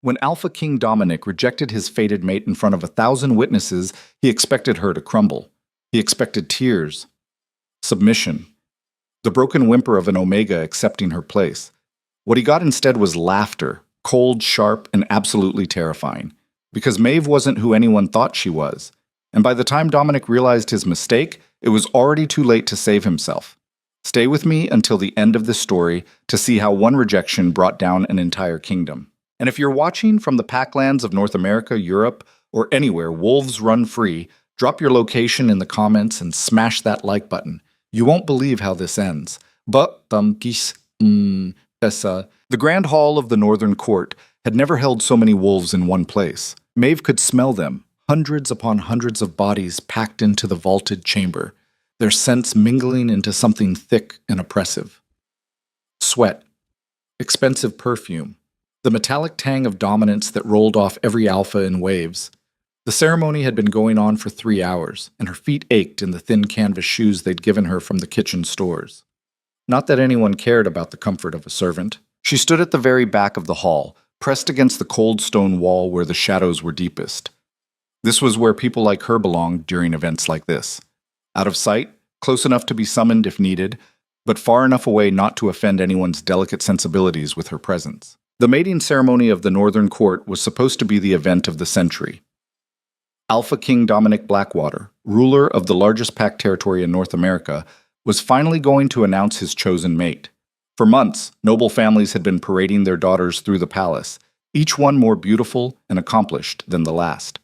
When Alpha King Dominic rejected his fated mate in front of 1,000 witnesses, he expected her to crumble. He expected tears, submission, the broken whimper of an Omega accepting her place. What he got instead was laughter, cold, sharp, and absolutely terrifying. Because Maeve wasn't who anyone thought she was. And by the time Dominic realized his mistake, it was already too late to save himself. Stay with me until the end of this story to see how one rejection brought down an entire kingdom. And if you're watching from the Packlands of North America, Europe, or anywhere wolves run free, drop your location in the comments and smash that like button. You won't believe how this ends. But the Grand Hall of the Northern Court had never held so many wolves in one place. Maeve could smell them, hundreds upon hundreds of bodies packed into the vaulted chamber, their scents mingling into something thick and oppressive. Sweat, expensive perfume, the metallic tang of dominance that rolled off every alpha in waves. The ceremony had been going on for 3 hours, and her feet ached in the thin canvas shoes they'd given her from the kitchen stores. Not that anyone cared about the comfort of a servant. She stood at the very back of the hall, pressed against the cold stone wall where the shadows were deepest. This was where people like her belonged during events like this. Out of sight, close enough to be summoned if needed, but far enough away not to offend anyone's delicate sensibilities with her presence. The mating ceremony of the Northern Court was supposed to be the event of the century. Alpha King Dominic Blackwater, ruler of the largest pack territory in North America, was finally going to announce his chosen mate. For months, noble families had been parading their daughters through the palace, each one more beautiful and accomplished than the last.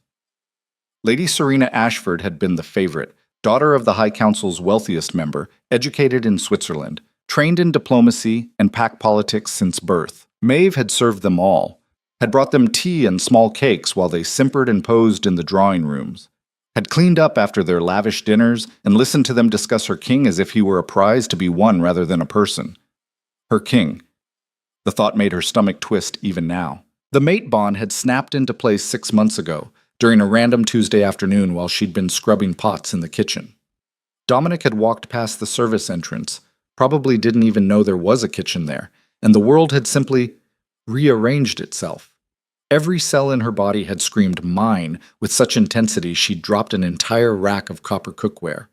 Lady Serena Ashford had been the favorite, daughter of the High Council's wealthiest member, educated in Switzerland, trained in diplomacy and pack politics since birth. Maeve had served them all, had brought them tea and small cakes while they simpered and posed in the drawing rooms, had cleaned up after their lavish dinners and listened to them discuss her king as if he were a prize to be won rather than a person. Her king. The thought made her stomach twist even now. The mate bond had snapped into place 6 months ago, during a random Tuesday afternoon while she'd been scrubbing pots in the kitchen. Dominic had walked past the service entrance, probably didn't even know there was a kitchen there, and the world had simply rearranged itself. Every cell in her body had screamed mine with such intensity she'd dropped an entire rack of copper cookware.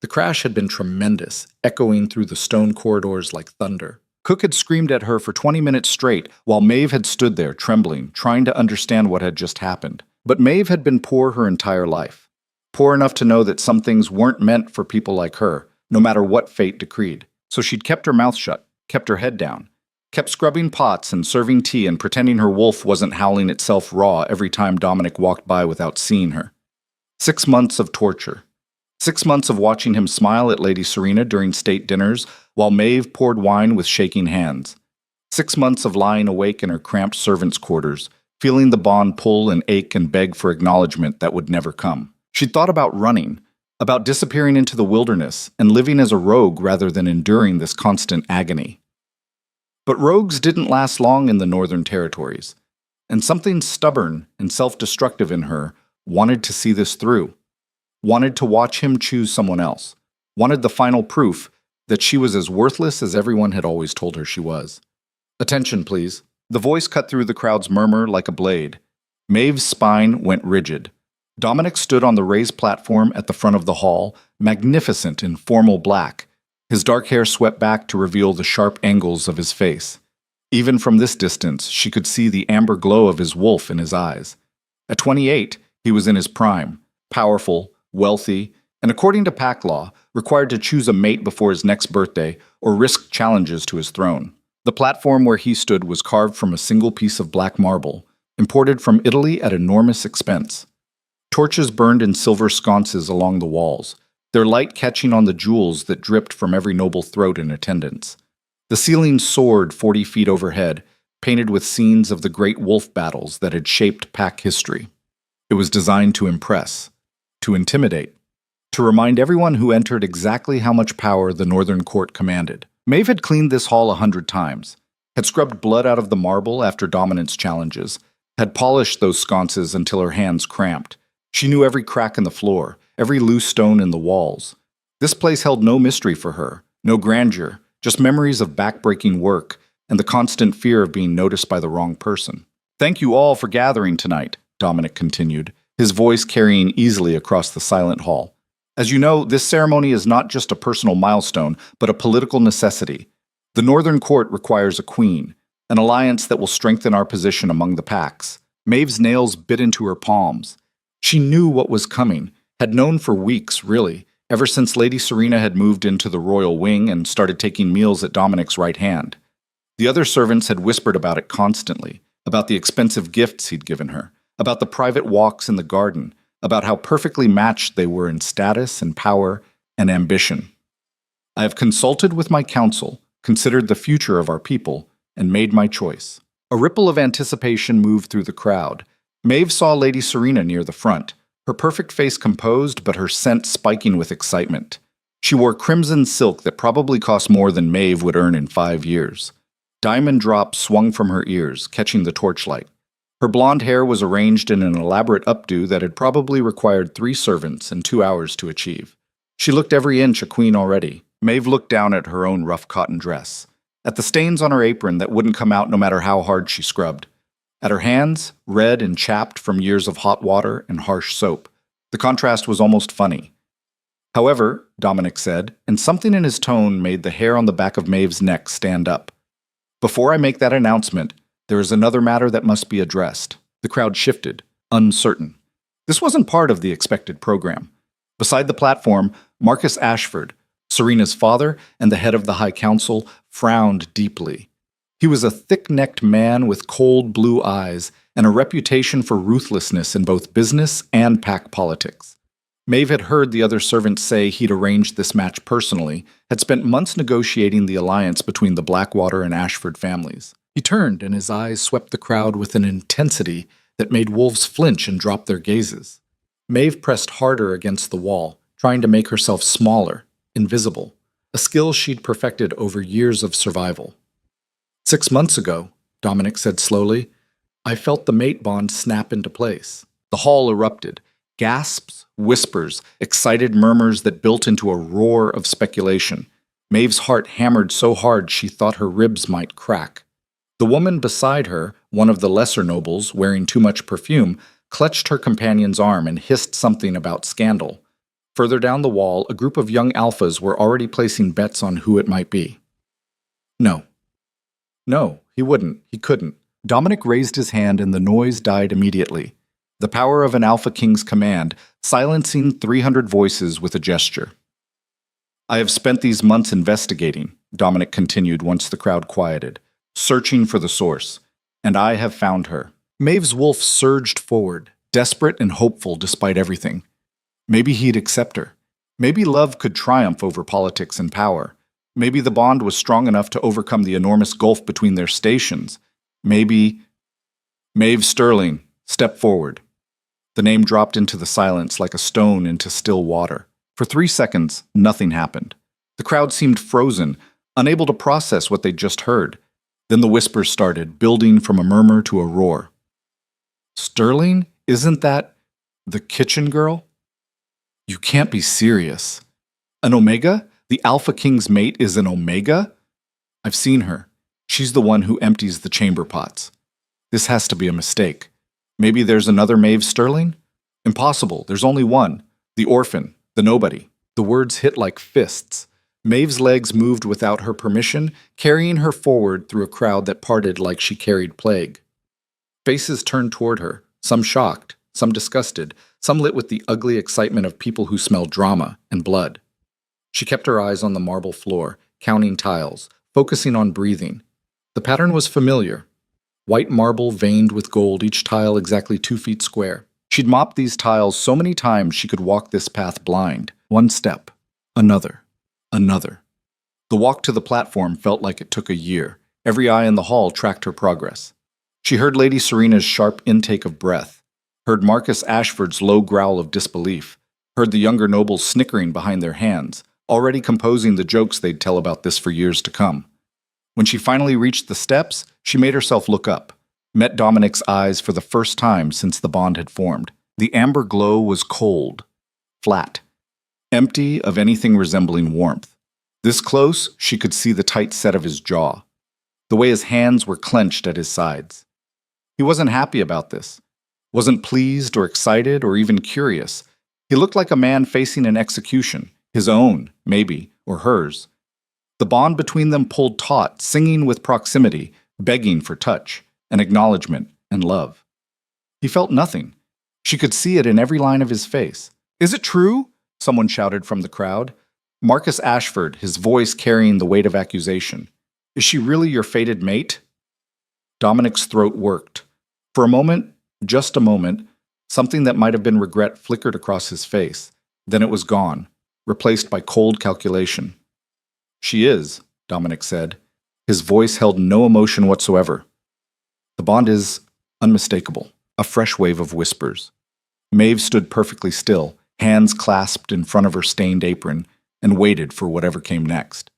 The crash had been tremendous, echoing through the stone corridors like thunder. Cook had screamed at her for 20 minutes straight, while Maeve had stood there, trembling, trying to understand what had just happened. But Maeve had been poor her entire life. Poor enough to know that some things weren't meant for people like her, no matter what fate decreed. So she'd kept her mouth shut, kept her head down, kept scrubbing pots and serving tea and pretending her wolf wasn't howling itself raw every time Dominic walked by without seeing her. 6 months of torture. 6 months of watching him smile at Lady Serena during state dinners while Maeve poured wine with shaking hands. 6 months of lying awake in her cramped servants' quarters, feeling the bond pull and ache and beg for acknowledgement that would never come. She'd thought about running, about disappearing into the wilderness and living as a rogue rather than enduring this constant agony. But rogues didn't last long in the Northern Territories, and something stubborn and self-destructive in her wanted to see this through, wanted to watch him choose someone else, wanted the final proof that she was as worthless as everyone had always told her she was. Attention, please. The voice cut through the crowd's murmur like a blade. Maeve's spine went rigid. Dominic stood on the raised platform at the front of the hall, magnificent in formal black. His dark hair swept back to reveal the sharp angles of his face. Even from this distance, she could see the amber glow of his wolf in his eyes. At 28, he was in his prime, powerful, wealthy, and according to pack law, required to choose a mate before his next birthday or risk challenges to his throne. The platform where he stood was carved from a single piece of black marble, imported from Italy at enormous expense. Torches burned in silver sconces along the walls, their light catching on the jewels that dripped from every noble throat in attendance. The ceiling soared 40 feet overhead, painted with scenes of the great wolf battles that had shaped pack history. It was designed to impress, to intimidate, to remind everyone who entered exactly how much power the Northern Court commanded. Maeve had cleaned this hall 100 times, had scrubbed blood out of the marble after dominance challenges, had polished those sconces until her hands cramped. She knew every crack in the floor, every loose stone in the walls. This place held no mystery for her, no grandeur, just memories of back-breaking work and the constant fear of being noticed by the wrong person. Thank you all for gathering tonight, Dominic continued, his voice carrying easily across the silent hall. As you know, this ceremony is not just a personal milestone, but a political necessity. The Northern Court requires a queen, an alliance that will strengthen our position among the Pacts. Maeve's nails bit into her palms. She knew what was coming, had known for weeks, really, ever since Lady Serena had moved into the royal wing and started taking meals at Dominic's right hand. The other servants had whispered about it constantly, about the expensive gifts he'd given her, about the private walks in the garden, about how perfectly matched they were in status and power and ambition. I have consulted with my council, considered the future of our people, and made my choice. A ripple of anticipation moved through the crowd. Maeve saw Lady Serena near the front, her perfect face composed but her scent spiking with excitement. She wore crimson silk that probably cost more than Maeve would earn in 5 years. Diamond drops swung from her ears, catching the torchlight. Her blonde hair was arranged in an elaborate updo that had probably required 3 servants and 2 hours to achieve. She looked every inch a queen already. Maeve looked down at her own rough cotton dress, at the stains on her apron that wouldn't come out no matter how hard she scrubbed, at her hands, red and chapped from years of hot water and harsh soap. The contrast was almost funny. However, Dominic said, and something in his tone made the hair on the back of Maeve's neck stand up. Before I make that announcement, there is another matter that must be addressed. The crowd shifted, uncertain. This wasn't part of the expected program. Beside the platform, Marcus Ashford, Serena's father and the head of the High Council, frowned deeply. He was a thick-necked man with cold blue eyes and a reputation for ruthlessness in both business and pack politics. Maeve had heard the other servants say he'd arranged this match personally, had spent months negotiating the alliance between the Blackwater and Ashford families. He turned, and his eyes swept the crowd with an intensity that made wolves flinch and drop their gazes. Maeve pressed harder against the wall, trying to make herself smaller, invisible, a skill she'd perfected over years of survival. 6 months ago, Dominic said slowly, I felt the mate bond snap into place. The hall erupted. Gasps, whispers, excited murmurs that built into a roar of speculation. Maeve's heart hammered so hard she thought her ribs might crack. The woman beside her, one of the lesser nobles, wearing too much perfume, clutched her companion's arm and hissed something about scandal. Further down the wall, a group of young alphas were already placing bets on who it might be. No. No, he wouldn't. He couldn't. Dominic raised his hand and the noise died immediately. The power of an Alpha King's command, silencing 300 voices with a gesture. I have spent these months investigating, Dominic continued once the crowd quieted, searching for the source, and I have found her. Maeve's wolf surged forward, desperate and hopeful despite everything. Maybe he'd accept her. Maybe love could triumph over politics and power. Maybe the bond was strong enough to overcome the enormous gulf between their stations. Maybe... Maeve Sterling, step forward. The name dropped into the silence like a stone into still water. For 3 seconds, nothing happened. The crowd seemed frozen, unable to process what they'd just heard. Then the whispers started, building from a murmur to a roar. Sterling? Isn't that the kitchen girl? You can't be serious. An Omega? The Alpha King's mate is an Omega? I've seen her. She's the one who empties the chamber pots. This has to be a mistake. Maybe there's another Maeve Sterling? Impossible. There's only one. The orphan. The nobody. The words hit like fists. Maeve's legs moved without her permission, carrying her forward through a crowd that parted like she carried plague. Faces turned toward her, some shocked, some disgusted, some lit with the ugly excitement of people who smell drama and blood. She kept her eyes on the marble floor, counting tiles, focusing on breathing. The pattern was familiar. White marble veined with gold, each tile exactly 2 feet square. She'd mopped these tiles so many times she could walk this path blind. One step, another, another. The walk to the platform felt like it took a year. Every eye in the hall tracked her progress. She heard Lady Serena's sharp intake of breath, heard Marcus Ashford's low growl of disbelief, heard the younger nobles snickering behind their hands, already composing the jokes they'd tell about this for years to come. When she finally reached the steps, she made herself look up, met Dominic's eyes for the first time since the bond had formed. The amber glow was cold, flat, empty of anything resembling warmth. This close, she could see the tight set of his jaw, the way his hands were clenched at his sides. He wasn't happy about this, wasn't pleased or excited or even curious. He looked like a man facing an execution, his own, maybe, or hers. The bond between them pulled taut, singing with proximity, begging for touch, and acknowledgement, and love. He felt nothing. She could see it in every line of his face. "Is it true?" someone shouted from the crowd. Marcus Ashford, his voice carrying the weight of accusation. "Is she really your fated mate?" Dominic's throat worked. For a moment, just a moment, something that might have been regret flickered across his face. Then it was gone, replaced by cold calculation. "She is," Dominic said. His voice held no emotion whatsoever. "The bond is unmistakable." A fresh wave of whispers. Maeve stood perfectly still, hands clasped in front of her stained apron, and waited for whatever came next.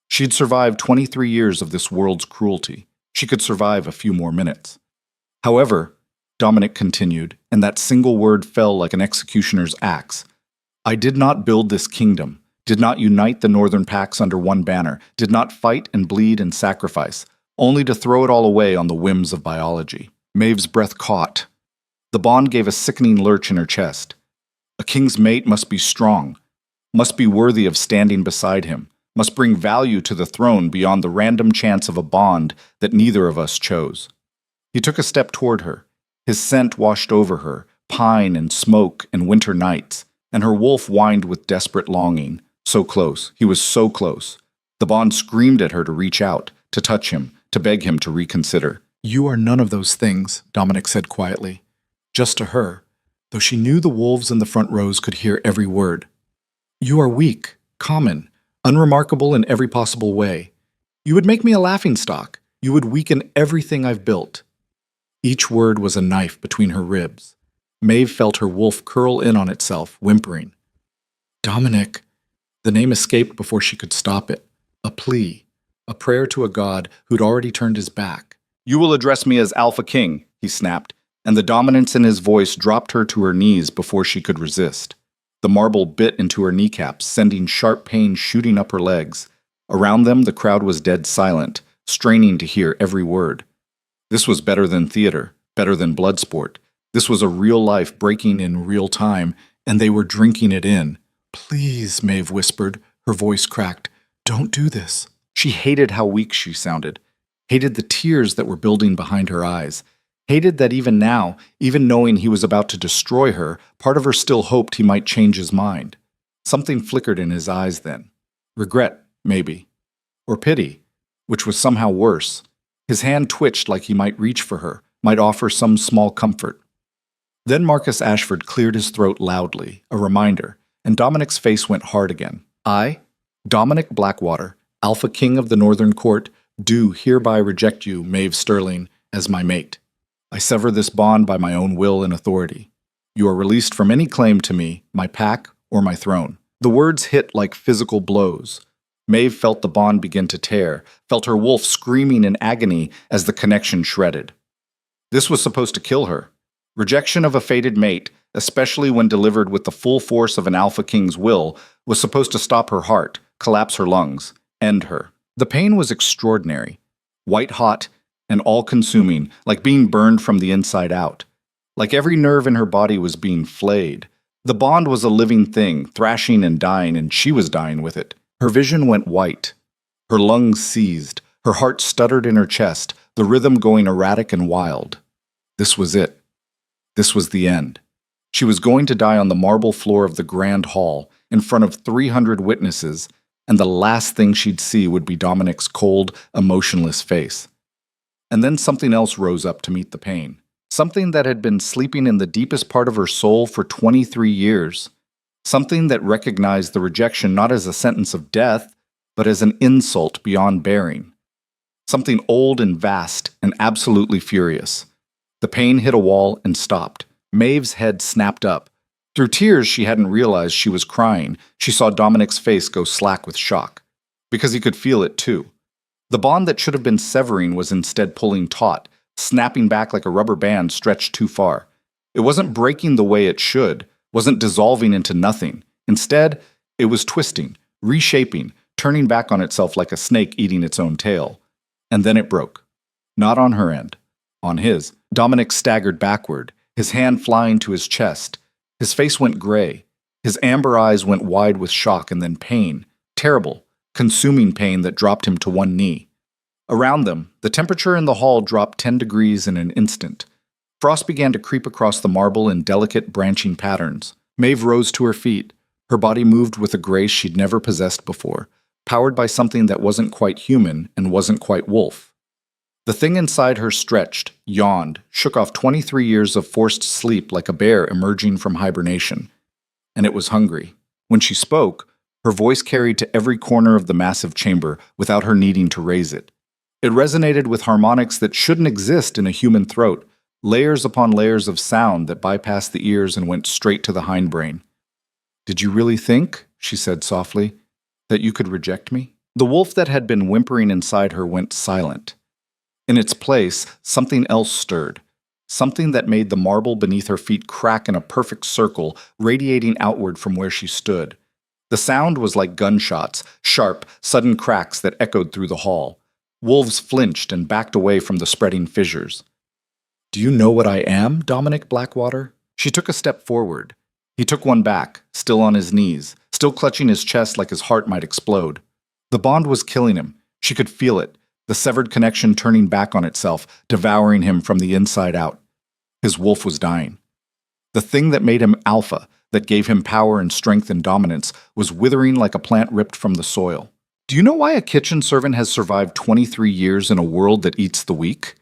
She'd survived 23 years of this world's cruelty. She could survive a few more minutes. However, Dominic continued, and that single word fell like an executioner's axe. "I did not build this kingdom, did not unite the northern packs under one banner, did not fight and bleed and sacrifice, only to throw it all away on the whims of biology." Maeve's breath caught. The bond gave a sickening lurch in her chest. A king's mate must be strong, must be worthy of standing beside him, must bring value to the throne beyond the random chance of a bond that neither of us chose. He took a step toward her. His scent washed over her, pine and smoke and winter nights, and her wolf whined with desperate longing. So close, he was so close. The bond screamed at her to reach out, to touch him, to beg him to reconsider. "You are none of those things," Dominic said quietly. Just to her, though she knew the wolves in the front rows could hear every word. "You are weak, common, unremarkable in every possible way. You would make me a laughingstock. You would weaken everything I've built." Each word was a knife between her ribs. Maeve felt her wolf curl in on itself, whimpering. "Dominic." The name escaped before she could stop it. A plea, a prayer to a god who'd already turned his back. "You will address me as Alpha King," he snapped, and the dominance in his voice dropped her to her knees before she could resist. The marble bit into her kneecaps, sending sharp pain shooting up her legs. Around them, the crowd was dead silent, straining to hear every word. This was better than theater, better than blood sport. This was a real life breaking in real time, and they were drinking it in. "Please," Maeve whispered, her voice cracked. "Don't do this." She hated how weak she sounded, hated the tears that were building behind her eyes, hated that even now, even knowing he was about to destroy her, part of her still hoped he might change his mind. Something flickered in his eyes then. Regret, maybe. Or pity, which was somehow worse. His hand twitched like he might reach for her, might offer some small comfort. Then Marcus Ashford cleared his throat loudly, a reminder, and Dominic's face went hard again. "I, Dominic Blackwater, Alpha King of the Northern Court, do hereby reject you, Maeve Sterling, as my mate. I sever this bond by my own will and authority. You are released from any claim to me, my pack, or my throne." The words hit like physical blows. Maeve felt the bond begin to tear, felt her wolf screaming in agony as the connection shredded. This was supposed to kill her. Rejection of a fated mate, especially when delivered with the full force of an Alpha King's will, was supposed to stop her heart, collapse her lungs, end her. The pain was extraordinary, white-hot, and all-consuming, like being burned from the inside out. Like every nerve in her body was being flayed. The bond was a living thing, thrashing and dying, and she was dying with it. Her vision went white. Her lungs seized. Her heart stuttered in her chest, the rhythm going erratic and wild. This was it. This was the end. She was going to die on the marble floor of the grand hall, in front of 300 witnesses, and the last thing she'd see would be Dominic's cold, emotionless face. And then something else rose up to meet the pain. Something that had been sleeping in the deepest part of her soul for 23 years. Something that recognized the rejection not as a sentence of death, but as an insult beyond bearing. Something old and vast and absolutely furious. The pain hit a wall and stopped. Maeve's head snapped up. Through tears, she hadn't realized she was crying. She saw Dominic's face go slack with shock. Because he could feel it too. The bond that should have been severing was instead pulling taut, snapping back like a rubber band stretched too far. It wasn't breaking the way it should, wasn't dissolving into nothing. Instead, it was twisting, reshaping, turning back on itself like a snake eating its own tail. And then it broke. Not on her end. on his. Dominic staggered backward, his hand flying to his chest. His face went gray. His amber eyes went wide with shock and then pain. Terrible, consuming pain that dropped him to one knee. Around them, the temperature in the hall dropped 10 degrees in an instant. Frost began to creep across the marble in delicate, branching patterns. Maeve rose to her feet. Her body moved with a grace she'd never possessed before, powered by something that wasn't quite human and wasn't quite wolf. The thing inside her stretched, yawned, shook off 23 years of forced sleep like a bear emerging from hibernation. And it was hungry. When she spoke, her voice carried to every corner of the massive chamber without her needing to raise it. It resonated with harmonics that shouldn't exist in a human throat, layers upon layers of sound that bypassed the ears and went straight to the hindbrain. "Did you really think," she said softly, "that you could reject me?" The wolf that had been whimpering inside her went silent. In its place, something else stirred, something that made the marble beneath her feet crack in a perfect circle, radiating outward from where she stood. The sound was like gunshots, sharp, sudden cracks that echoed through the hall. Wolves flinched and backed away from the spreading fissures. "Do you know what I am, Dominic Blackwater?" She took a step forward. He took one back, still on his knees, still clutching his chest like his heart might explode. The bond was killing him. She could feel it, the severed connection turning back on itself, devouring him from the inside out. His wolf was dying. The thing that made him alpha, that gave him power and strength and dominance, was withering like a plant ripped from the soil. Do you know why a kitchen servant has survived 23 years in a world that eats the weak?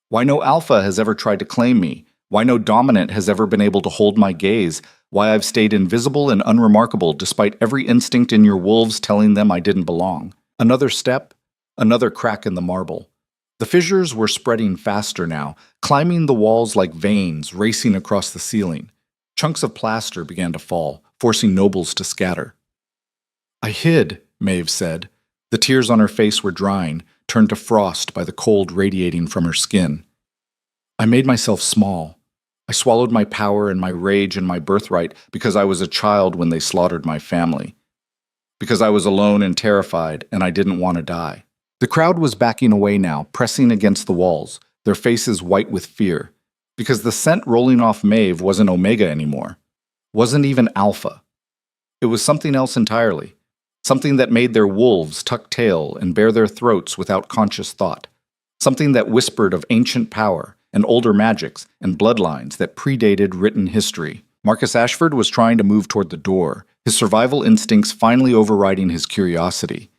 Why no alpha has ever tried to claim me? Why no dominant has ever been able to hold my gaze? Why I've stayed invisible and unremarkable despite every instinct in your wolves telling them I didn't belong? Another step, another crack in the marble. The fissures were spreading faster now, climbing the walls like veins, racing across the ceiling. Chunks of plaster began to fall, forcing nobles to scatter. "I hid," Maeve said. The tears on her face were drying, turned to frost by the cold radiating from her skin. "I made myself small. I swallowed my power and my rage and my birthright because I was a child when they slaughtered my family. Because I was alone and terrified, and I didn't want to die." The crowd was backing away now, pressing against the walls, their faces white with fear. Because the scent rolling off Maeve wasn't Omega anymore. Wasn't even Alpha. It was something else entirely. Something that made their wolves tuck tail and bare their throats without conscious thought. Something that whispered of ancient power and older magics and bloodlines that predated written history. Marcus Ashford was trying to move toward the door, his survival instincts finally overriding his curiosity.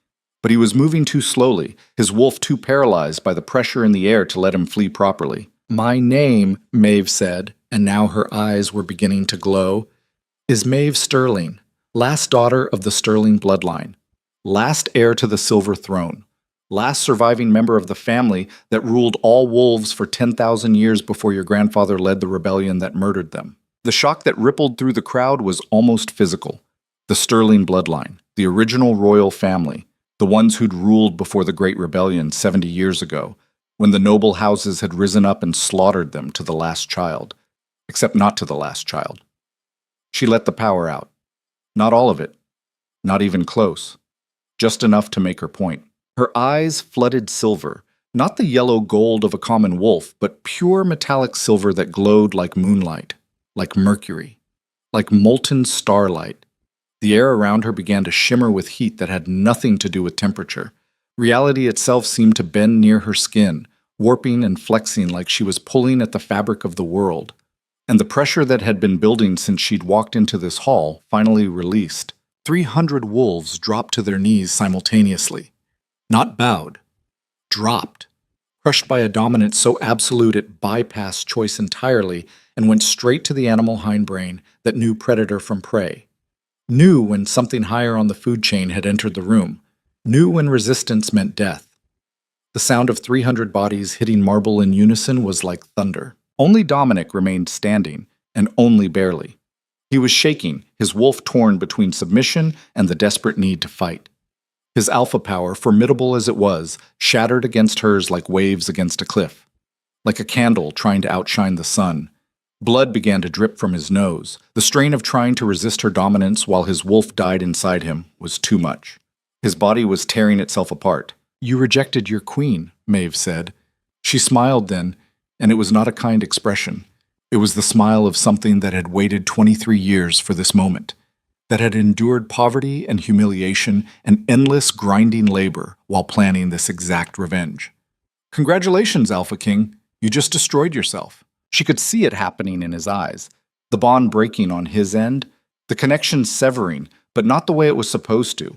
But he was moving too slowly, his wolf too paralyzed by the pressure in the air to let him flee properly. "My name," Maeve said, and now her eyes were beginning to glow, "is Maeve Sterling, last daughter of the Sterling bloodline, last heir to the Silver Throne, last surviving member of the family that ruled all wolves for 10,000 years before your grandfather led the rebellion that murdered them." The shock that rippled through the crowd was almost physical. The Sterling bloodline, the original royal family, the ones who'd ruled before the Great Rebellion 70 years ago, when the noble houses had risen up and slaughtered them to the last child. Except not to the last child. She let the power out. Not all of it. Not even close. Just enough to make her point. Her eyes flooded silver, not the yellow gold of a common wolf, but pure metallic silver that glowed like moonlight, like mercury, like molten starlight. The air around her began to shimmer with heat that had nothing to do with temperature. Reality itself seemed to bend near her skin, warping and flexing like she was pulling at the fabric of the world. And the pressure that had been building since she'd walked into this hall finally released. 300 wolves dropped to their knees simultaneously. Not bowed. Dropped. Crushed by a dominance so absolute it bypassed choice entirely and went straight to the animal hindbrain that knew predator from prey. Knew when something higher on the food chain had entered the room. Knew when resistance meant death. The sound of 300 bodies hitting marble in unison was like thunder. Only Dominic remained standing, and only barely. He was shaking, his wolf torn between submission and the desperate need to fight. His alpha power, formidable as it was, shattered against hers like waves against a cliff. Like a candle trying to outshine the sun. Blood began to drip from his nose. The strain of trying to resist her dominance while his wolf died inside him was too much. His body was tearing itself apart. "You rejected your queen," Maeve said. She smiled then, And it was not a kind expression. It was the smile of something that had waited 23 years for this moment, that had endured poverty and humiliation and endless grinding labor while planning this exact revenge. Congratulations, Alpha King. You just destroyed yourself. She could see it happening in his eyes, the bond breaking on his end, the connection severing, but not the way it was supposed to.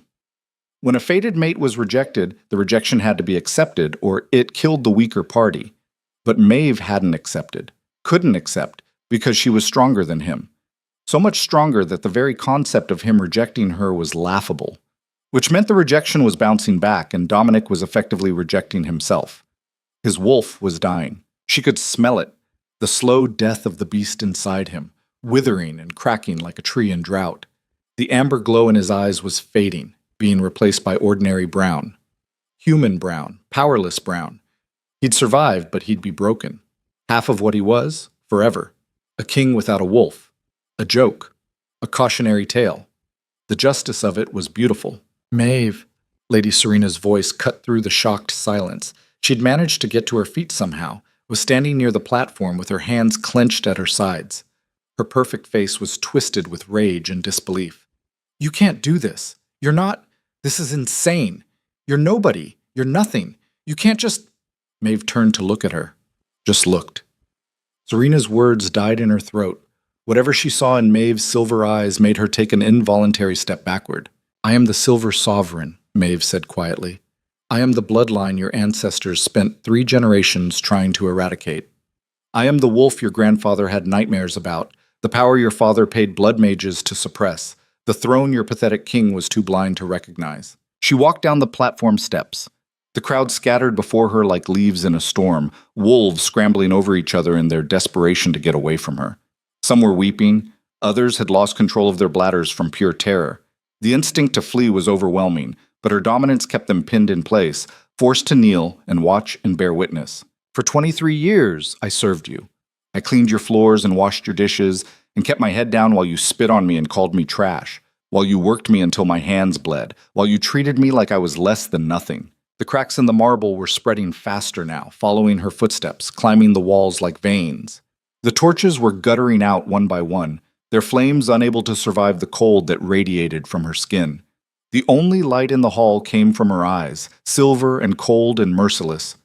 When a fated mate was rejected, the rejection had to be accepted, or it killed the weaker party. But Maeve hadn't accepted, couldn't accept, because she was stronger than him. So much stronger that the very concept of him rejecting her was laughable, which meant the rejection was bouncing back and Dominic was effectively rejecting himself. His wolf was dying. She could smell it, the slow death of the beast inside him, withering and cracking like a tree in drought. The amber glow in his eyes was fading, being replaced by ordinary brown. Human brown, powerless brown. He'd survive, but he'd be broken. Half of what he was, forever. A king without a wolf. A joke. A cautionary tale. The justice of it was beautiful. Maeve. Lady Serena's voice cut through the shocked silence. She'd managed to get to her feet somehow, was standing near the platform with her hands clenched at her sides. Her perfect face was twisted with rage and disbelief. You can't do this. You're not. This is insane. You're nobody. You're nothing. You can't just. Maeve turned to look at her. Just looked. Serena's words died in her throat. Whatever she saw in Maeve's silver eyes made her take an involuntary step backward. I am the Silver Sovereign, Maeve said quietly. I am the bloodline your ancestors spent 3 generations trying to eradicate. I am the wolf your grandfather had nightmares about, the power your father paid blood mages to suppress, the throne your pathetic king was too blind to recognize. She walked down the platform steps. The crowd scattered before her like leaves in a storm, wolves scrambling over each other in their desperation to get away from her. Some were weeping, others had lost control of their bladders from pure terror. The instinct to flee was overwhelming, but her dominance kept them pinned in place, forced to kneel and watch and bear witness. For 23 years, I served you. I cleaned your floors and washed your dishes and kept my head down while you spit on me and called me trash, while you worked me until my hands bled, while you treated me like I was less than nothing. The cracks in the marble were spreading faster now, following her footsteps, climbing the walls like veins. The torches were guttering out one by one, their flames unable to survive the cold that radiated from her skin. The only light in the hall came from her eyes, silver and cold and merciless.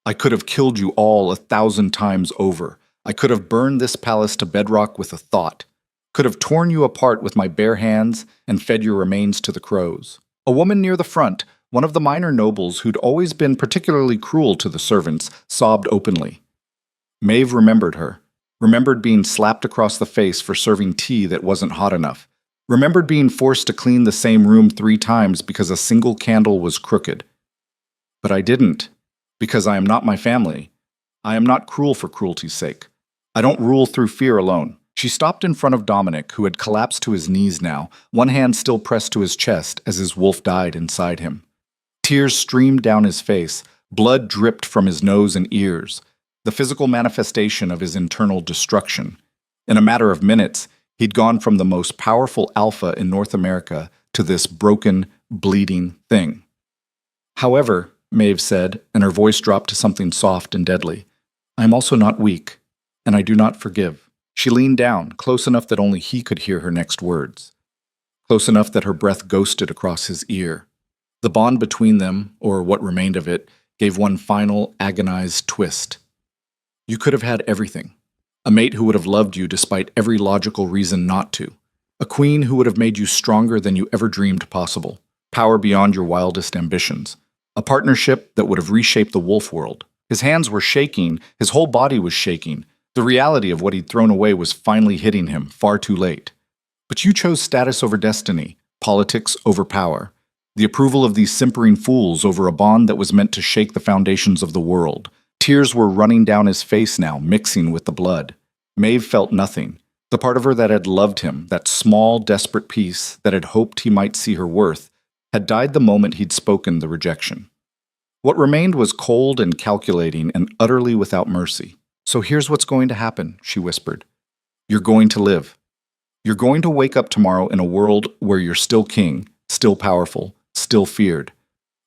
I could have killed you all 1,000 times over. I could have burned this palace to bedrock with a thought. Could have torn you apart with my bare hands and fed your remains to the crows. A woman near the front, one of the minor nobles who'd always been particularly cruel to the servants, sobbed openly. Maeve remembered her, remembered being slapped across the face for serving tea that wasn't hot enough, remembered being forced to clean the same room 3 times because a single candle was crooked. But I didn't, because I am not my family. I am not cruel for cruelty's sake. I don't rule through fear alone. She stopped in front of Dominic, who had collapsed to his knees now, one hand still pressed to his chest as his wolf died inside him. Tears streamed down his face, blood dripped from his nose and ears, the physical manifestation of his internal destruction. In a matter of minutes, he'd gone from the most powerful alpha in North America to this broken, bleeding thing. However, Maeve said, and her voice dropped to something soft and deadly, I am also not weak, and I do not forgive. She leaned down, close enough that only he could hear her next words, close enough that her breath ghosted across his ear. The bond between them, or what remained of it, gave one final, agonized twist. You could have had everything. A mate who would have loved you despite every logical reason not to. A queen who would have made you stronger than you ever dreamed possible. Power beyond your wildest ambitions. A partnership that would have reshaped the wolf world. His hands were shaking, his whole body was shaking. The reality of what he'd thrown away was finally hitting him far too late. But you chose status over destiny, politics over power. The approval of these simpering fools over a bond that was meant to shake the foundations of the world. Tears were running down his face now, mixing with the blood. Maeve felt nothing. The part of her that had loved him, that small, desperate piece that had hoped he might see her worth, had died the moment he'd spoken the rejection. What remained was cold and calculating and utterly without mercy. So here's what's going to happen, she whispered. You're going to live. You're going to wake up tomorrow in a world where you're still king, still powerful, still feared.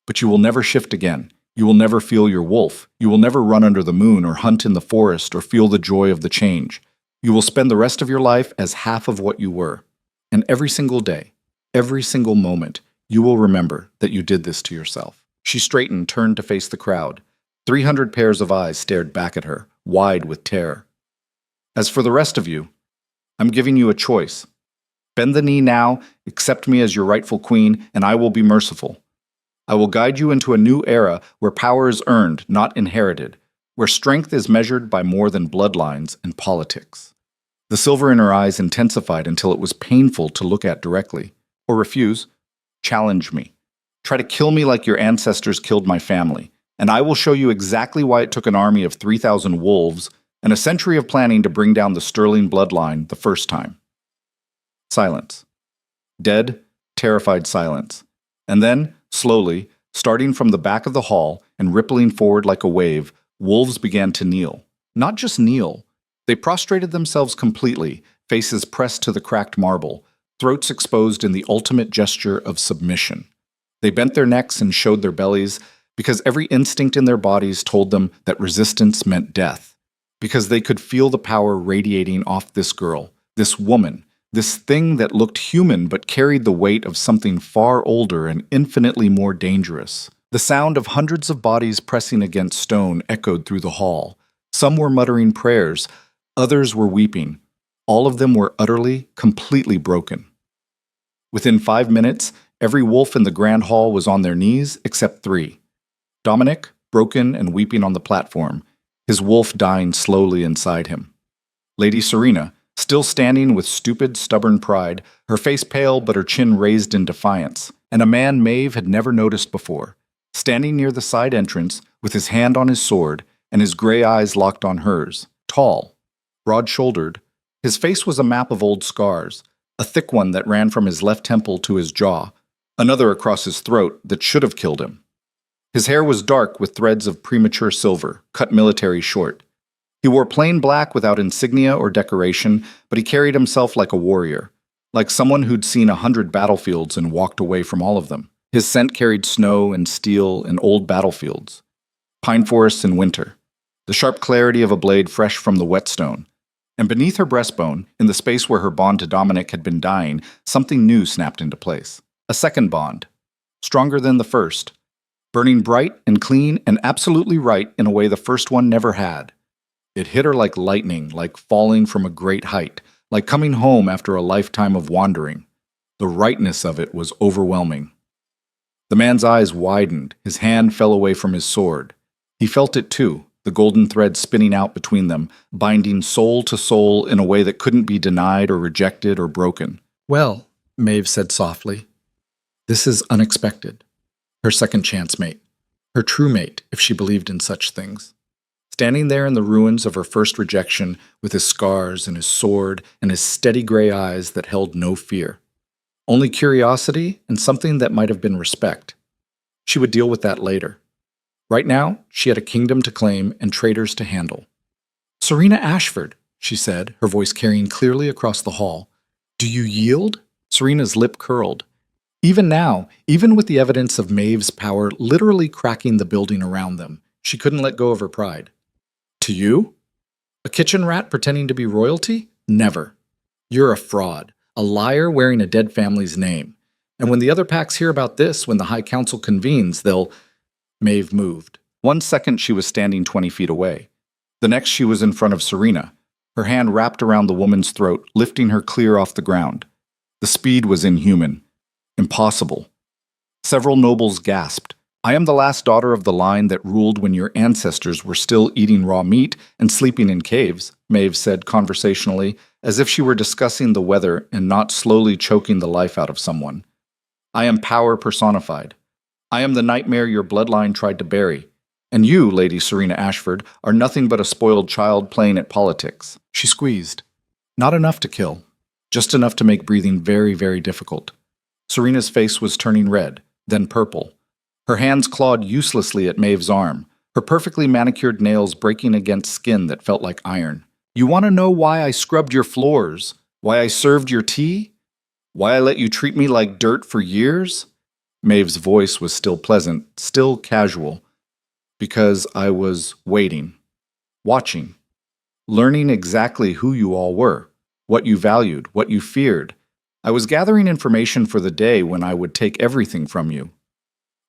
But you will never shift again. You will never feel your wolf. You will never run under the moon or hunt in the forest or feel the joy of the change. You will spend the rest of your life as half of what you were. And every single day, every single moment, you will remember that you did this to yourself. She straightened, turned to face the crowd. 300 pairs of eyes stared back at her, wide with terror. As for the rest of you, I'm giving you a choice. Bend the knee now, accept me as your rightful queen, and I will be merciful. I will guide you into a new era where power is earned, not inherited, where strength is measured by more than bloodlines and politics. The silver in her eyes intensified until it was painful to look at directly, or refuse. Challenge me. Try to kill me like your ancestors killed my family, and I will show you exactly why it took an army of 3,000 wolves and a century of planning to bring down the Sterling bloodline the first time. Silence. Dead, terrified silence. And then, slowly, starting from the back of the hall and rippling forward like a wave, wolves began to kneel. Not just kneel. They prostrated themselves completely, faces pressed to the cracked marble, throats exposed in the ultimate gesture of submission. They bent their necks and showed their bellies because every instinct in their bodies told them that resistance meant death, because they could feel the power radiating off this girl, this woman, this thing that looked human but carried the weight of something far older and infinitely more dangerous. The sound of hundreds of bodies pressing against stone echoed through the hall. Some were muttering prayers, others were weeping. All of them were utterly, completely broken. Within 5 minutes, every wolf in the grand hall was on their knees except 3. Dominic, broken and weeping on the platform, his wolf dying slowly inside him. Lady Serena, still standing with stupid, stubborn pride, her face pale but her chin raised in defiance, and a man Maeve had never noticed before, standing near the side entrance with his hand on his sword and his gray eyes locked on hers, tall, broad-shouldered. His face was a map of old scars, a thick one that ran from his left temple to his jaw, another across his throat that should have killed him. His hair was dark with threads of premature silver, cut military short. He wore plain black without insignia or decoration, but he carried himself like a warrior, like someone who'd seen 100 battlefields and walked away from all of them. His scent carried snow and steel and old battlefields, pine forests in winter, the sharp clarity of a blade fresh from the whetstone. And beneath her breastbone, in the space where her bond to Dominic had been dying, something new snapped into place. A second bond, stronger than the first, burning bright and clean and absolutely right in a way the first one never had. It hit her like lightning, like falling from a great height, like coming home after a lifetime of wandering. The rightness of it was overwhelming. The man's eyes widened, his hand fell away from his sword. He felt it too, the golden thread spinning out between them, binding soul to soul in a way that couldn't be denied or rejected or broken. "Well," Maeve said softly, "this is unexpected." Her second chance mate. Her true mate, if she believed in such things. Standing there in the ruins of her first rejection, with his scars and his sword and his steady gray eyes that held no fear. Only curiosity and something that might have been respect. She would deal with that later. Right now, she had a kingdom to claim and traitors to handle. "Serena Ashford," she said, her voice carrying clearly across the hall. "Do you yield?" Serena's lip curled. Even now, even with the evidence of Maeve's power literally cracking the building around them, she couldn't let go of her pride. "To you? A kitchen rat pretending to be royalty? Never. You're a fraud, a liar wearing a dead family's name. And when the other packs hear about this, when the High Council convenes, they'll—" Maeve moved. 1 second she was standing 20 feet away. The next she was in front of Serena, her hand wrapped around the woman's throat, lifting her clear off the ground. The speed was inhuman. Impossible. Several nobles gasped. "I am the last daughter of the line that ruled when your ancestors were still eating raw meat and sleeping in caves," Maeve said conversationally, as if she were discussing the weather and not slowly choking the life out of someone. "I am power personified. I am the nightmare your bloodline tried to bury. And you, Lady Serena Ashford, are nothing but a spoiled child playing at politics." She squeezed. Not enough to kill. Just enough to make breathing very, very difficult. Serena's face was turning red, then purple. Her hands clawed uselessly at Maeve's arm, her perfectly manicured nails breaking against skin that felt like iron. "You want to know why I scrubbed your floors? Why I served your tea? Why I let you treat me like dirt for years?" Maeve's voice was still pleasant, still casual. Because I was waiting, watching, learning exactly who you all were, what you valued, what you feared. I was gathering information for the day when I would take everything from you.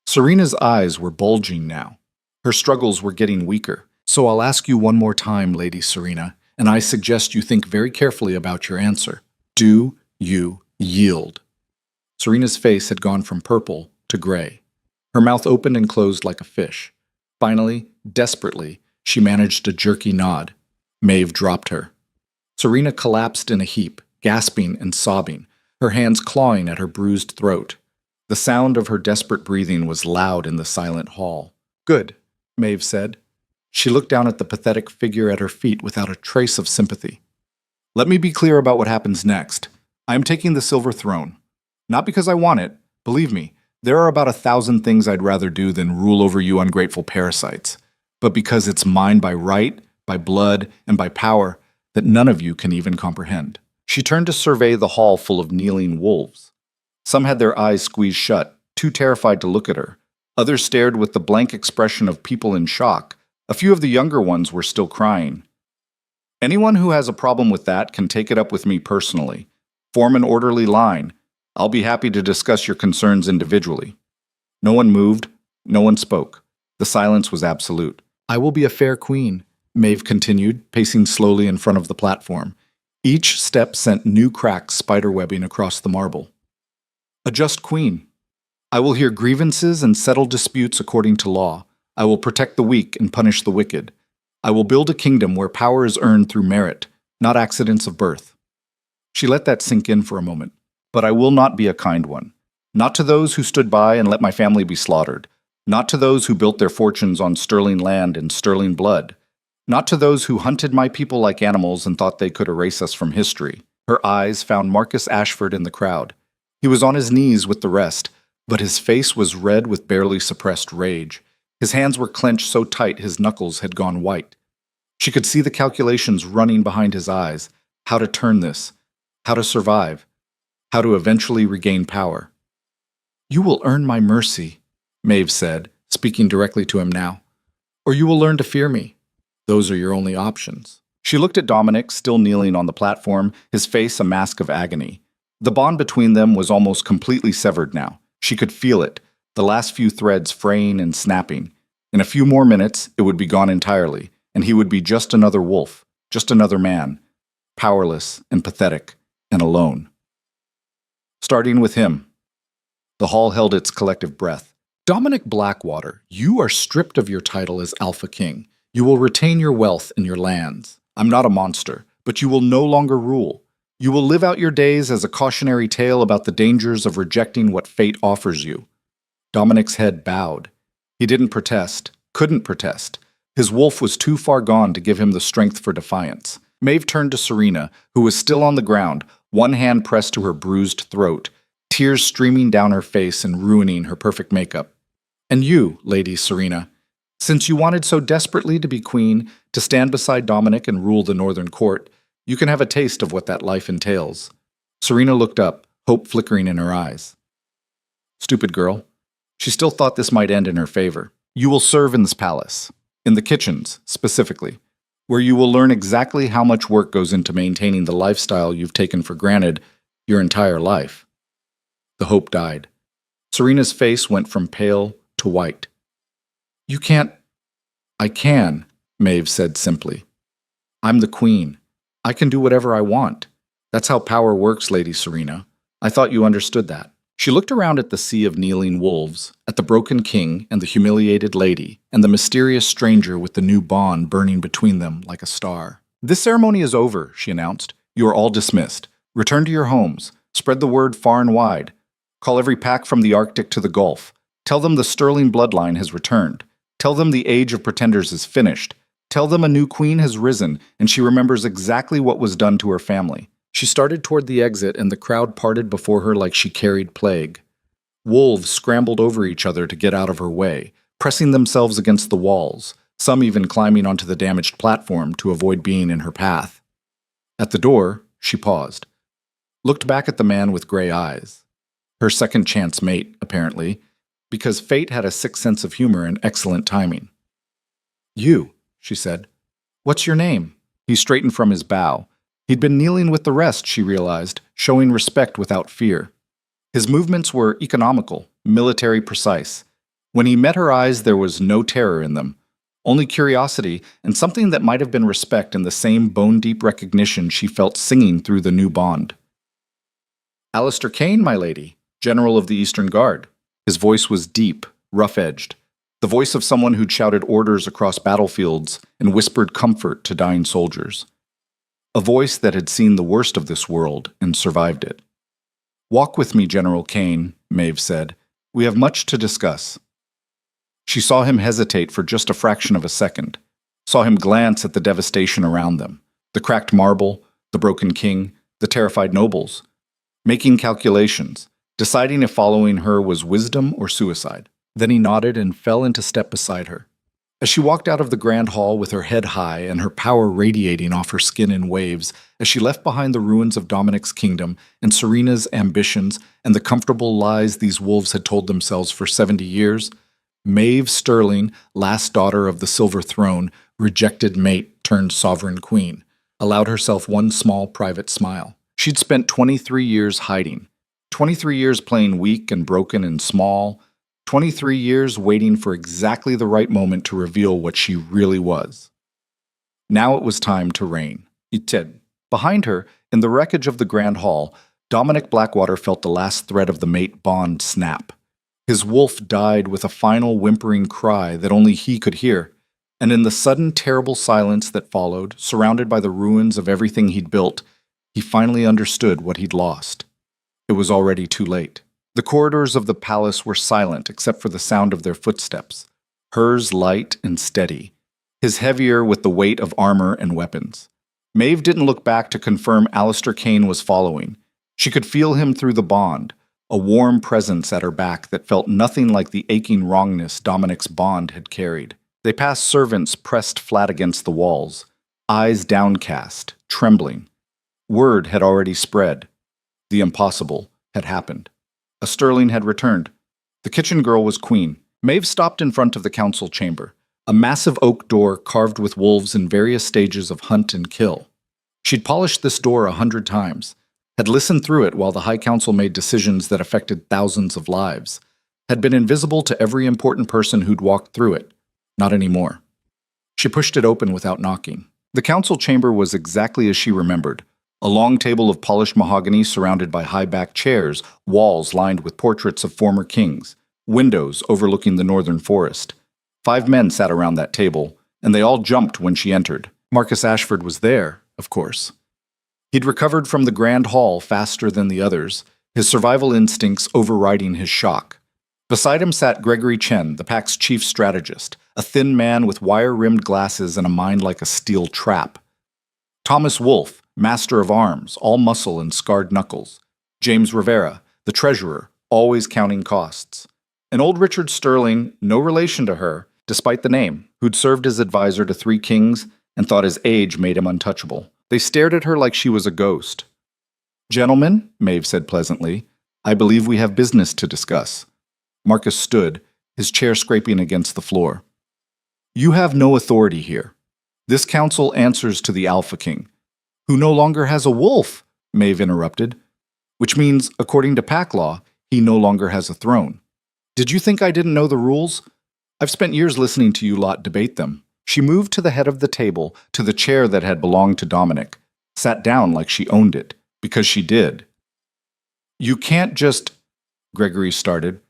Serena's eyes were bulging now. Her struggles were getting weaker. So I'll ask you one more time, Lady Serena, and I suggest you think very carefully about your answer. Do you yield? Serena's face had gone from purple to gray. Her mouth opened and closed like a fish. Finally, desperately, she managed a jerky nod. Maeve dropped her. Serena collapsed in a heap, gasping and sobbing, her hands clawing at her bruised throat. The sound of her desperate breathing was loud in the silent hall. Good, Maeve said. She looked down at the pathetic figure at her feet without a trace of sympathy. Let me be clear about what happens next. I am taking the silver throne. Not because I want it. Believe me, there are about 1,000 things I'd rather do than rule over you ungrateful parasites. But because it's mine by right, by blood, and by power that none of you can even comprehend. She turned to survey the hall full of kneeling wolves. Some had their eyes squeezed shut, too terrified to look at her. Others stared with the blank expression of people in shock. A few of the younger ones were still crying. Anyone who has a problem with that can take it up with me personally. Form an orderly line. I'll be happy to discuss your concerns individually. No one moved. No one spoke. The silence was absolute. I will be a fair queen, Maeve continued, pacing slowly in front of the platform. Each step sent new cracks spiderwebbing across the marble. A just queen. I will hear grievances and settle disputes according to law. I will protect the weak and punish the wicked. I will build a kingdom where power is earned through merit, not accidents of birth. She let that sink in for a moment. But I will not be a kind one. Not to those who stood by and let my family be slaughtered. Not to those who built their fortunes on sterling land and sterling blood. Not to those who hunted my people like animals and thought they could erase us from history. Her eyes found Marcus Ashford in the crowd. He was on his knees with the rest, but his face was red with barely suppressed rage. His hands were clenched so tight his knuckles had gone white. She could see the calculations running behind his eyes. How to turn this. How to survive. How to eventually regain power. You will earn my mercy, Maeve said, speaking directly to him now. Or you will learn to fear me. Those are your only options. She looked at Dominic, still kneeling on the platform, his face a mask of agony. The bond between them was almost completely severed now. She could feel it, the last few threads fraying and snapping. In a few more minutes, it would be gone entirely, and he would be just another wolf, just another man, powerless and pathetic and alone. Starting with him. The hall held its collective breath. Dominic Blackwater, you are stripped of your title as Alpha King. You will retain your wealth and your lands. I'm not a monster, but you will no longer rule. You will live out your days as a cautionary tale about the dangers of rejecting what fate offers you. Dominic's head bowed. He didn't protest, couldn't protest. His wolf was too far gone to give him the strength for defiance. Maeve turned to Serena, who was still on the ground, one hand pressed to her bruised throat, tears streaming down her face and ruining her perfect makeup. And you, Lady Serena, since you wanted so desperately to be queen, to stand beside Dominic and rule the Northern Court, you can have a taste of what that life entails. Serena looked up, hope flickering in her eyes. Stupid girl. She still thought this might end in her favor. You will serve in this palace, in the kitchens, specifically, where you will learn exactly how much work goes into maintaining the lifestyle you've taken for granted your entire life. The hope died. Serena's face went from pale to white. You can't. I can, Maeve said simply. I'm the queen. I can do whatever I want. That's how power works, Lady Serena. I thought you understood that. She looked around at the sea of kneeling wolves, at the broken king and the humiliated lady, and the mysterious stranger with the new bond burning between them like a star. This ceremony is over, she announced. You are all dismissed. Return to your homes. Spread the word far and wide. Call every pack from the Arctic to the Gulf. Tell them the Sterling bloodline has returned. Tell them the age of pretenders is finished. Tell them a new queen has risen, and she remembers exactly what was done to her family. She started toward the exit, and the crowd parted before her like she carried plague. Wolves scrambled over each other to get out of her way, pressing themselves against the walls, some even climbing onto the damaged platform to avoid being in her path. At the door, she paused, looked back at the man with gray eyes. Her second chance mate, apparently, because fate had a sick sense of humor and excellent timing. You, she said. What's your name? He straightened from his bow. He'd been kneeling with the rest, she realized, showing respect without fear. His movements were economical, military precise. When he met her eyes, there was no terror in them, only curiosity and something that might have been respect in the same bone-deep recognition she felt singing through the new bond. Alistair Kane, my lady, General of the Eastern Guard. His voice was deep, rough-edged, the voice of someone who'd shouted orders across battlefields and whispered comfort to dying soldiers. A voice that had seen the worst of this world and survived it. Walk with me, General Kane, Maeve said. We have much to discuss. She saw him hesitate for just a fraction of a second, saw him glance at the devastation around them, the cracked marble, the broken king, the terrified nobles, making calculations, deciding if following her was wisdom or suicide. Then he nodded and fell into step beside her. As she walked out of the grand hall with her head high and her power radiating off her skin in waves, as she left behind the ruins of Dominic's kingdom and Serena's ambitions and the comfortable lies these wolves had told themselves for 70 years, Maeve Sterling, last daughter of the Silver Throne, rejected mate turned sovereign queen, allowed herself one small private smile. She'd spent 23 years hiding, 23 years playing weak and broken and small, 23 years waiting for exactly the right moment to reveal what she really was. Now it was time to reign. Ited. Behind her, in the wreckage of the Grand Hall, Dominic Blackwater felt the last thread of the mate bond snap. His wolf died with a final whimpering cry that only he could hear, and in the sudden terrible silence that followed, surrounded by the ruins of everything he'd built, he finally understood what he'd lost. It was already too late. The corridors of the palace were silent except for the sound of their footsteps, hers light and steady, his heavier with the weight of armor and weapons. Maeve didn't look back to confirm Alistair Kane was following. She could feel him through the bond, a warm presence at her back that felt nothing like the aching wrongness Dominic's bond had carried. They passed servants pressed flat against the walls, eyes downcast, trembling. Word had already spread. The impossible had happened. A Sterling had returned. The kitchen girl was queen. Maeve stopped in front of the council chamber, a massive oak door carved with wolves in various stages of hunt and kill. She'd polished this door 100 times, had listened through it while the High Council made decisions that affected thousands of lives, had been invisible to every important person who'd walked through it. Not anymore. She pushed it open without knocking. The council chamber was exactly as she remembered. A long table of polished mahogany surrounded by high-backed chairs, walls lined with portraits of former kings, windows overlooking the northern forest. 5 men sat around that table, and they all jumped when she entered. Marcus Ashford was there, of course. He'd recovered from the Grand Hall faster than the others, his survival instincts overriding his shock. Beside him sat Gregory Chen, the pack's chief strategist, a thin man with wire-rimmed glasses and a mind like a steel trap. Thomas Wolfe, master of arms, all muscle and scarred knuckles. James Rivera, the treasurer, always counting costs. And old Richard Sterling, no relation to her, despite the name, who'd served as advisor to 3 kings and thought his age made him untouchable. They stared at her like she was a ghost. Gentlemen, Maeve said pleasantly, I believe we have business to discuss. Marcus stood, his chair scraping against the floor. You have no authority here. This council answers to the Alpha King, who no longer has a wolf, Maeve interrupted, which means, according to pack law, he no longer has a throne. Did you think I didn't know the rules? I've spent years listening to you lot debate them. She moved to the head of the table, to the chair that had belonged to Dominic, sat down like she owned it, because she did. You can't just... Gregory started.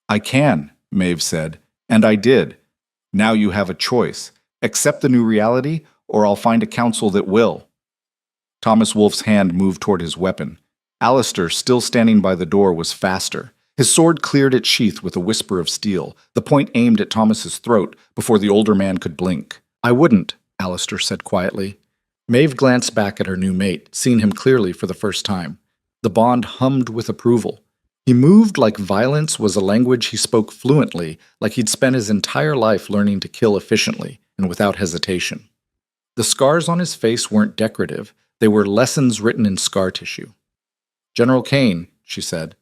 I can, Maeve said, and I did. Now you have a choice. Accept the new reality, or I'll find a council that will. Thomas Wolfe's hand moved toward his weapon. Alistair, still standing by the door, was faster. His sword cleared its sheath with a whisper of steel, the point aimed at Thomas's throat before the older man could blink. I wouldn't, Alistair said quietly. Maeve glanced back at her new mate, seeing him clearly for the first time. The bond hummed with approval. He moved like violence was a language he spoke fluently, like he'd spent his entire life learning to kill efficiently and without hesitation. The scars on his face weren't decorative. They were lessons written in scar tissue. General Kane, she said,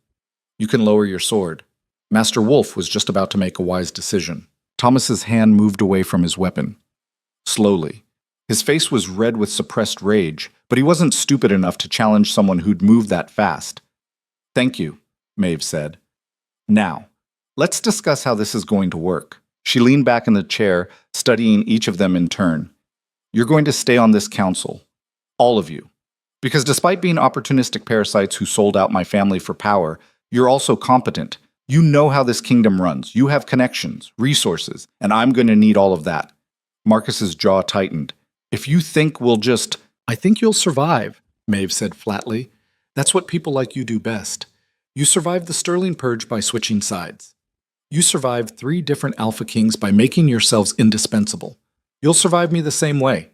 you can lower your sword. Master Wolfe was just about to make a wise decision. Thomas's hand moved away from his weapon. Slowly. His face was red with suppressed rage, but he wasn't stupid enough to challenge someone who'd moved that fast. "Thank you," Maeve said. "Now, let's discuss how this is going to work." She leaned back in the chair, studying each of them in turn. "You're going to stay on this council. All of you. Because despite being opportunistic parasites who sold out my family for power, you're also competent. You know how this kingdom runs. You have connections, resources, and I'm going to need all of that." Marcus's jaw tightened. "If you think we'll just—" "I think you'll survive," Maeve said flatly. "That's what people like you do best. You survived the Sterling Purge by switching sides. You survived 3 different Alpha Kings by making yourselves indispensable. You'll survive me the same way."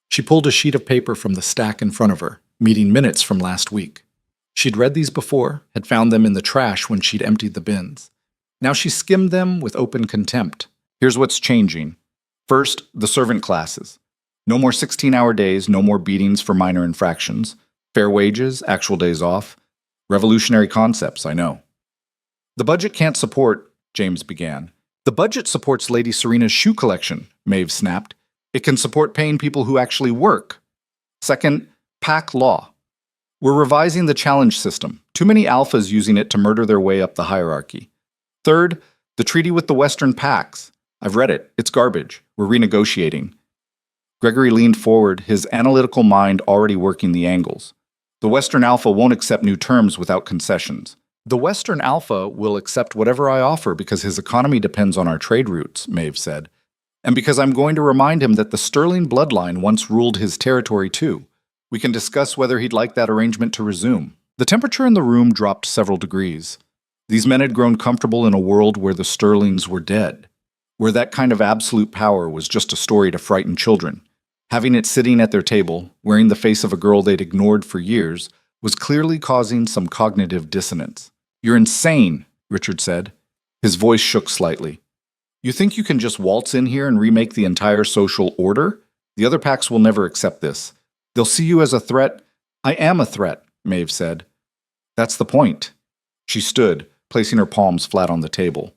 She pulled a sheet of paper from the stack in front of her, meeting minutes from last week. She'd read these before, had found them in the trash when she'd emptied the bins. Now she skimmed them with open contempt. Here's what's changing. First, the servant classes. No more 16-hour days, no more beatings for minor infractions. Fair wages, actual days off. Revolutionary concepts, I know. "The budget can't support," James began. "The budget supports Lady Serena's shoe collection," Maeve snapped. "It can support paying people who actually work." Second, pack law. "We're revising the challenge system. Too many alphas using it to murder their way up the hierarchy." Third, the treaty with the Western packs. "I've read it. It's garbage. We're renegotiating." Gregory leaned forward, his analytical mind already working the angles. "The Western Alpha won't accept new terms without concessions." "The Western Alpha will accept whatever I offer because his economy depends on our trade routes," Maeve said. "And because I'm going to remind him that the Sterling bloodline once ruled his territory too. We can discuss whether he'd like that arrangement to resume." The temperature in the room dropped several degrees. These men had grown comfortable in a world where the Sterlings were dead, where that kind of absolute power was just a story to frighten children. Having it sitting at their table, wearing the face of a girl they'd ignored for years, was clearly causing some cognitive dissonance. "You're insane," Richard said. His voice shook slightly. "You think you can just waltz in here and remake the entire social order? The other packs will never accept this. They'll see you as a threat." "I am a threat," Maeve said. "That's the point." She stood, placing her palms flat on the table.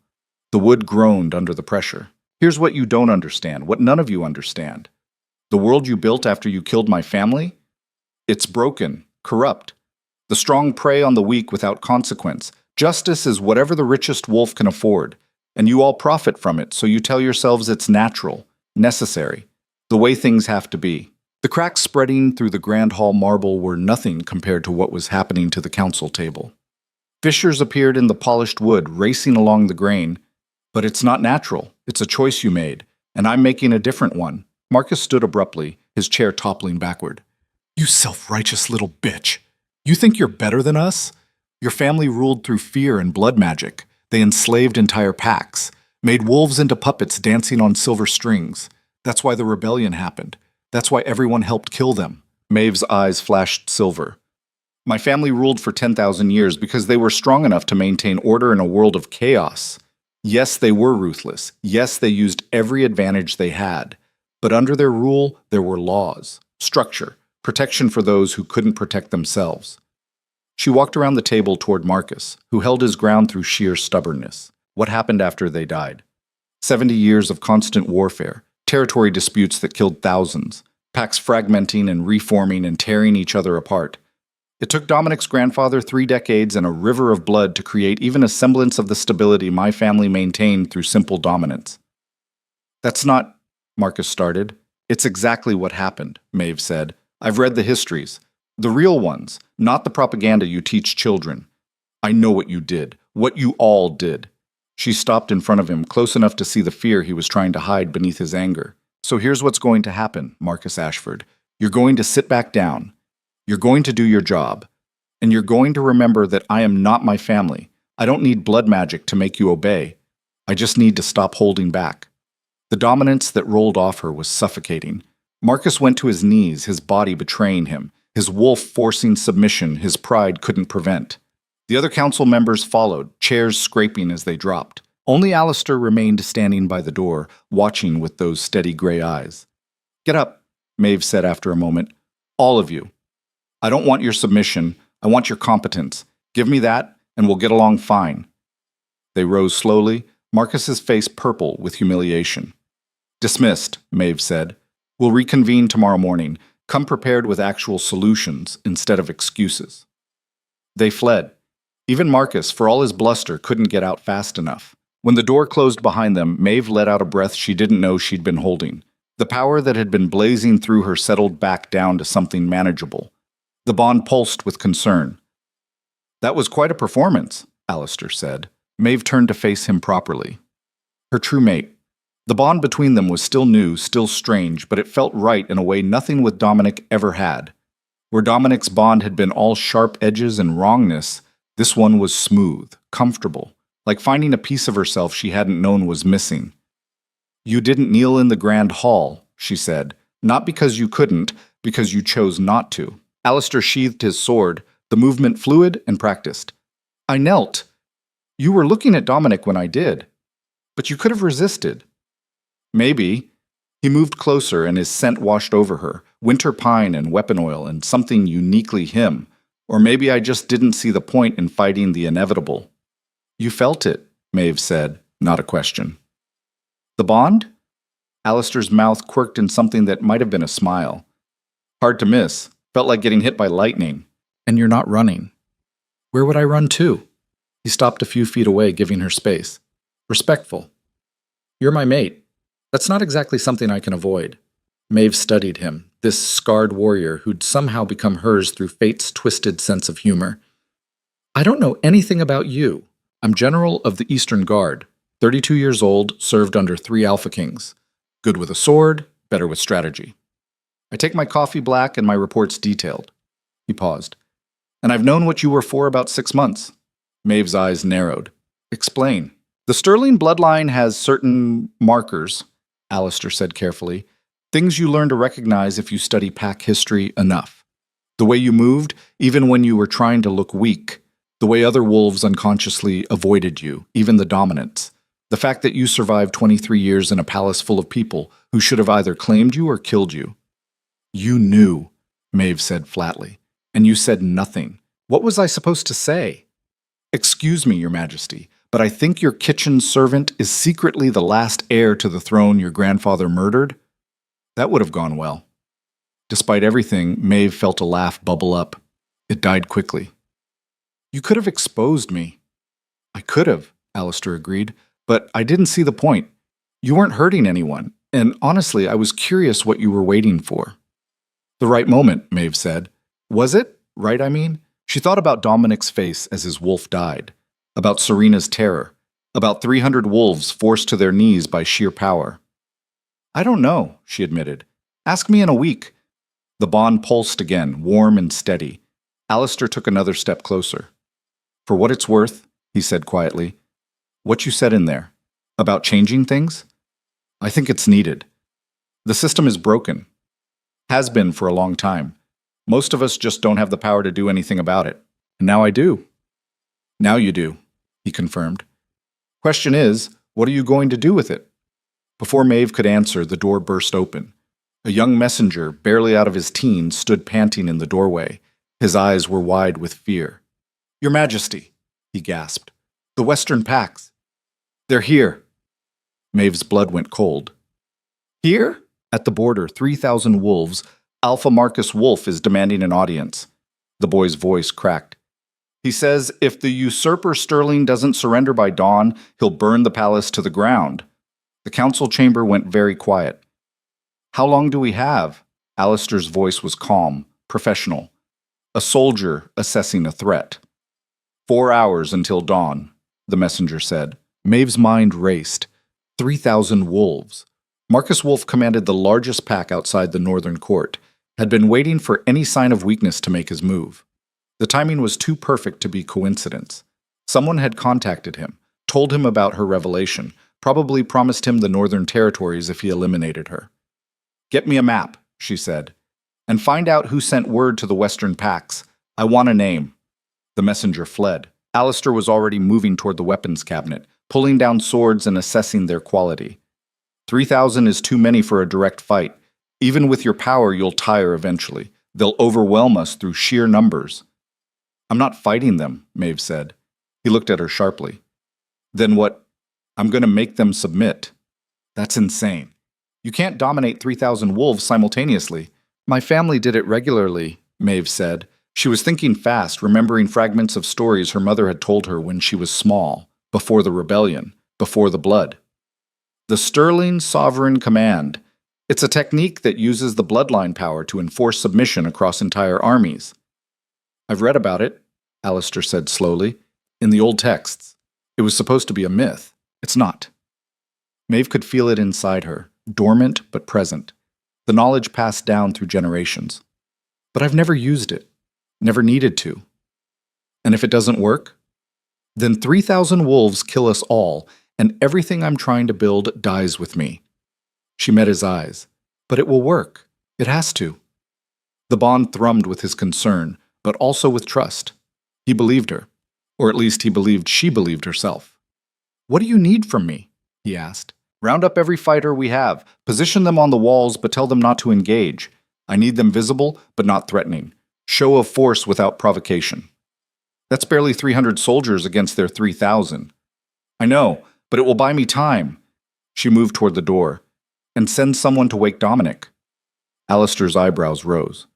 The wood groaned under the pressure. "Here's what you don't understand, what none of you understand. The world you built after you killed my family? It's broken, corrupt. The strong prey on the weak without consequence. Justice is whatever the richest wolf can afford, and you all profit from it, so you tell yourselves it's natural, necessary, the way things have to be." The cracks spreading through the Grand Hall marble were nothing compared to what was happening to the council table. Fissures appeared in the polished wood, racing along the grain. "But it's not natural. It's a choice you made, and I'm making a different one." Marcus stood abruptly, his chair toppling backward. "You self-righteous little bitch. You think you're better than us? Your family ruled through fear and blood magic. They enslaved entire packs, made wolves into puppets dancing on silver strings. That's why the rebellion happened. That's why everyone helped kill them." Maeve's eyes flashed silver. "My family ruled for 10,000 years because they were strong enough to maintain order in a world of chaos. Yes, they were ruthless. Yes, they used every advantage they had. But under their rule, there were laws, structure, protection for those who couldn't protect themselves." She walked around the table toward Marcus, who held his ground through sheer stubbornness. "What happened after they died? 70 years of constant warfare, territory disputes that killed thousands, packs fragmenting and reforming and tearing each other apart. It took Dominic's grandfather 3 decades and a river of blood to create even a semblance of the stability my family maintained through simple dominance." "That's not—" Marcus started. "It's exactly what happened," Maeve said. "I've read the histories. The real ones, not the propaganda you teach children. I know what you did, what you all did." She stopped in front of him, close enough to see the fear he was trying to hide beneath his anger. "So here's what's going to happen, Marcus Ashford. You're going to sit back down. You're going to do your job. And you're going to remember that I am not my family. I don't need blood magic to make you obey. I just need to stop holding back." The dominance that rolled off her was suffocating. Marcus went to his knees, his body betraying him, his wolf forcing submission his pride couldn't prevent. The other council members followed, chairs scraping as they dropped. Only Alistair remained standing by the door, watching with those steady gray eyes. "Get up," Maeve said after a moment. "All of you. I don't want your submission. I want your competence. Give me that, and we'll get along fine." They rose slowly, Marcus's face purple with humiliation. Dismissed, Maeve said. We'll reconvene tomorrow morning. Come prepared with actual solutions instead of excuses. They fled. Even Marcus, for all his bluster, couldn't get out fast enough. When the door closed behind them, Maeve let out a breath she didn't know she'd been holding. The power that had been blazing through her settled back down to something manageable. The bond pulsed with concern. That was quite a performance, Alistair said. Maeve turned to face him properly. Her true mate. The bond between them was still new, still strange, but it felt right in a way nothing with Dominic ever had. Where Dominic's bond had been all sharp edges and wrongness, this one was smooth, comfortable, like finding a piece of herself she hadn't known was missing. You didn't kneel in the grand hall, she said, not because you couldn't, because you chose not to. Alistair sheathed his sword, the movement fluid and practiced. I knelt. You were looking at Dominic when I did. But you could have resisted. Maybe. He moved closer and his scent washed over her, winter pine and weapon oil and something uniquely him. Or maybe I just didn't see the point in fighting the inevitable. You felt it, Maeve said, not a question. The bond? Alistair's mouth quirked in something that might have been a smile. Hard to miss. Felt like getting hit by lightning. And you're not running. Where would I run to? He stopped a few feet away, giving her space. Respectful. You're my mate. That's not exactly something I can avoid. Maeve studied him, this scarred warrior who'd somehow become hers through fate's twisted sense of humor. I don't know anything about you. I'm General of the Eastern Guard, 32 years old, served under 3 Alpha Kings. Good with a sword, better with strategy. I take my coffee black and my reports detailed. He paused. And I've known what you were for about 6 months. Maeve's eyes narrowed. Explain. The Sterling bloodline has certain markers, Alistair said carefully, things you learn to recognize if you study pack history enough. The way you moved, even when you were trying to look weak. The way other wolves unconsciously avoided you, even the dominants. The fact that you survived 23 years in a palace full of people who should have either claimed you or killed you. You knew, Maeve said flatly. And you said nothing. What was I supposed to say? Excuse me, Your Majesty, but I think your kitchen servant is secretly the last heir to the throne your grandfather murdered. That would have gone well. Despite everything, Maeve felt a laugh bubble up. It died quickly. You could have exposed me. I could have, Alistair agreed, but I didn't see the point. You weren't hurting anyone, and honestly, I was curious what you were waiting for. The right moment, Maeve said. Was it? Right, I mean? She thought about Dominic's face as his wolf died, about Serena's terror, about 300 wolves forced to their knees by sheer power. I don't know, she admitted. Ask me in a week. The bond pulsed again, warm and steady. Alistair took another step closer. For what it's worth, he said quietly, what you said in there, about changing things? I think it's needed. The system is broken. Has been for a long time. Most of us just don't have the power to do anything about it. And now I do. Now you do, he confirmed. Question is, what are you going to do with it? Before Maeve could answer, the door burst open. A young messenger, barely out of his teens, stood panting in the doorway. His eyes were wide with fear. Your Majesty, he gasped. The Western Packs. They're here. Maeve's blood went cold. Here? At the border, 3,000 wolves. Alpha Marcus Wolf is demanding an audience. The boy's voice cracked. He says if the usurper Sterling doesn't surrender by dawn, he'll burn the palace to the ground. The council chamber went very quiet. How long do we have? Alistair's voice was calm, professional. A soldier assessing a threat. 4 hours until dawn, the messenger said. Maeve's mind raced. 3,000 wolves. Marcus Wolf commanded the largest pack outside the northern court, had been waiting for any sign of weakness to make his move. The timing was too perfect to be coincidence. Someone had contacted him, told him about her revelation, probably promised him the northern territories if he eliminated her. Get me a map, she said, and find out who sent word to the Western Packs. I want a name. The messenger fled. Alistair was already moving toward the weapons cabinet, pulling down swords and assessing their quality. 3,000 is too many for a direct fight. Even with your power, you'll tire eventually. They'll overwhelm us through sheer numbers. I'm not fighting them, Maeve said. He looked at her sharply. Then what? I'm going to make them submit. That's insane. You can't dominate 3,000 wolves simultaneously. My family did it regularly, Maeve said. She was thinking fast, remembering fragments of stories her mother had told her when she was small, before the rebellion, before the blood. The Sterling Sovereign Command. It's a technique that uses the bloodline power to enforce submission across entire armies. I've read about it, Alistair said slowly, in the old texts. It was supposed to be a myth. It's not. Maeve could feel it inside her, dormant but present. The knowledge passed down through generations. But I've never used it, never needed to. And if it doesn't work, then 3,000 wolves kill us all, and everything I'm trying to build dies with me. She met his eyes. But it will work. It has to. The bond thrummed with his concern, but also with trust. He believed her, or at least he believed she believed herself. What do you need from me? He asked. Round up every fighter we have, position them on the walls, but tell them not to engage. I need them visible, but not threatening. Show of force without provocation. That's barely 300 soldiers against their 3,000. I know, but it will buy me time. She moved toward the door. And send someone to wake Dominic. Alistair's eyebrows rose.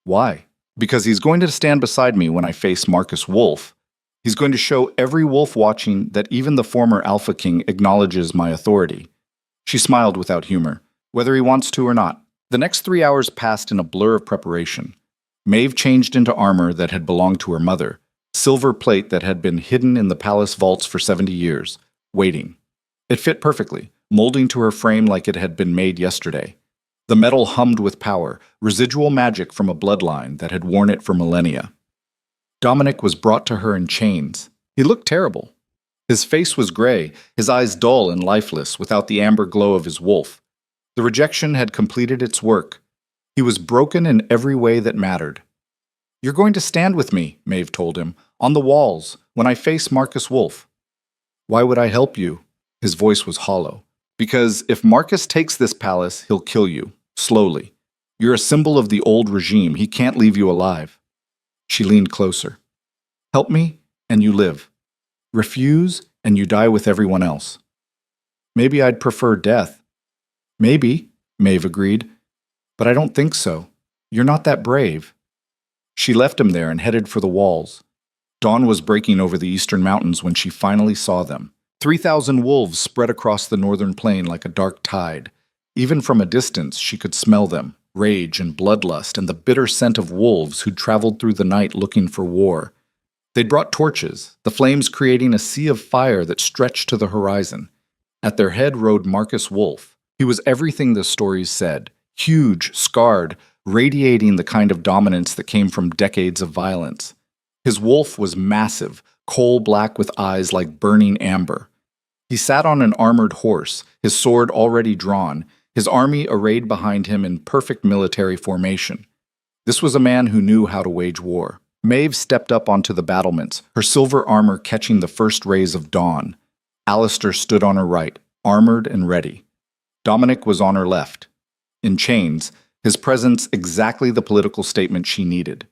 Why? Because he's going to stand beside me when I face Marcus Wolf. He's going to show every wolf watching that even the former Alpha King acknowledges my authority. She smiled without humor, whether he wants to or not. The next 3 hours passed in a blur of preparation. Maeve changed into armor that had belonged to her mother, silver plate that had been hidden in the palace vaults for 70 years, waiting. It fit perfectly, molding to her frame like it had been made yesterday. The metal hummed with power, residual magic from a bloodline that had worn it for millennia. Dominic was brought to her in chains. He looked terrible. His face was gray, his eyes dull and lifeless, without the amber glow of his wolf. The rejection had completed its work. He was broken in every way that mattered. You're going to stand with me, Maeve told him, on the walls, when I face Marcus Wolf. Why would I help you? His voice was hollow. Because if Marcus takes this palace, he'll kill you, slowly. You're a symbol of the old regime. He can't leave you alive. She leaned closer. Help me, and you live. Refuse, and you die with everyone else. Maybe I'd prefer death. Maybe, Maeve agreed. But I don't think so. You're not that brave. She left him there and headed for the walls. Dawn was breaking over the eastern mountains when she finally saw them. 3,000 wolves spread across the northern plain like a dark tide. Even from a distance, she could smell them, rage and bloodlust and the bitter scent of wolves who'd traveled through the night looking for war. They'd brought torches, the flames creating a sea of fire that stretched to the horizon. At their head rode Marcus Wolf. He was everything the stories said, huge, scarred, radiating the kind of dominance that came from decades of violence. His wolf was massive, coal-black with eyes like burning amber. He sat on an armored horse, his sword already drawn, his army arrayed behind him in perfect military formation. This was a man who knew how to wage war. Maeve stepped up onto the battlements, her silver armor catching the first rays of dawn. Alistair stood on her right, armored and ready. Dominic was on her left. In chains, his presence exactly the political statement she needed.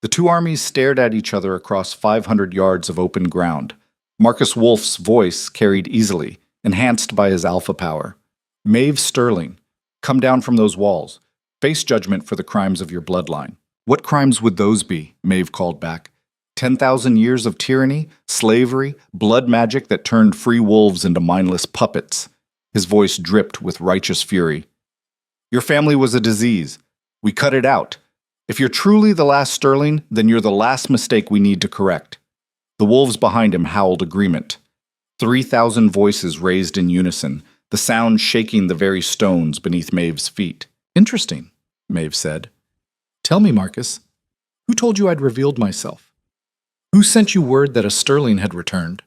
The two armies stared at each other across 500 yards of open ground. Marcus Wolf's voice carried easily, enhanced by his alpha power. Maeve Sterling, come down from those walls. Face judgment for the crimes of your bloodline. What crimes would those be? Maeve called back. 10,000 years of tyranny, slavery, blood magic that turned free wolves into mindless puppets. His voice dripped with righteous fury. Your family was a disease. We cut it out. If you're truly the last Sterling, then you're the last mistake we need to correct. The wolves behind him howled agreement. 3,000 voices raised in unison, the sound shaking the very stones beneath Maeve's feet. Interesting, Maeve said. Tell me, Marcus, who told you I'd revealed myself? Who sent you word that a Sterling had returned?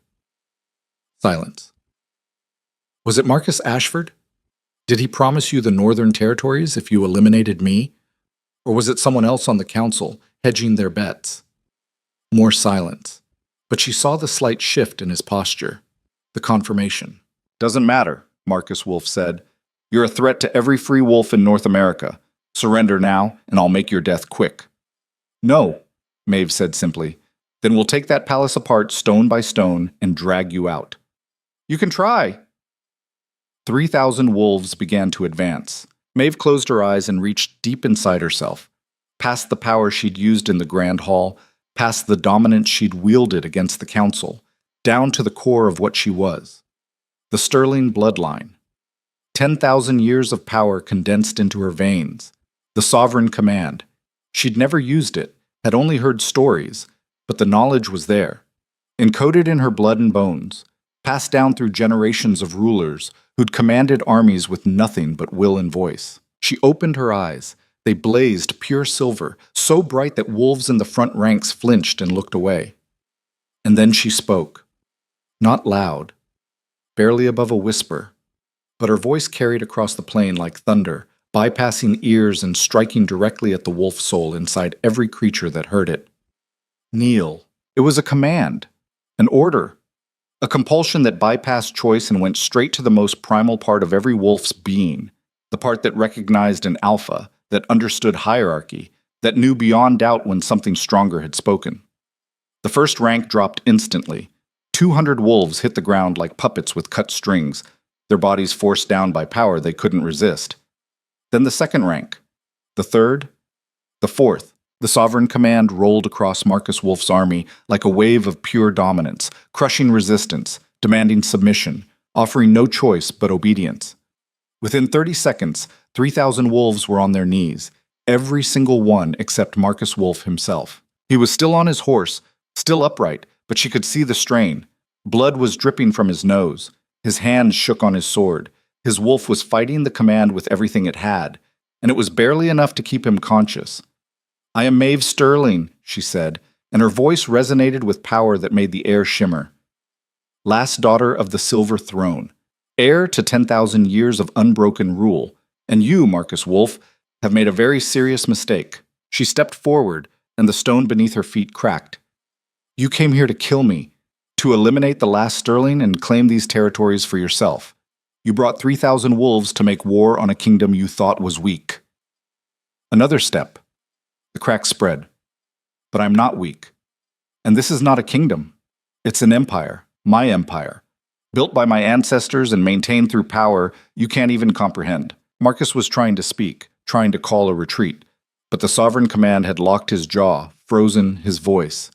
Silence. Was it Marcus Ashford? Did he promise you the Northern Territories if you eliminated me? Or was it someone else on the council, hedging their bets? More silence. But she saw the slight shift in his posture, the confirmation. Doesn't matter, Marcus Wolf said. You're a threat to every free wolf in North America. Surrender now, and I'll make your death quick. No, Maeve said simply. Then we'll take that palace apart stone by stone and drag you out. You can try. 3,000 wolves began to advance. Maeve closed her eyes and reached deep inside herself, past the power she'd used in the Grand Hall, past the dominance she'd wielded against the Council, down to the core of what she was. The Sterling bloodline. 10,000 years of power condensed into her veins. The sovereign command. She'd never used it, had only heard stories, but the knowledge was there, encoded in her blood and bones, passed down through generations of rulers who'd commanded armies with nothing but will and voice. She opened her eyes. They blazed pure silver, so bright that wolves in the front ranks flinched and looked away. And then she spoke. Not loud, barely above a whisper, but her voice carried across the plain like thunder, bypassing ears and striking directly at the wolf soul inside every creature that heard it. Kneel. It was a command, an order, a compulsion that bypassed choice and went straight to the most primal part of every wolf's being, the part that recognized an alpha, that understood hierarchy, that knew beyond doubt when something stronger had spoken. The first rank dropped instantly. 200 wolves hit the ground like puppets with cut strings, their bodies forced down by power they couldn't resist. Then the second rank, the third, the fourth. The sovereign command rolled across Marcus Wolf's army like a wave of pure dominance, crushing resistance, demanding submission, offering no choice but obedience. Within 30 seconds, 3,000 wolves were on their knees, every single one except Marcus Wolf himself. He was still on his horse, still upright, but she could see the strain. Blood was dripping from his nose. His hands shook on his sword. His wolf was fighting the command with everything it had, and it was barely enough to keep him conscious. I am Maeve Sterling, she said, and her voice resonated with power that made the air shimmer. Last daughter of the Silver Throne, heir to 10,000 years of unbroken rule, and you, Marcus Wolf, have made a very serious mistake. She stepped forward, and the stone beneath her feet cracked. You came here to kill me, to eliminate the last Sterling and claim these territories for yourself. You brought 3,000 wolves to make war on a kingdom you thought was weak. Another step. The crack spread. But I'm not weak. And this is not a kingdom. It's an empire, my empire, built by my ancestors and maintained through power you can't even comprehend. Marcus was trying to speak, trying to call a retreat, but the sovereign command had locked his jaw, frozen his voice.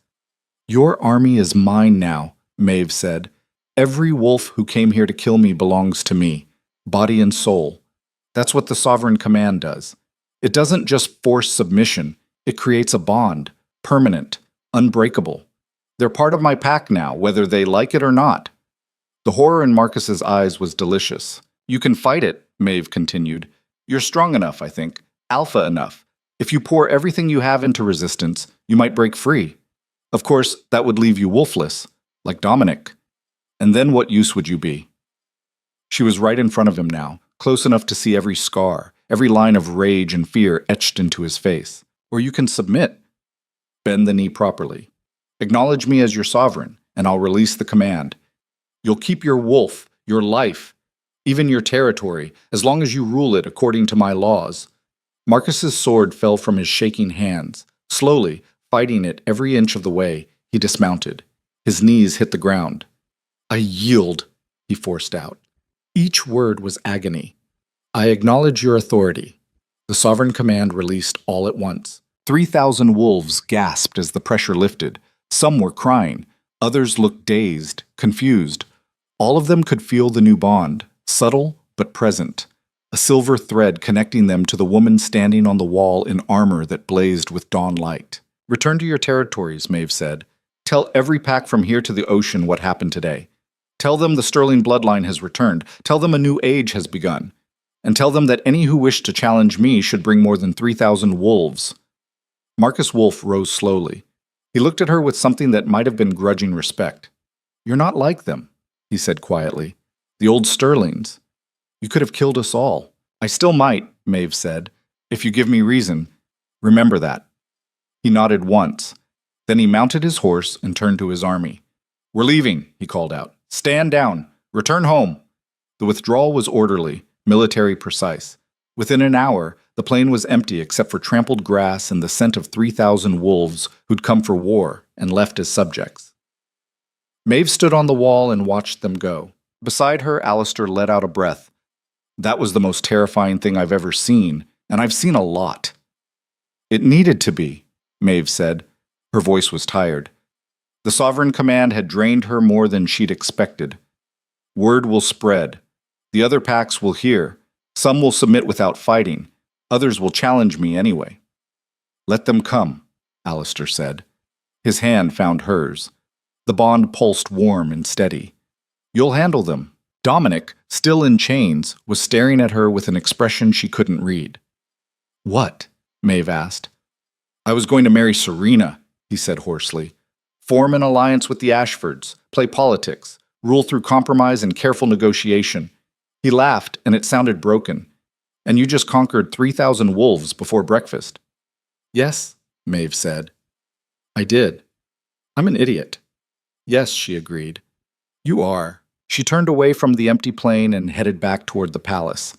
Your army is mine now, Maeve said. Every wolf who came here to kill me belongs to me, body and soul. That's what the sovereign command does. It doesn't just force submission. It creates a bond, permanent, unbreakable. They're part of my pack now, whether they like it or not. The horror in Marcus's eyes was delicious. You can fight it, Maeve continued. You're strong enough, I think, alpha enough. If you pour everything you have into resistance, you might break free. Of course, that would leave you wolfless, like Dominic. And then what use would you be? She was right in front of him now, close enough to see every scar, every line of rage and fear etched into his face. Or you can submit. Bend the knee properly. Acknowledge me as your sovereign, and I'll release the command. You'll keep your wolf, your life, even your territory, as long as you rule it according to my laws. Marcus's sword fell from his shaking hands. Slowly, fighting it every inch of the way, he dismounted. His knees hit the ground. I yield, he forced out. Each word was agony. I acknowledge your authority. The sovereign command released all at once. 3,000 wolves gasped as the pressure lifted. Some were crying. Others looked dazed, confused. All of them could feel the new bond, subtle but present. A silver thread connecting them to the woman standing on the wall in armor that blazed with dawn light. Return to your territories, Maeve said. Tell every pack from here to the ocean what happened today. Tell them the Sterling bloodline has returned. Tell them a new age has begun. And tell them that any who wish to challenge me should bring more than 3,000 wolves. Marcus Wolf rose slowly. He looked at her with something that might have been grudging respect. You're not like them, he said quietly. The old Sterlings. You could have killed us all. I still might, Maeve said, if you give me reason. Remember that. He nodded once. Then he mounted his horse and turned to his army. We're leaving, he called out. Stand down. Return home. The withdrawal was orderly, military precise. Within an hour, the plain was empty except for trampled grass and the scent of 3,000 wolves who'd come for war and left as subjects. Maeve stood on the wall and watched them go. Beside her, Alistair let out a breath. That was the most terrifying thing I've ever seen, and I've seen a lot. It needed to be, Maeve said. Her voice was tired. The Sovereign Command had drained her more than she'd expected. Word will spread. The other packs will hear. Some will submit without fighting. Others will challenge me anyway. Let them come, Alistair said. His hand found hers. The bond pulsed warm and steady. You'll handle them. Dominic, still in chains, was staring at her with an expression she couldn't read. What? Maeve asked. I was going to marry Serena, he said hoarsely. Form an alliance with the Ashfords, play politics, rule through compromise and careful negotiation. He laughed, and it sounded broken. And you just conquered 3,000 wolves before breakfast. Yes, Maeve said. I did. I'm an idiot. Yes, she agreed. You are. She turned away from the empty plane and headed back toward the palace.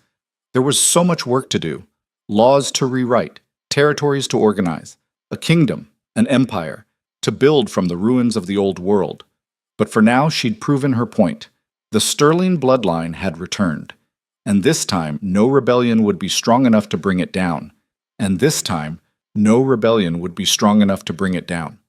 There was so much work to do. Laws to rewrite, territories to organize, a kingdom, an empire, to build from the ruins of the old world. But for now, she'd proven her point. The Sterling bloodline had returned. And this time, no rebellion would be strong enough to bring it down. And this time, no rebellion would be strong enough to bring it down.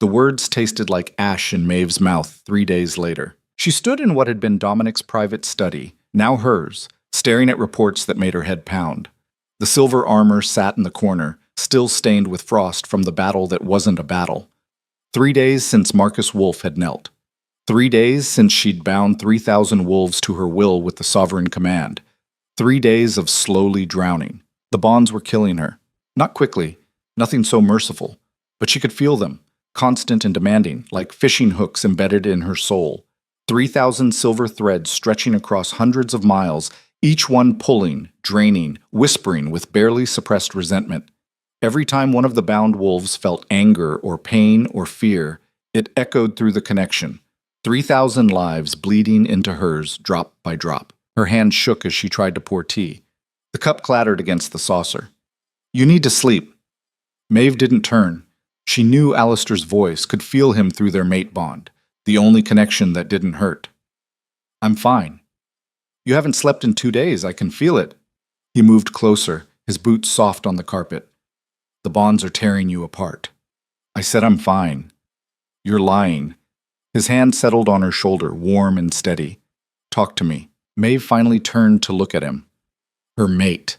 The words tasted like ash in Maeve's mouth 3 days later. She stood in what had been Dominic's private study, now hers, staring at reports that made her head pound. The silver armor sat in the corner, still stained with frost from the battle that wasn't a battle. 3 days since Marcus Wolfe had knelt. 3 days since she'd bound 3,000 wolves to her will with the Sovereign Command. 3 days of slowly drowning. The bonds were killing her. Not quickly, nothing so merciful, but she could feel them, constant and demanding, like fishing hooks embedded in her soul. 3,000 silver threads stretching across hundreds of miles, each one pulling, draining, whispering with barely suppressed resentment. Every time one of the bound wolves felt anger or pain or fear, it echoed through the connection. 3,000 lives bleeding into hers, drop by drop. Her hand shook as she tried to pour tea. The cup clattered against the saucer. You need to sleep. Maeve didn't turn. She knew Alistair's voice, could feel him through their mate bond, the only connection that didn't hurt. I'm fine. You haven't slept in 2 days, I can feel it. He moved closer, his boots soft on the carpet. The bonds are tearing you apart. I said I'm fine. You're lying. His hand settled on her shoulder, warm and steady. Talk to me. Maeve finally turned to look at him. Her mate.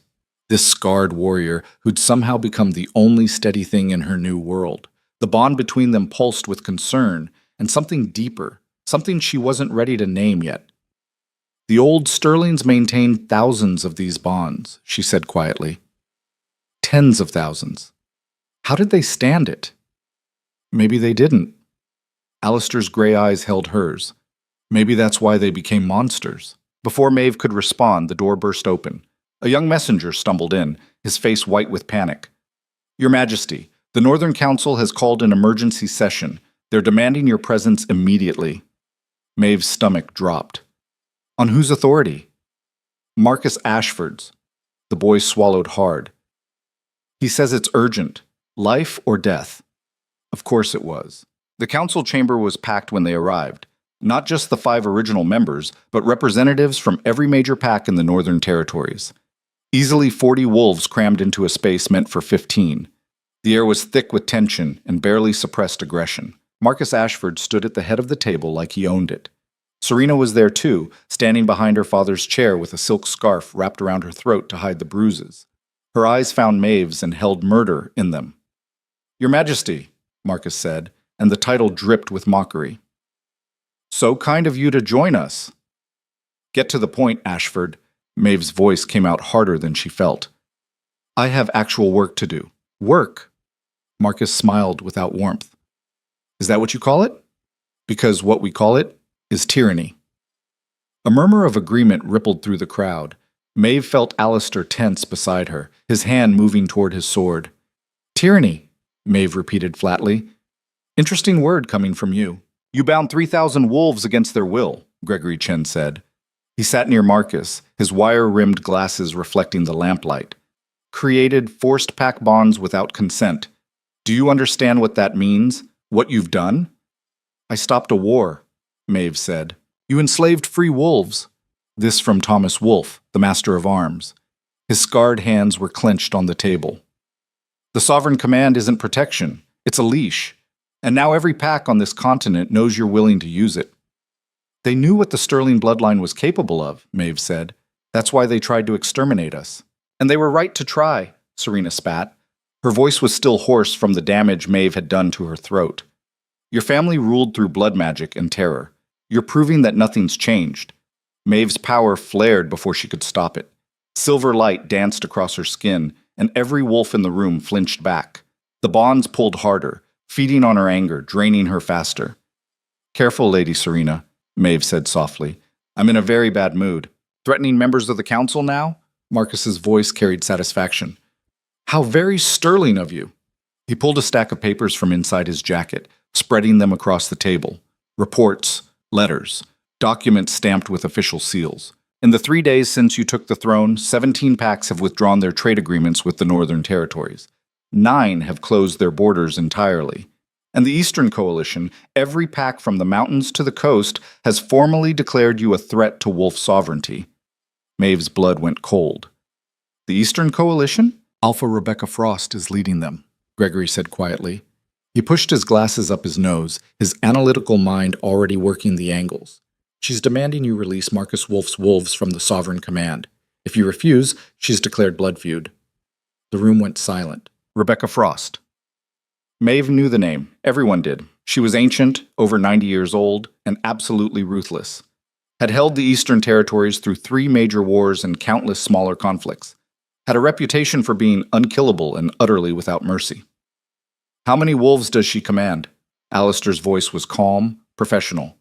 This scarred warrior who'd somehow become the only steady thing in her new world. The bond between them pulsed with concern and something deeper, something she wasn't ready to name yet. The old Sterlings maintained thousands of these bonds, she said quietly. Tens of thousands. How did they stand it? Maybe they didn't. Alistair's gray eyes held hers. Maybe that's why they became monsters. Before Maeve could respond, the door burst open. A young messenger stumbled in, his face white with panic. Your Majesty, the Northern Council has called an emergency session. They're demanding your presence immediately. Maeve's stomach dropped. On whose authority? Marcus Ashford's. The boy swallowed hard. He says it's urgent. Life or death. Of course it was. The council chamber was packed when they arrived. Not just the 5 original members, but representatives from every major pack in the Northern Territories. Easily 40 wolves crammed into a space meant for 15. The air was thick with tension and barely suppressed aggression. Marcus Ashford stood at the head of the table like he owned it. Serena was there too, standing behind her father's chair with a silk scarf wrapped around her throat to hide the bruises. Her eyes found Maeve's and held murder in them. Your Majesty, Marcus said, and the title dripped with mockery. So kind of you to join us. Get to the point, Ashford. Maeve's voice came out harder than she felt. I have actual work to do. Work? Marcus smiled without warmth. Is that what you call it? Because what we call it is tyranny. A murmur of agreement rippled through the crowd. Maeve felt Alistair tense beside her, his hand moving toward his sword. Tyranny, Maeve repeated flatly. Interesting word coming from you. You bound 3,000 wolves against their will, Gregory Chen said. He sat near Marcus, his wire-rimmed glasses reflecting the lamplight. Created forced pack bonds without consent. Do you understand what that means? What you've done? I stopped a war, Maeve said. You enslaved free wolves. This from Thomas Wolfe, the master of arms. His scarred hands were clenched on the table. The sovereign command isn't protection, it's a leash. And now every pack on this continent knows you're willing to use it. They knew what the Sterling bloodline was capable of, Maeve said. That's why they tried to exterminate us. And they were right to try, Serena spat. Her voice was still hoarse from the damage Maeve had done to her throat. Your family ruled through blood magic and terror. You're proving that nothing's changed. Maeve's power flared before she could stop it. Silver light danced across her skin, and every wolf in the room flinched back. The bonds pulled harder, feeding on her anger, draining her faster. Careful, Lady Serena, Maeve said softly. I'm in a very bad mood. Threatening members of the council now? Marcus's voice carried satisfaction. How very sterling of you. He pulled a stack of papers from inside his jacket, spreading them across the table. Reports, letters, documents stamped with official seals. In the 3 days since you took the throne, 17 packs have withdrawn their trade agreements with the Northern Territories. 9 have closed their borders entirely. And the Eastern Coalition, every pack from the mountains to the coast, has formally declared you a threat to wolf sovereignty. Maeve's blood went cold. The Eastern Coalition? Alpha Rebecca Frost is leading them, Gregory said quietly. He pushed his glasses up his nose, his analytical mind already working the angles. She's demanding you release Marcus Wolfe's wolves from the Sovereign Command. If you refuse, she's declared blood feud. The room went silent. Rebecca Frost. Maeve knew the name. Everyone did. She was ancient, over 90 years old, and absolutely ruthless. Had held the Eastern Territories through 3 major wars and countless smaller conflicts. Had a reputation for being unkillable and utterly without mercy. How many wolves does she command? Alistair's voice was calm, professional.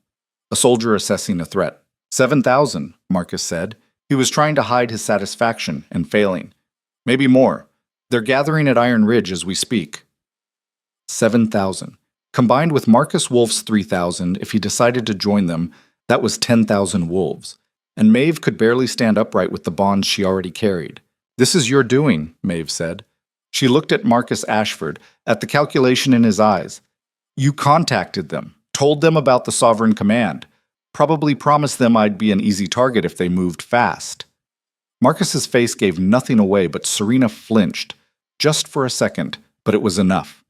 A soldier assessing a threat. 7,000, Marcus said. He was trying to hide his satisfaction and failing. Maybe more. They're gathering at Iron Ridge as we speak. 7,000. Combined with Marcus Wolfe's 3,000, if he decided to join them, that was 10,000 wolves. And Maeve could barely stand upright with the bonds she already carried. This is your doing, Maeve said. She looked at Marcus Ashford, at the calculation in his eyes. You contacted them, told them about the Sovereign Command, probably promised them I'd be an easy target if they moved fast. Marcus's face gave nothing away, but Serena flinched. Just for a second, but it was enough.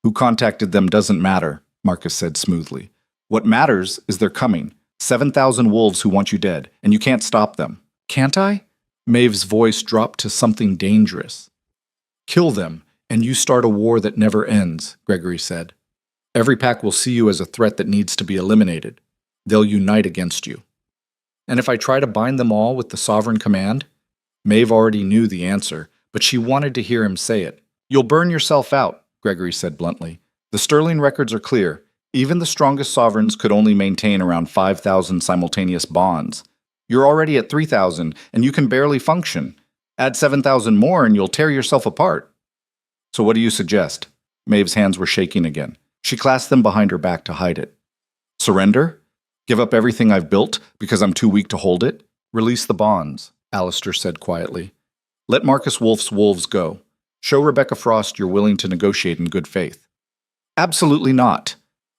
Who contacted them doesn't matter, Marcus said smoothly. What matters is they're coming. 7,000 wolves who want you dead, and you can't stop them. Can't I? Maeve's voice dropped to something dangerous. Kill them, and you start a war that never ends, Gregory said. Every pack will see you as a threat that needs to be eliminated. They'll unite against you. And if I try to bind them all with the Sovereign Command? Maeve already knew the answer, but she wanted to hear him say it. You'll burn yourself out, Gregory said bluntly. The Sterling records are clear. Even the strongest sovereigns could only maintain around 5,000 simultaneous bonds. You're already at 3,000, and you can barely function. Add 7,000 more and you'll tear yourself apart. So what do you suggest? Maeve's hands were shaking again. She clasped them behind her back to hide it. Surrender? Give up everything I've built because I'm too weak to hold it? Release the bonds, Alistair said quietly. Let Marcus Wolfe's wolves go. Show Rebecca Frost you're willing to negotiate in good faith. Absolutely not.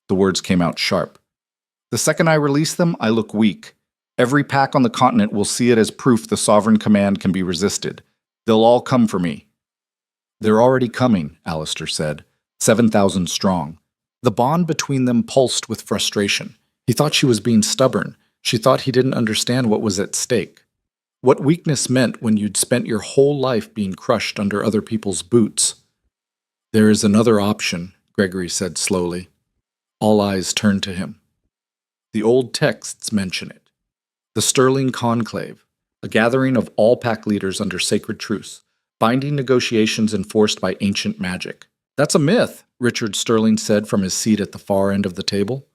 The words came out sharp. The second I release them, I look weak. Every pack on the continent will see it as proof the Sovereign Command can be resisted. They'll all come for me. They're already coming, Alistair said, 7,000 strong. The bond between them pulsed with frustration. He thought she was being stubborn. She thought he didn't understand what was at stake. What weakness meant when you'd spent your whole life being crushed under other people's boots. There is another option, Gregory said slowly. All eyes turned to him. The old texts mention it. The Sterling Conclave, a gathering of all pack leaders under sacred truce, binding negotiations enforced by ancient magic. That's a myth, Richard Sterling said from his seat at the far end of the table.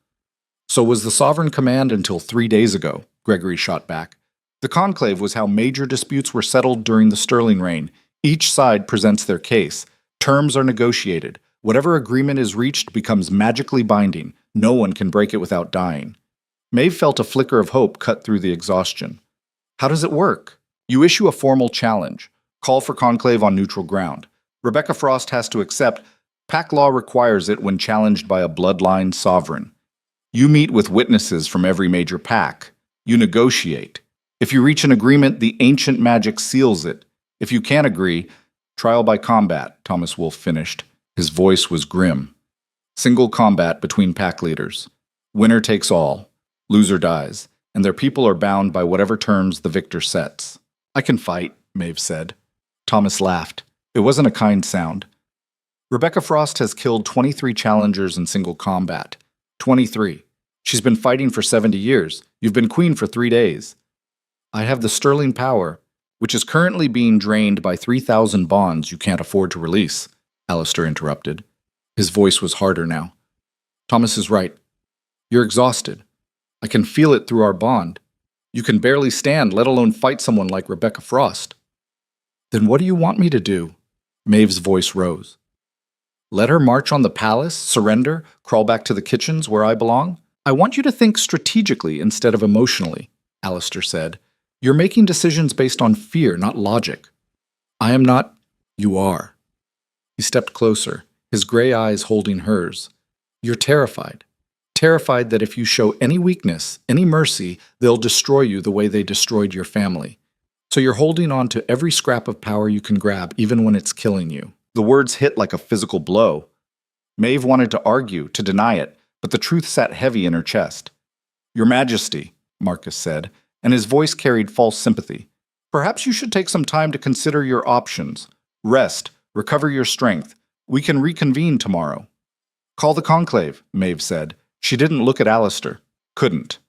So was the Sovereign Command until 3 days ago, Gregory shot back. The conclave was how major disputes were settled during the Sterling reign. Each side presents their case. Terms are negotiated. Whatever agreement is reached becomes magically binding. No one can break it without dying. Maeve felt a flicker of hope cut through the exhaustion. How does it work? You issue a formal challenge. Call for conclave on neutral ground. Rebecca Frost has to accept. Pack law requires it when challenged by a bloodline sovereign. You meet with witnesses from every major pack. You negotiate. If you reach an agreement, the ancient magic seals it. If you can't agree, trial by combat, Thomas Wolfe finished. His voice was grim. Single combat between pack leaders. Winner takes all. Loser dies. And their people are bound by whatever terms the victor sets. I can fight, Maeve said. Thomas laughed. It wasn't a kind sound. Rebecca Frost has killed 23 challengers in single combat. 23. She's been fighting for 70 years. You've been queen for 3 days. I have the sterling power, which is currently being drained by 3,000 bonds you can't afford to release, Alistair interrupted. His voice was harder now. Thomas is right. You're exhausted. I can feel it through our bond. You can barely stand, let alone fight someone like Rebecca Frost. Then what do you want me to do? Maeve's voice rose. Let her march on the palace, surrender, crawl back to the kitchens where I belong? I want you to think strategically instead of emotionally, Alistair said. You're making decisions based on fear, not logic. I am not. You are. He stepped closer, his gray eyes holding hers. You're terrified. Terrified that if you show any weakness, any mercy, they'll destroy you the way they destroyed your family. So you're holding on to every scrap of power you can grab, even when it's killing you. The words hit like a physical blow. Maeve wanted to argue, to deny it, but the truth sat heavy in her chest. Your Majesty, Marcus said, and his voice carried false sympathy. Perhaps you should take some time to consider your options. Rest, recover your strength. We can reconvene tomorrow. Call the conclave, Maeve said. She didn't look at Alistair. Couldn't.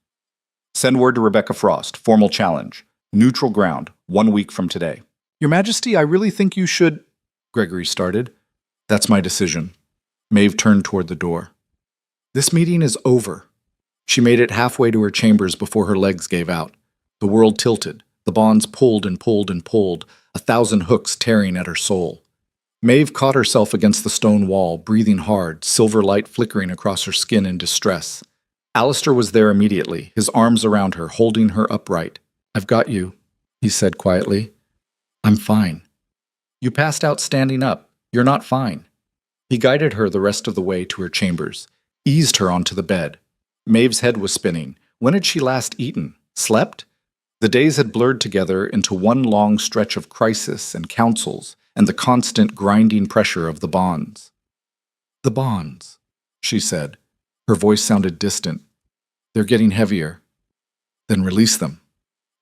Send word to Rebecca Frost. Formal challenge. Neutral ground. 1 week from today. Your Majesty, I really think you should... Gregory started. That's my decision. Maeve turned toward the door. This meeting is over. She made it halfway to her chambers before her legs gave out. The world tilted. The bonds pulled and pulled and pulled, 1,000 hooks tearing at her soul. Maeve caught herself against the stone wall, breathing hard, silver light flickering across her skin in distress. Alistair was there immediately, his arms around her, holding her upright. I've got you, he said quietly. I'm fine. You passed out standing up. You're not fine. He guided her the rest of the way to her chambers, eased her onto the bed. Maeve's head was spinning. When had she last eaten? Slept? The days had blurred together into one long stretch of crisis and councils and the constant grinding pressure of the bonds. The bonds, she said. Her voice sounded distant. They're getting heavier. Then release them.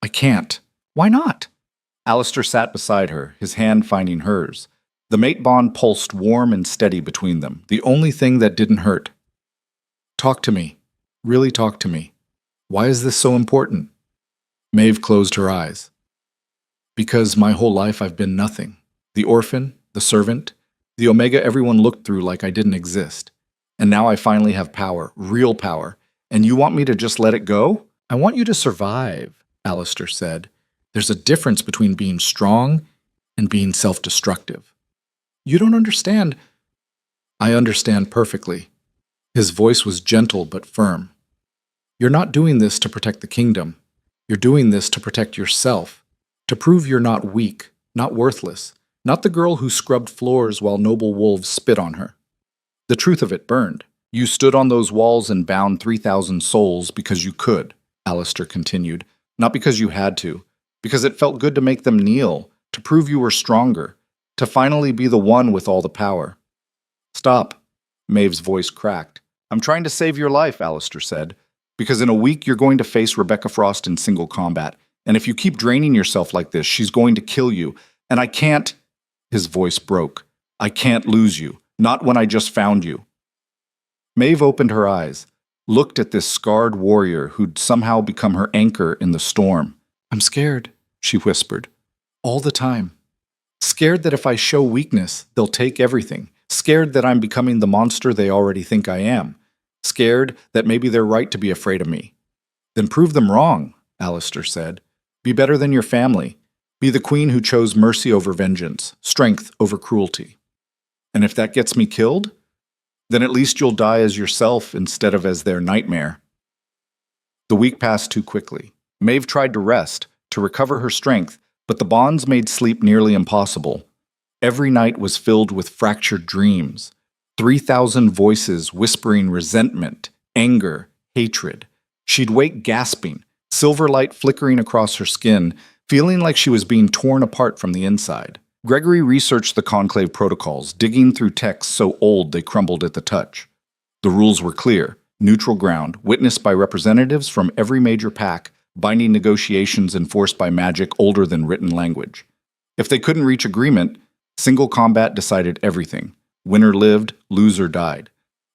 I can't. Why not? Alistair sat beside her, his hand finding hers. The mate bond pulsed warm and steady between them, the only thing that didn't hurt. Talk to me. Really talk to me. Why is this so important? Maeve closed her eyes. Because my whole life I've been nothing. The orphan, the servant, the Omega everyone looked through like I didn't exist. And now I finally have power, real power. And you want me to just let it go? I want you to survive, Alistair said. There's a difference between being strong and being self-destructive. You don't understand. I understand perfectly. His voice was gentle but firm. You're not doing this to protect the kingdom. You're doing this to protect yourself, to prove you're not weak, not worthless, not the girl who scrubbed floors while noble wolves spit on her. The truth of it burned. You stood on those walls and bound 3,000 souls because you could, Alistair continued, not because you had to, because it felt good to make them kneel, to prove you were stronger, to finally be the one with all the power. Stop, Maeve's voice cracked. I'm trying to save your life, Alistair said, because in a week you're going to face Rebecca Frost in single combat, and if you keep draining yourself like this, she's going to kill you, and I can't... His voice broke. I can't lose you, not when I just found you. Maeve opened her eyes, looked at this scarred warrior who'd somehow become her anchor in the storm. I'm scared, she whispered. All the time. Scared that if I show weakness, they'll take everything. Scared that I'm becoming the monster they already think I am. Scared that maybe they're right to be afraid of me. Then prove them wrong, Alistair said. Be better than your family. Be the queen who chose mercy over vengeance, strength over cruelty. And if that gets me killed, then at least you'll die as yourself instead of as their nightmare. The week passed too quickly. Maeve tried to rest, to recover her strength, but the bonds made sleep nearly impossible. Every night was filled with fractured dreams, 3,000 voices whispering resentment, anger, hatred. She'd wake gasping, silver light flickering across her skin, feeling like she was being torn apart from the inside. Gregory researched the conclave protocols, digging through texts so old they crumbled at the touch. The rules were clear: neutral ground, witnessed by representatives from every major pack, binding negotiations enforced by magic older than written language. If they couldn't reach agreement, single combat decided everything. Winner lived, loser died.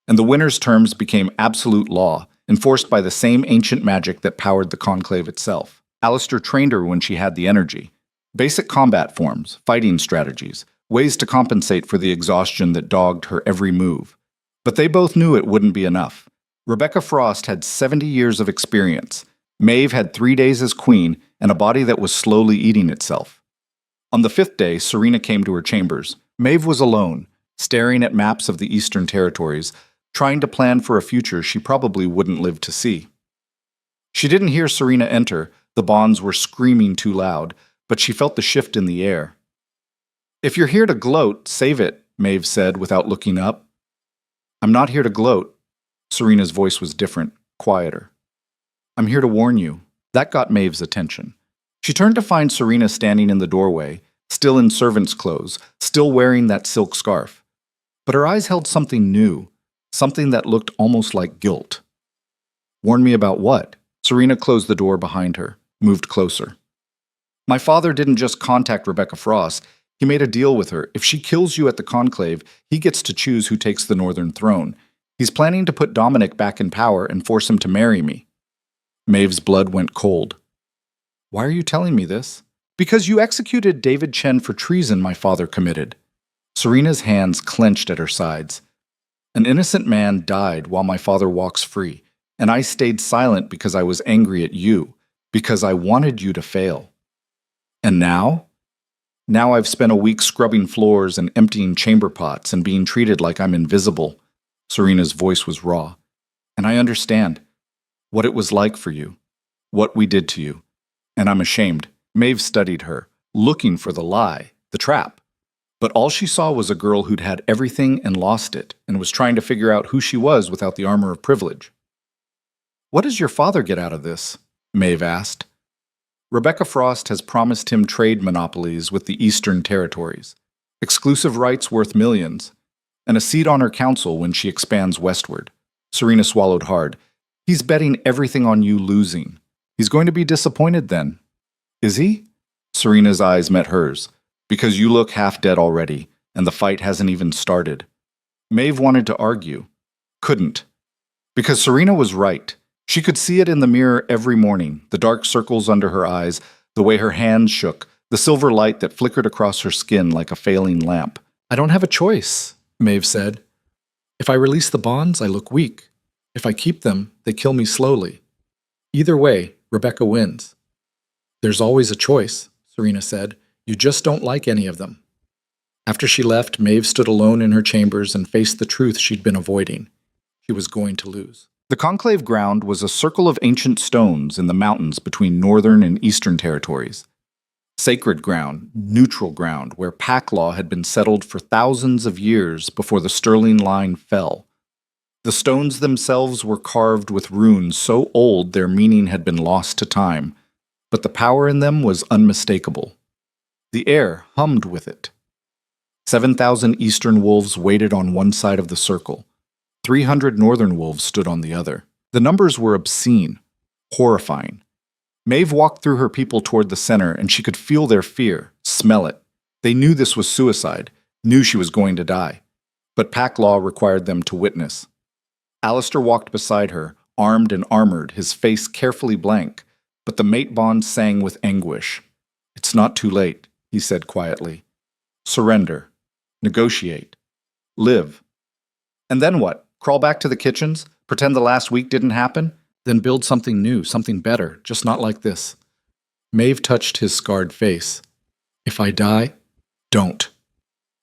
And the winner's terms became absolute law, enforced by the same ancient magic that powered the conclave itself. Alistair trained her when she had the energy. Basic combat forms, fighting strategies, ways to compensate for the exhaustion that dogged her every move. But they both knew it wouldn't be enough. Rebecca Frost had 70 years of experience. Maeve had 3 days as queen and a body that was slowly eating itself. On the 5th day, Serena came to her chambers. Maeve was alone, staring at maps of the Eastern Territories, trying to plan for a future she probably wouldn't live to see. She didn't hear Serena enter, the bonds were screaming too loud, but she felt the shift in the air. "If you're here to gloat, save it," Maeve said without looking up. "I'm not here to gloat." Serena's voice was different, quieter. "I'm here to warn you." That got Maeve's attention. She turned to find Serena standing in the doorway, still in servant's clothes, still wearing that silk scarf. But her eyes held something new, something that looked almost like guilt. "Warn me about what?" Serena closed the door behind her, moved closer. "My father didn't just contact Rebecca Frost. He made a deal with her. If she kills you at the conclave, he gets to choose who takes the Northern throne. He's planning to put Dominic back in power and force him to marry me." Maeve's blood went cold. "Why are you telling me this?" "Because you executed David Chen for treason my father committed." Serena's hands clenched at her sides. "An innocent man died while my father walks free, and I stayed silent because I was angry at you, because I wanted you to fail. And now? Now I've spent a week scrubbing floors and emptying chamber pots and being treated like I'm invisible." Serena's voice was raw. "And I understand what it was like for you, what we did to you, and I'm ashamed." Maeve studied her, looking for the lie, the trap. But all she saw was a girl who'd had everything and lost it, and was trying to figure out who she was without the armor of privilege. "What does your father get out of this?" Maeve asked. "Rebecca Frost has promised him trade monopolies with the Eastern Territories, exclusive rights worth millions, and a seat on her council when she expands westward." Serena swallowed hard. "He's betting everything on you losing. He's going to be disappointed then." "Is he?" Serena's eyes met hers. "Because you look half dead already, and the fight hasn't even started." Maeve wanted to argue. Couldn't. Because Serena was right. She could see it in the mirror every morning, the dark circles under her eyes, the way her hands shook, the silver light that flickered across her skin like a failing lamp. "I don't have a choice," Maeve said. "If I release the bonds, I look weak. If I keep them, they kill me slowly. Either way, Rebecca wins." "There's always a choice," Serena said. "You just don't like any of them." After she left, Maeve stood alone in her chambers and faced the truth she'd been avoiding. She was going to lose. The conclave ground was a circle of ancient stones in the mountains between northern and eastern territories. Sacred ground, neutral ground, where pack law had been settled for thousands of years before the Sterling line fell. The stones themselves were carved with runes so old their meaning had been lost to time, but the power in them was unmistakable. The air hummed with it. 7,000 eastern wolves waited on one side of the circle. 300 northern wolves stood on the other. The numbers were obscene, horrifying. Maeve walked through her people toward the center, and she could feel their fear, smell it. They knew this was suicide, knew she was going to die. But pack law required them to witness. Alistair walked beside her, armed and armored, his face carefully blank, but the mate bond sang with anguish. "It's not too late," he said quietly. "Surrender. Negotiate. Live. And then what? Crawl back to the kitchens? Pretend the last week didn't happen? Then build something new, something better, just not like this." Maeve touched his scarred face. "If I die, don't.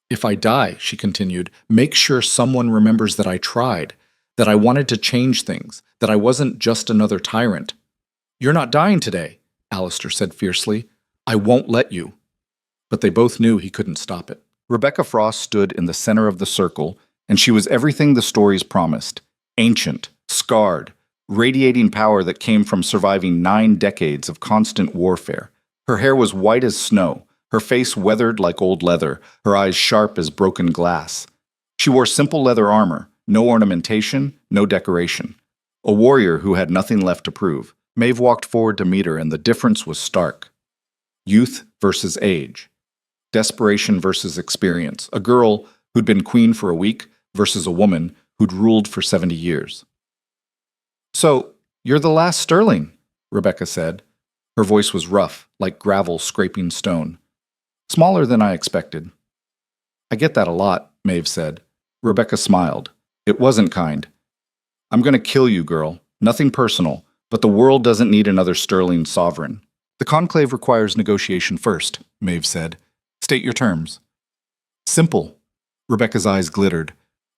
If I die," she continued, "make sure someone remembers that I tried, that I wanted to change things, that I wasn't just another tyrant." "You're not dying today," Alistair said fiercely. "I won't let you." But they both knew he couldn't stop it. Rebecca Frost stood in the center of the circle, and she was everything the stories promised. Ancient, scarred, radiating power that came from surviving 9 decades of constant warfare. Her hair was white as snow, her face weathered like old leather, her eyes sharp as broken glass. She wore simple leather armor, no ornamentation, no decoration. A warrior who had nothing left to prove. Maeve walked forward to meet her, and the difference was stark. Youth versus age. Desperation versus experience. A girl who'd been queen for a week versus a woman who'd ruled for 70 years. "So, you're the last Sterling," Rebecca said. Her voice was rough, like gravel scraping stone. "Smaller than I expected." "I get that a lot," Maeve said. Rebecca smiled. It wasn't kind. "I'm going to kill you, girl. Nothing personal, but the world doesn't need another Sterling sovereign." "The conclave requires negotiation first," Maeve said. "State your terms." "Simple." Rebecca's eyes glittered.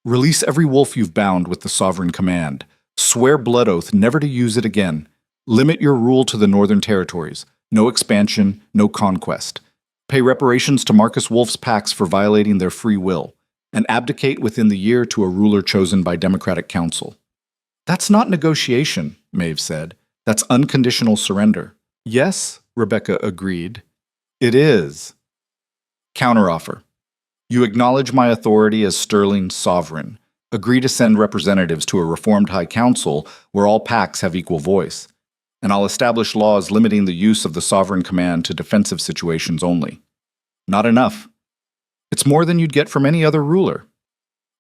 "Release every wolf you've bound with the sovereign command. Swear blood oath never to use it again. Limit your rule to the northern territories. No expansion, no conquest. Pay reparations to Marcus Wolf's packs for violating their free will, and abdicate within the year to a ruler chosen by Democratic Council." "That's not negotiation," Maeve said. "That's unconditional surrender." "Yes," Rebecca agreed. "It is." Counteroffer. You acknowledge my authority as Sterling sovereign. Agree to send representatives to a reformed High Council where all packs have equal voice. And I'll establish laws limiting the use of the sovereign command to defensive situations only. Not enough. It's more than you'd get from any other ruler.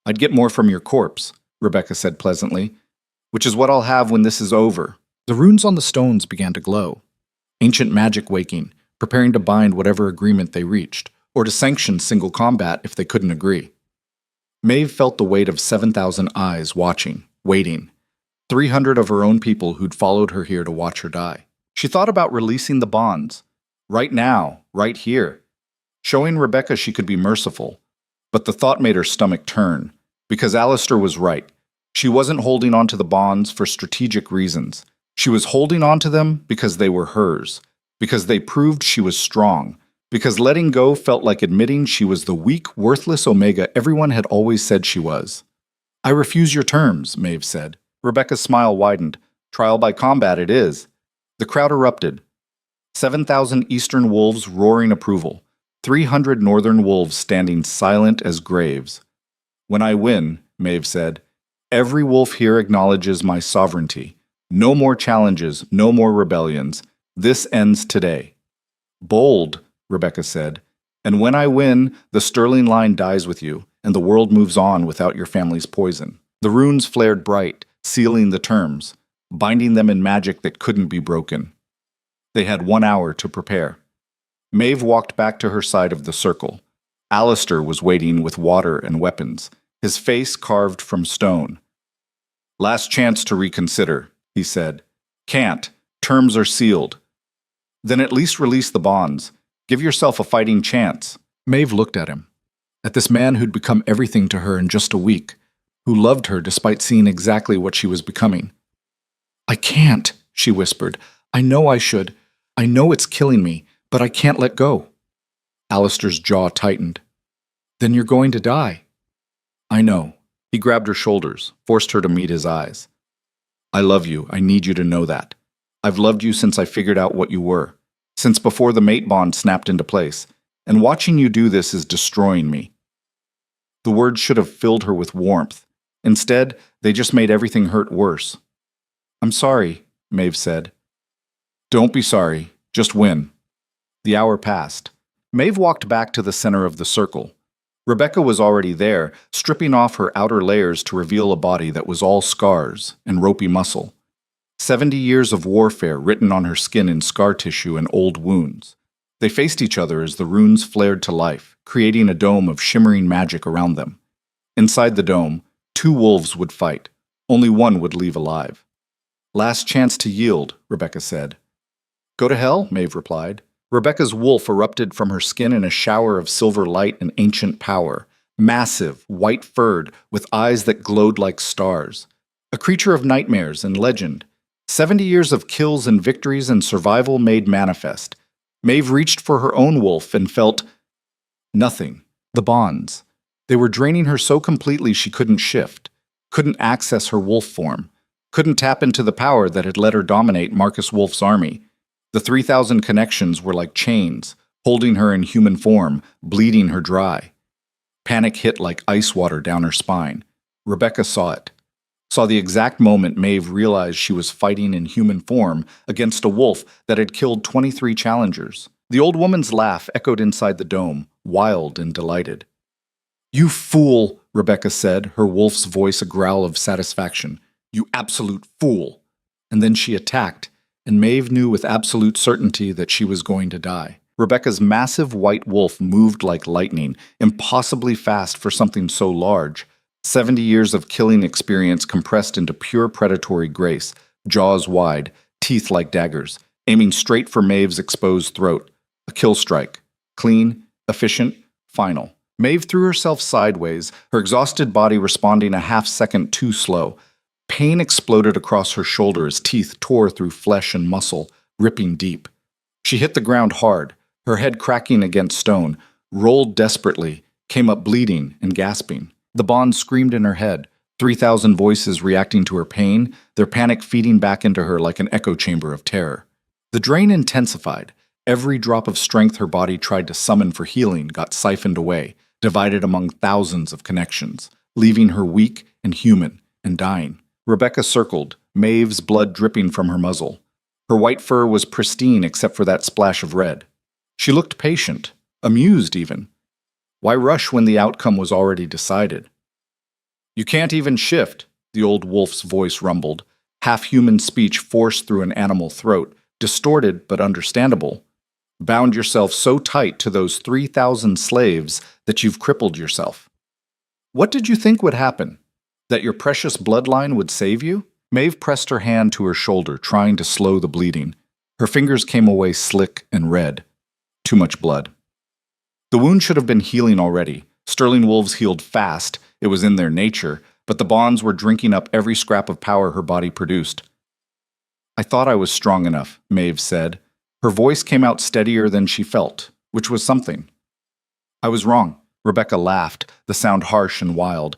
"I'd get more from your corpse," Rebecca said pleasantly, "which is what I'll have when this is over." The runes on the stones began to glow. Ancient magic waking, preparing to bind whatever agreement they reached, or to sanction single combat if they couldn't agree. Maeve felt the weight of 7,000 eyes watching, waiting. 300 of her own people who'd followed her here to watch her die. She thought about releasing the bonds. Right now, right here. Showing Rebecca she could be merciful. But the thought made her stomach turn, because Alistair was right. She wasn't holding on to the bonds for strategic reasons. She was holding on to them because they were hers, because they proved she was strong, because letting go felt like admitting she was the weak, worthless Omega everyone had always said she was. "I refuse your terms," Maeve said. Rebecca's smile widened. "Trial by combat it is." The crowd erupted. 7,000 eastern wolves roaring approval. 300 northern wolves standing silent as graves. "When I win," Maeve said, "every wolf here acknowledges my sovereignty. No more challenges, no more rebellions. This ends today." "Bold," Rebecca said. "And when I win, the Sterling line dies with you, and the world moves on without your family's poison." The runes flared bright, sealing the terms, binding them in magic that couldn't be broken. They had 1 hour to prepare. Maeve walked back to her side of the circle. Alistair was waiting with water and weapons, his face carved from stone. "Last chance to reconsider," he said. "Can't. Terms are sealed." "Then at least release the bonds. Give yourself a fighting chance." Maeve looked at him, at this man who'd become everything to her in just a week, who loved her despite seeing exactly what she was becoming. "I can't," she whispered. "I know I should. I know it's killing me, but I can't let go." Alistair's jaw tightened. "Then you're going to die." "I know." He grabbed her shoulders, forced her to meet his eyes. "I love you. I need you to know that. I've loved you since I figured out what you were, since before the mate bond snapped into place, and watching you do this is destroying me." The words should have filled her with warmth. Instead, they just made everything hurt worse. "I'm sorry," Maeve said. "Don't be sorry. Just win." The hour passed. Maeve walked back to the center of the circle. Rebecca was already there, stripping off her outer layers to reveal a body that was all scars and ropey muscle. 70 years of warfare written on her skin in scar tissue and old wounds. They faced each other as the runes flared to life, creating a dome of shimmering magic around them. Inside the dome, 2 wolves would fight. Only one would leave alive. "Last chance to yield," Rebecca said. "Go to hell," Maeve replied. Rebecca's wolf erupted from her skin in a shower of silver light and ancient power. Massive, white-furred, with eyes that glowed like stars. A creature of nightmares and legend. 70 years of kills and victories and survival made manifest. Maeve reached for her own wolf and felt nothing. The bonds. They were draining her so completely she couldn't shift, couldn't access her wolf form. couldn't tap into the power that had let her dominate Marcus Wolf's army. The 3,000 connections were like chains, holding her in human form, bleeding her dry. Panic hit like ice water down her spine. Rebecca saw it. Saw the exact moment Maeve realized she was fighting in human form against a wolf that had killed 23 challengers. The old woman's laugh echoed inside the dome, wild and delighted. "You fool," Rebecca said, her wolf's voice a growl of satisfaction. "You absolute fool." And then she attacked, and Maeve knew with absolute certainty that she was going to die. Rebecca's massive white wolf moved like lightning, impossibly fast for something so large. 70 years of killing experience compressed into pure predatory grace, jaws wide, teeth like daggers, aiming straight for Maeve's exposed throat. A kill strike. Clean, efficient, final. Maeve threw herself sideways, her exhausted body responding a half-second too slow. Pain exploded across her shoulder as teeth tore through flesh and muscle, ripping deep. She hit the ground hard, her head cracking against stone, rolled desperately, came up bleeding and gasping. The bond screamed in her head, 3,000 voices reacting to her pain, their panic feeding back into her like an echo chamber of terror. The drain intensified. Every drop of strength her body tried to summon for healing got siphoned away, divided among thousands of connections, leaving her weak and human and dying. Rebecca circled, Maeve's blood dripping from her muzzle. Her white fur was pristine except for that splash of red. She looked patient, amused even. Why rush when the outcome was already decided? "You can't even shift," the old wolf's voice rumbled, half-human speech forced through an animal throat, distorted but understandable. "Bound yourself so tight to those 3,000 slaves that you've crippled yourself. What did you think would happen? That your precious bloodline would save you?" Maeve pressed her hand to her shoulder, trying to slow the bleeding. Her fingers came away slick and red. Too much blood. The wound should have been healing already. Sterling wolves healed fast, it was in their nature, but the bonds were drinking up every scrap of power her body produced. "I thought I was strong enough," Maeve said. Her voice came out steadier than she felt, which was something. "I was wrong." Rebecca laughed, the sound harsh and wild.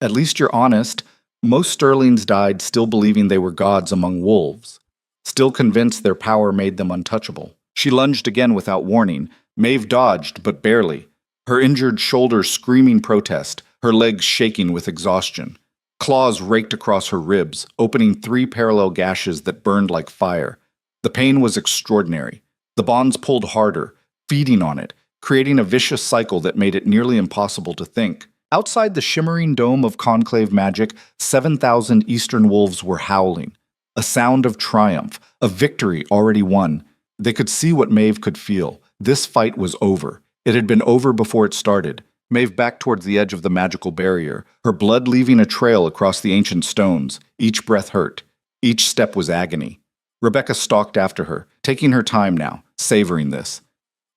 "At least you're honest. Most Sterlings died still believing they were gods among wolves, still convinced their power made them untouchable." She lunged again without warning. Maeve dodged, but barely. Her injured shoulder screaming protest, her legs shaking with exhaustion. Claws raked across her ribs, opening 3 parallel gashes that burned like fire. The pain was extraordinary. The bonds pulled harder, feeding on it, creating a vicious cycle that made it nearly impossible to think. Outside the shimmering dome of conclave magic, 7,000 eastern wolves were howling. A sound of triumph, of victory already won. They could see what Maeve could feel. This fight was over. It had been over before it started. Maeve backed towards the edge of the magical barrier, her blood leaving a trail across the ancient stones. Each breath hurt. Each step was agony. Rebecca stalked after her, taking her time now, savoring this.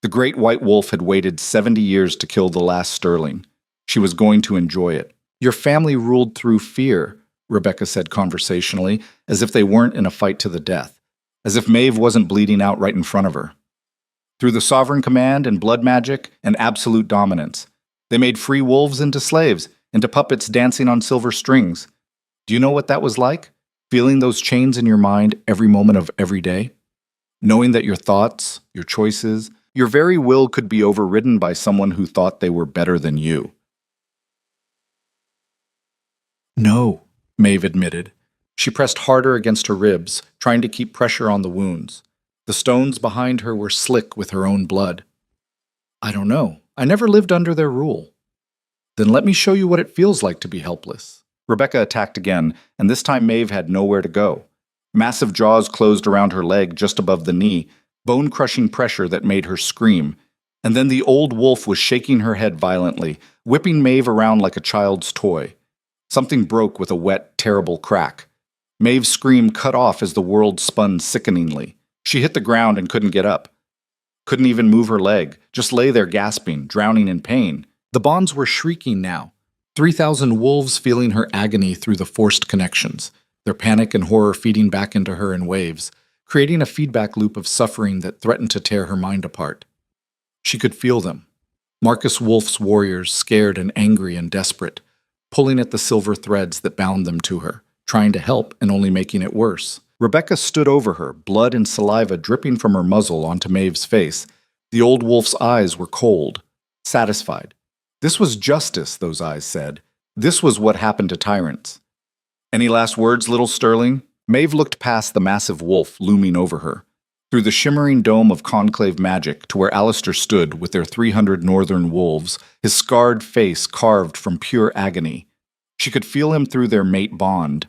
The great white wolf had waited 70 years to kill the last Sterling. She was going to enjoy it. "Your family ruled through fear," Rebecca said conversationally, as if they weren't in a fight to the death, as if Maeve wasn't bleeding out right in front of her. "Through the sovereign command and blood magic and absolute dominance. They made free wolves into slaves, into puppets dancing on silver strings. Do you know what that was like? Feeling those chains in your mind every moment of every day? Knowing that your thoughts, your choices, your very will could be overridden by someone who thought they were better than you." "No," Maeve admitted. She pressed harder against her ribs, trying to keep pressure on the wounds. The stones behind her were slick with her own blood. "I don't know. I never lived under their rule." "Then let me show you what it feels like to be helpless." Rebecca attacked again, and this time Maeve had nowhere to go. Massive jaws closed around her leg just above the knee, bone-crushing pressure that made her scream. And then the old wolf was shaking her head violently, whipping Maeve around like a child's toy. Something broke with a wet, terrible crack. Maeve's scream cut off as the world spun sickeningly. She hit the ground and couldn't get up. Couldn't even move her leg, just lay there gasping, drowning in pain. The bonds were shrieking now. 3,000 wolves feeling her agony through the forced connections, their panic and horror feeding back into her in waves, creating a feedback loop of suffering that threatened to tear her mind apart. She could feel them. Marcus Wolf's warriors, scared and angry and desperate, pulling at the silver threads that bound them to her, trying to help and only making it worse. Rebecca stood over her, blood and saliva dripping from her muzzle onto Maeve's face. The old wolf's eyes were cold, satisfied. This was justice, those eyes said. This was what happened to tyrants. Any last words, little Sterling? Maeve looked past the massive wolf looming over her, through the shimmering dome of conclave magic to where Alistair stood with their 300 northern wolves, his scarred face carved from pure agony. She could feel him through their mate bond,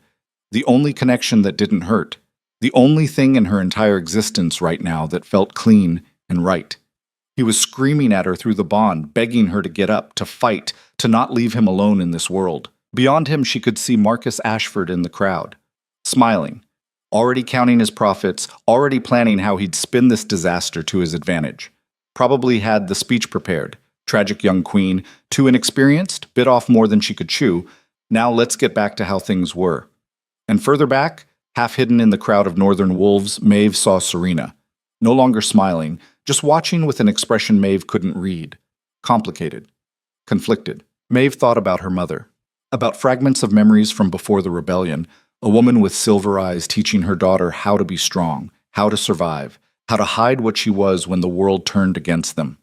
the only connection that didn't hurt, the only thing in her entire existence right now that felt clean and right. He was screaming at her through the bond, begging her to get up, to fight, to not leave him alone in this world. Beyond him, she could see Marcus Ashford in the crowd, smiling, already counting his profits, already planning how he'd spin this disaster to his advantage. Probably had the speech prepared. Tragic young queen, too inexperienced, bit off more than she could chew. Now let's get back to how things were. And further back, half hidden in the crowd of northern wolves, Maeve saw Serena, no longer smiling, just watching with an expression Maeve couldn't read. Complicated. Conflicted. Maeve thought about her mother, about fragments of memories from before the rebellion, a woman with silver eyes teaching her daughter how to be strong, how to survive, how to hide what she was when the world turned against them.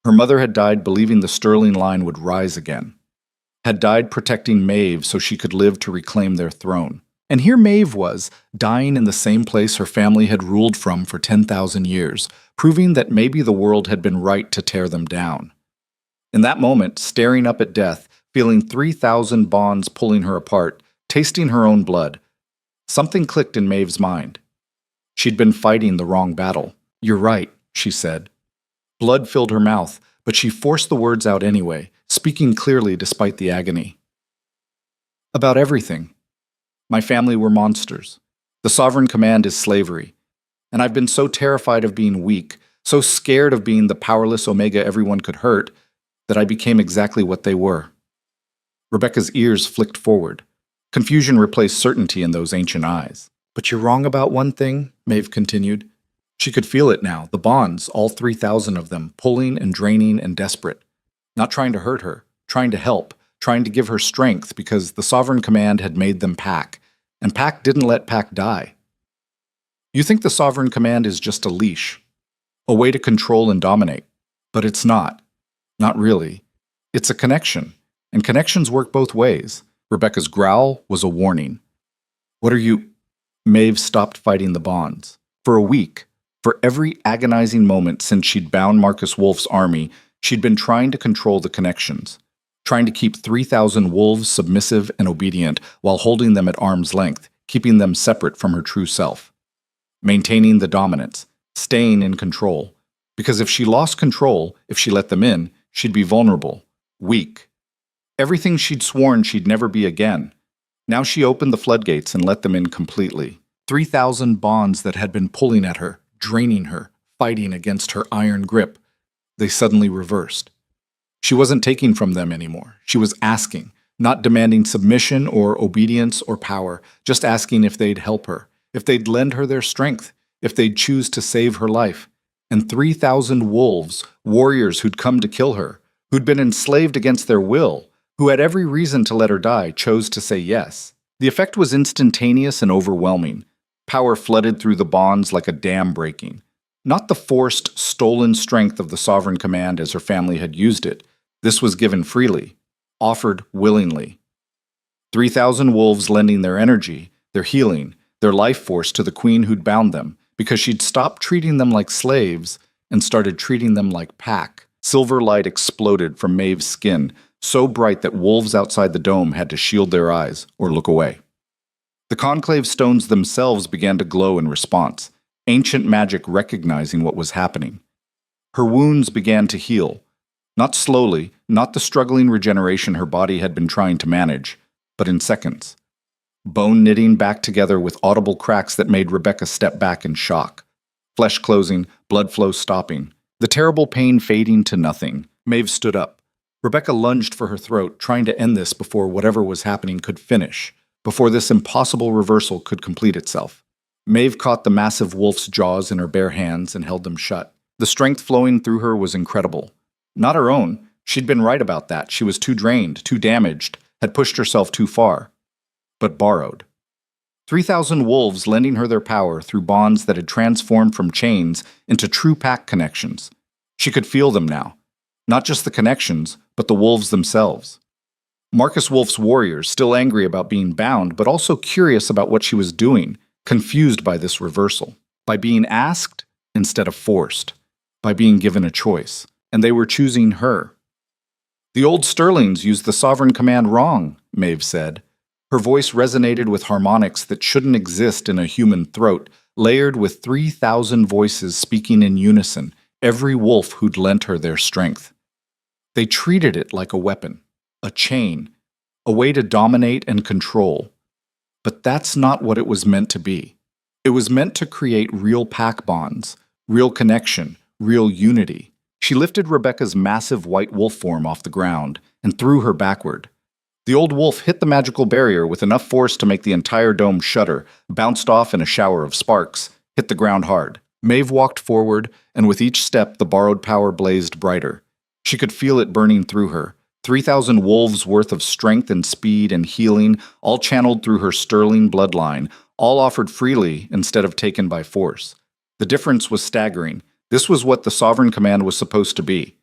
Her mother had died believing the Sterling line would rise again, had died protecting Maeve so she could live to reclaim their throne. And here Maeve was, dying in the same place her family had ruled from for 10,000 years, proving that maybe the world had been right to tear them down. In that moment, staring up at death, feeling 3,000 bonds pulling her apart, tasting her own blood, something clicked in Maeve's mind. She'd been fighting the wrong battle. "You're right," she said. Blood filled her mouth, but she forced the words out anyway, speaking clearly despite the agony. "About everything. My family were monsters. The sovereign command is slavery. And I've been so terrified of being weak, so scared of being the powerless Omega everyone could hurt, that I became exactly what they were." Rebecca's ears flicked forward. Confusion replaced certainty in those ancient eyes. "But you're wrong about one thing," Maeve continued. She could feel it now, the bonds, all 3,000 of them, pulling and draining and desperate. Not trying to hurt her, trying to help, trying to give her strength because the sovereign command had made them Pack, and Pack didn't let Pack die. You think the sovereign command is just a leash, a way to control and dominate, but it's not. Not really. It's a connection, and connections work both ways. Rebecca's growl was a warning. "What are you—" Maeve stopped fighting the bonds. For a week, for every agonizing moment since she'd bound Marcus Wolf's army, she'd been trying to control the connections, trying to keep 3,000 wolves submissive and obedient while holding them at arm's length, keeping them separate from her true self. Maintaining the dominance, staying in control. Because if she lost control, if she let them in, she'd be vulnerable, weak. Everything she'd sworn she'd never be again. Now she opened the floodgates and let them in completely. 3,000 bonds that had been pulling at her, draining her, fighting against her iron grip. They suddenly reversed. She wasn't taking from them anymore. She was asking, not demanding submission or obedience or power, just asking if they'd help her, if they'd lend her their strength, if they'd choose to save her life. And 3,000 wolves, warriors who'd come to kill her, who'd been enslaved against their will, who had every reason to let her die, chose to say yes. The effect was instantaneous and overwhelming. Power flooded through the bonds like a dam breaking. Not the forced, stolen strength of the sovereign command as her family had used it. This was given freely, offered willingly. 3,000 wolves lending their energy, their healing, their life force to the queen who'd bound them, because she'd stopped treating them like slaves and started treating them like Pack. Silver light exploded from Maeve's skin, so bright that wolves outside the dome had to shield their eyes or look away. The conclave stones themselves began to glow in response, ancient magic recognizing what was happening. Her wounds began to heal, not slowly, not the struggling regeneration her body had been trying to manage, but in seconds. Bone knitting back together with audible cracks that made Rebecca step back in shock. Flesh closing, blood flow stopping, the terrible pain fading to nothing. Maeve stood up. Rebecca lunged for her throat, trying to end this before whatever was happening could finish, before this impossible reversal could complete itself. Maeve caught the massive wolf's jaws in her bare hands and held them shut. The strength flowing through her was incredible. Not her own. She'd been right about that. She was too drained, too damaged, had pushed herself too far. But borrowed. 3,000 wolves lending her their power through bonds that had transformed from chains into true pack connections. She could feel them now. Not just the connections, but the wolves themselves. Marcus Wolf's warriors, still angry about being bound, but also curious about what she was doing, confused by this reversal. By being asked instead of forced. By being given a choice. And they were choosing her. The old Sterlings used the sovereign command wrong, Maeve said. Her voice resonated with harmonics that shouldn't exist in a human throat, layered with 3,000 voices speaking in unison, every wolf who'd lent her their strength. They treated it like a weapon, a chain, a way to dominate and control. But that's not what it was meant to be. It was meant to create real pack bonds, real connection, real unity. She lifted Rebecca's massive white wolf form off the ground and threw her backward. The old wolf hit the magical barrier with enough force to make the entire dome shudder, bounced off in a shower of sparks, hit the ground hard. Maeve walked forward, and with each step the borrowed power blazed brighter. She could feel it burning through her. 3,000 wolves worth of strength and speed and healing, all channeled through her sterling bloodline, all offered freely instead of taken by force. The difference was staggering. This was what the sovereign command was supposed to be.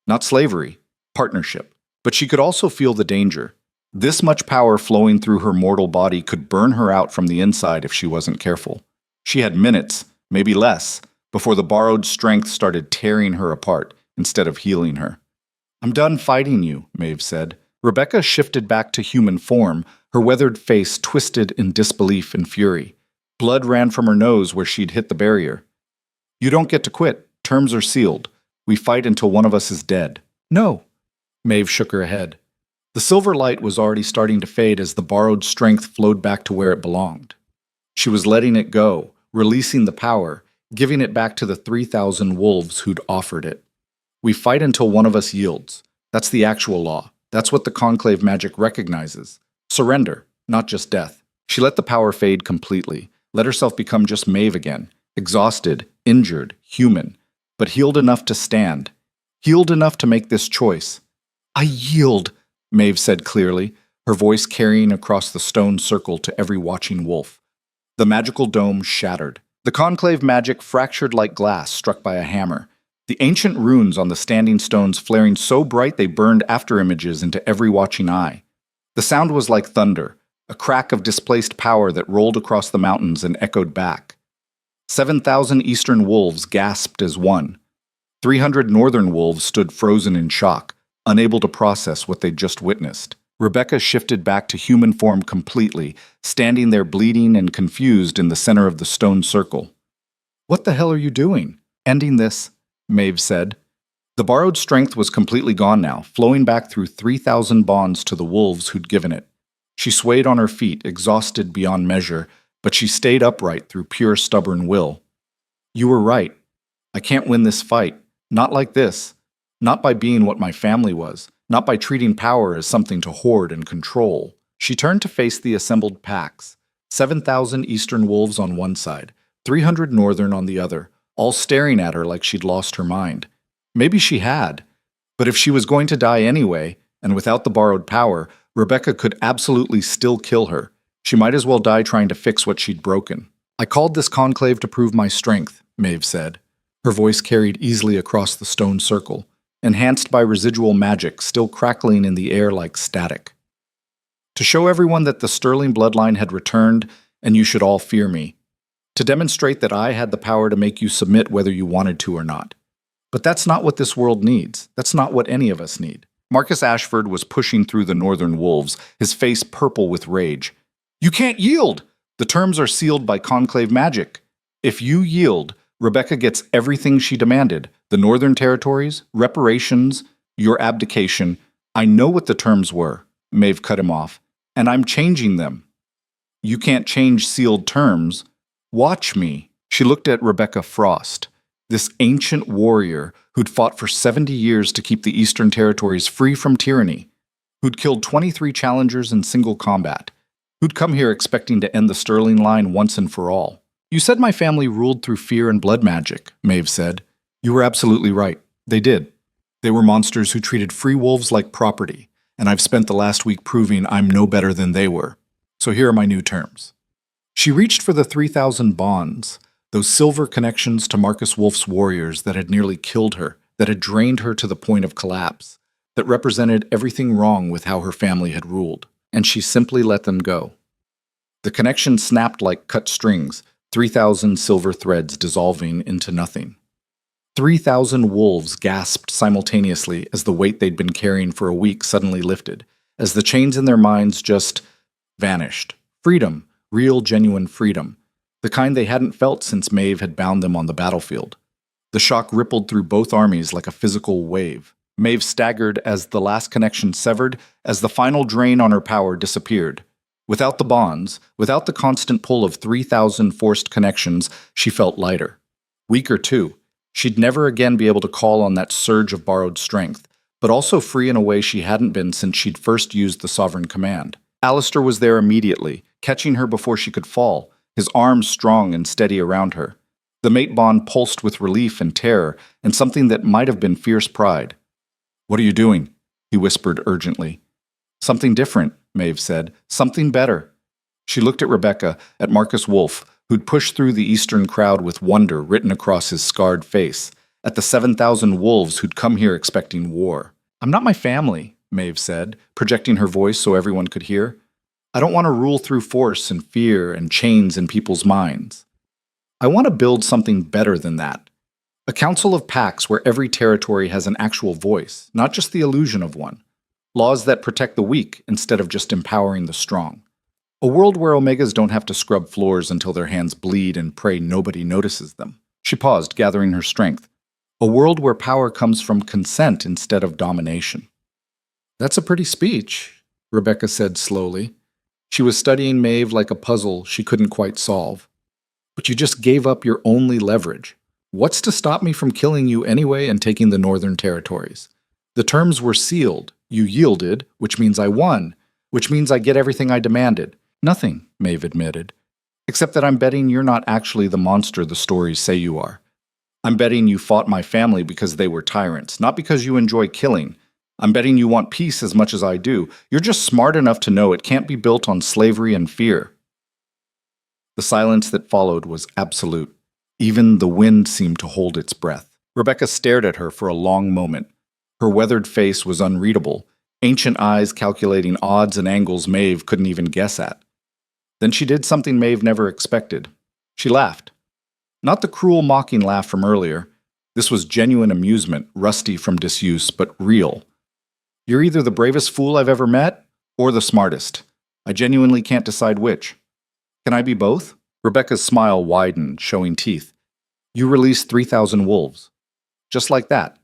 Not slavery, partnership. But she could also feel the danger. This much power flowing through her mortal body could burn her out from the inside if she wasn't careful. She had minutes, maybe less, before the borrowed strength started tearing her apart instead of healing her. "I'm done fighting you," Maeve said. Rebecca shifted back to human form, her weathered face twisted in disbelief and fury. Blood ran from her nose where she'd hit the barrier. "You don't get to quit. Terms are sealed. We fight until one of us is dead." "No." Maeve shook her head. The silver light was already starting to fade as the borrowed strength flowed back to where it belonged. She was letting it go, releasing the power, giving it back to the 3,000 wolves who'd offered it. "We fight until one of us yields. That's the actual law. That's what the conclave magic recognizes. Surrender, not just death." She let the power fade completely, let herself become just Maeve again, exhausted, injured, human, but healed enough to stand, healed enough to make this choice. "I yield," Maeve said clearly, her voice carrying across the stone circle to every watching wolf. The magical dome shattered. The conclave magic fractured like glass struck by a hammer, the ancient runes on the standing stones flaring so bright they burned afterimages into every watching eye. The sound was like thunder, a crack of displaced power that rolled across the mountains and echoed back. 7,000 eastern wolves gasped as one. 300 northern wolves stood frozen in shock, unable to process what they'd just witnessed. Rebecca shifted back to human form completely, standing there bleeding and confused in the center of the stone circle. "What the hell are you doing?" "Ending this," Maeve said. The borrowed strength was completely gone now, flowing back through 3,000 bonds to the wolves who'd given it. She swayed on her feet, exhausted beyond measure, but she stayed upright through pure stubborn will. "You were right. I can't win this fight. Not like this. Not by being what my family was. Not by treating power as something to hoard and control." She turned to face the assembled packs. 7,000 eastern wolves on one side, 300 northern on the other, all staring at her like she'd lost her mind. Maybe she had. But if she was going to die anyway, and without the borrowed power, Rebecca could absolutely still kill her. She might as well die trying to fix what she'd broken. "I called this conclave to prove my strength," Maeve said. Her voice carried easily across the stone circle, enhanced by residual magic still crackling in the air like static. "To show everyone that the Sterling bloodline had returned, and you should all fear me. To demonstrate that I had the power to make you submit whether you wanted to or not. But that's not what this world needs. That's not what any of us need." Marcus Ashford was pushing through the northern wolves, his face purple with rage. "You can't yield! The terms are sealed by conclave magic. If you yield, Rebecca gets everything she demanded. The northern territories, reparations, your abdication. I know what the terms were," Maeve cut him off, "and I'm changing them." "You can't change sealed terms. Watch me." She looked at Rebecca Frost, this ancient warrior who'd fought for 70 years to keep the eastern territories free from tyranny, who'd killed 23 challengers in single combat, who'd come here expecting to end the Sterling line once and for all. "You said my family ruled through fear and blood magic," Maeve said. "You were absolutely right. They did. They were monsters who treated free wolves like property, and I've spent the last week proving I'm no better than they were. So here are my new terms." She She reached for the 3,000 bonds, those silver connections to Marcus Wolf's warriors that had nearly killed her, that had drained her to the point of collapse, that represented everything wrong with how her family had ruled, and she simply let them go. The connection snapped like cut strings, 3,000 silver threads dissolving into nothing. 3,000 wolves gasped simultaneously as the weight they'd been carrying for a week suddenly lifted, as the chains in their minds just vanished. Freedom, real, genuine freedom, the kind they hadn't felt since Maeve had bound them on the battlefield. The shock rippled through both armies like a physical wave. Maeve staggered as the last connection severed, as the final drain on her power disappeared. Without the bonds, without the constant pull of 3,000 forced connections, she felt lighter. Weaker, too. She'd never again be able to call on that surge of borrowed strength, but also free in a way she hadn't been since she'd first used the Sovereign Command. Alistair was there immediately, catching her before she could fall, his arms strong and steady around her. The mate bond pulsed with relief and terror, and something that might have been fierce pride. "What are you doing?" he whispered urgently. "Something different," Maeve said. "Something better." She looked at Rebecca, at Marcus Wolf, who'd pushed through the eastern crowd with wonder written across his scarred face, at the 7,000 wolves who'd come here expecting war. "I'm not my family," Maeve said, projecting her voice so everyone could hear. "I don't want to rule through force and fear and chains in people's minds. I want to build something better than that. A council of packs where every territory has an actual voice, not just the illusion of one. Laws that protect the weak instead of just empowering the strong. A world where Omegas don't have to scrub floors until their hands bleed and pray nobody notices them." She paused, gathering her strength. A world where power comes from consent instead of domination. "That's a pretty speech," Rebecca said slowly. She was studying Maeve like a puzzle she couldn't quite solve. "But you just gave up your only leverage. What's to stop me from killing you anyway and taking the northern territories? The terms were sealed. You yielded, which means I won, which means I get everything I demanded." "Nothing," Maeve admitted, "except that I'm betting you're not actually the monster the stories say you are. I'm betting you fought my family because they were tyrants, not because you enjoy killing. I'm betting you want peace as much as I do. You're just smart enough to know it can't be built on slavery and fear." The silence that followed was absolute. Even the wind seemed to hold its breath. Rebecca stared at her for a long moment. Her weathered face was unreadable, ancient eyes calculating odds and angles Maeve couldn't even guess at. Then she did something Maeve never expected. She laughed. Not the cruel, mocking laugh from earlier. This was genuine amusement, rusty from disuse, but real. "You're either the bravest fool I've ever met, or the smartest. I genuinely can't decide which. Can I be both?" Rebecca's smile widened, showing teeth. "You released 3,000 wolves. Just like that.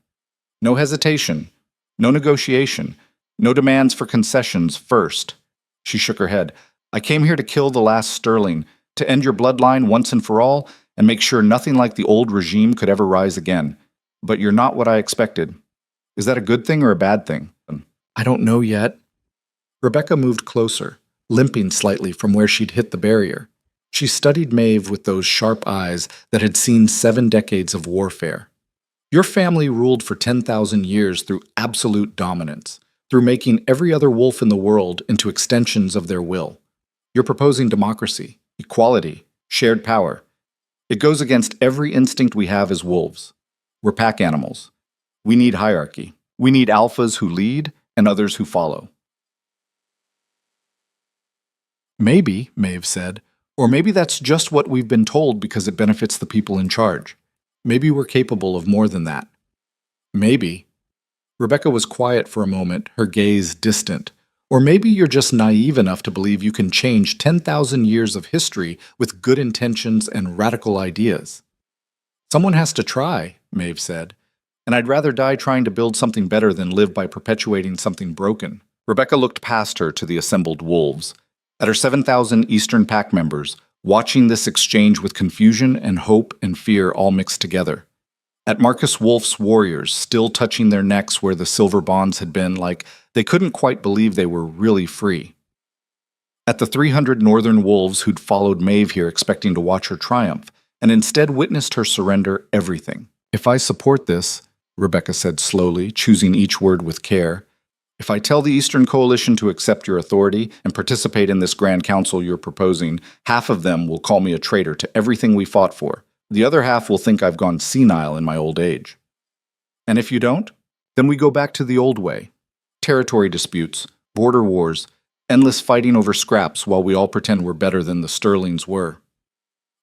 No hesitation. No negotiation. No demands for concessions first." She shook her head. "I came here to kill the last Sterling, to end your bloodline once and for all, and make sure nothing like the old regime could ever rise again. But you're not what I expected. Is that a good thing or a bad thing?" "I don't know yet." Rebecca moved closer, limping slightly from where she'd hit the barrier. She studied Maeve with those sharp eyes that had seen 7 decades of warfare. "Your family ruled for 10,000 years through absolute dominance, through making every other wolf in the world into extensions of their will. You're proposing democracy, equality, shared power. It goes against every instinct we have as wolves. We're pack animals. We need hierarchy. We need alphas who lead and others who follow." "Maybe," Maeve said, "or maybe that's just what we've been told because it benefits the people in charge. Maybe we're capable of more than that." "Maybe." Rebecca was quiet for a moment, her gaze distant. "Or maybe you're just naive enough to believe you can change 10,000 years of history with good intentions and radical ideas." "Someone has to try," Maeve said, "and I'd rather die trying to build something better than live by perpetuating something broken." Rebecca looked past her to the assembled wolves, at her 7,000 Eastern Pack members, watching this exchange with confusion and hope and fear all mixed together. At Marcus Wolf's warriors, still touching their necks where the silver bonds had been, like they couldn't quite believe they were really free. At the 300 northern wolves who'd followed Maeve here expecting to watch her triumph, and instead witnessed her surrender everything. "If I support this," Rebecca said slowly, choosing each word with care, If I tell the Eastern Coalition to accept your authority and participate in this Grand Council you're proposing, half of them will call me a traitor to everything we fought for. The other half will think I've gone senile in my old age. And if you don't, then we go back to the old way. Territory disputes, border wars, endless fighting over scraps while we all pretend we're better than the Sterlings were.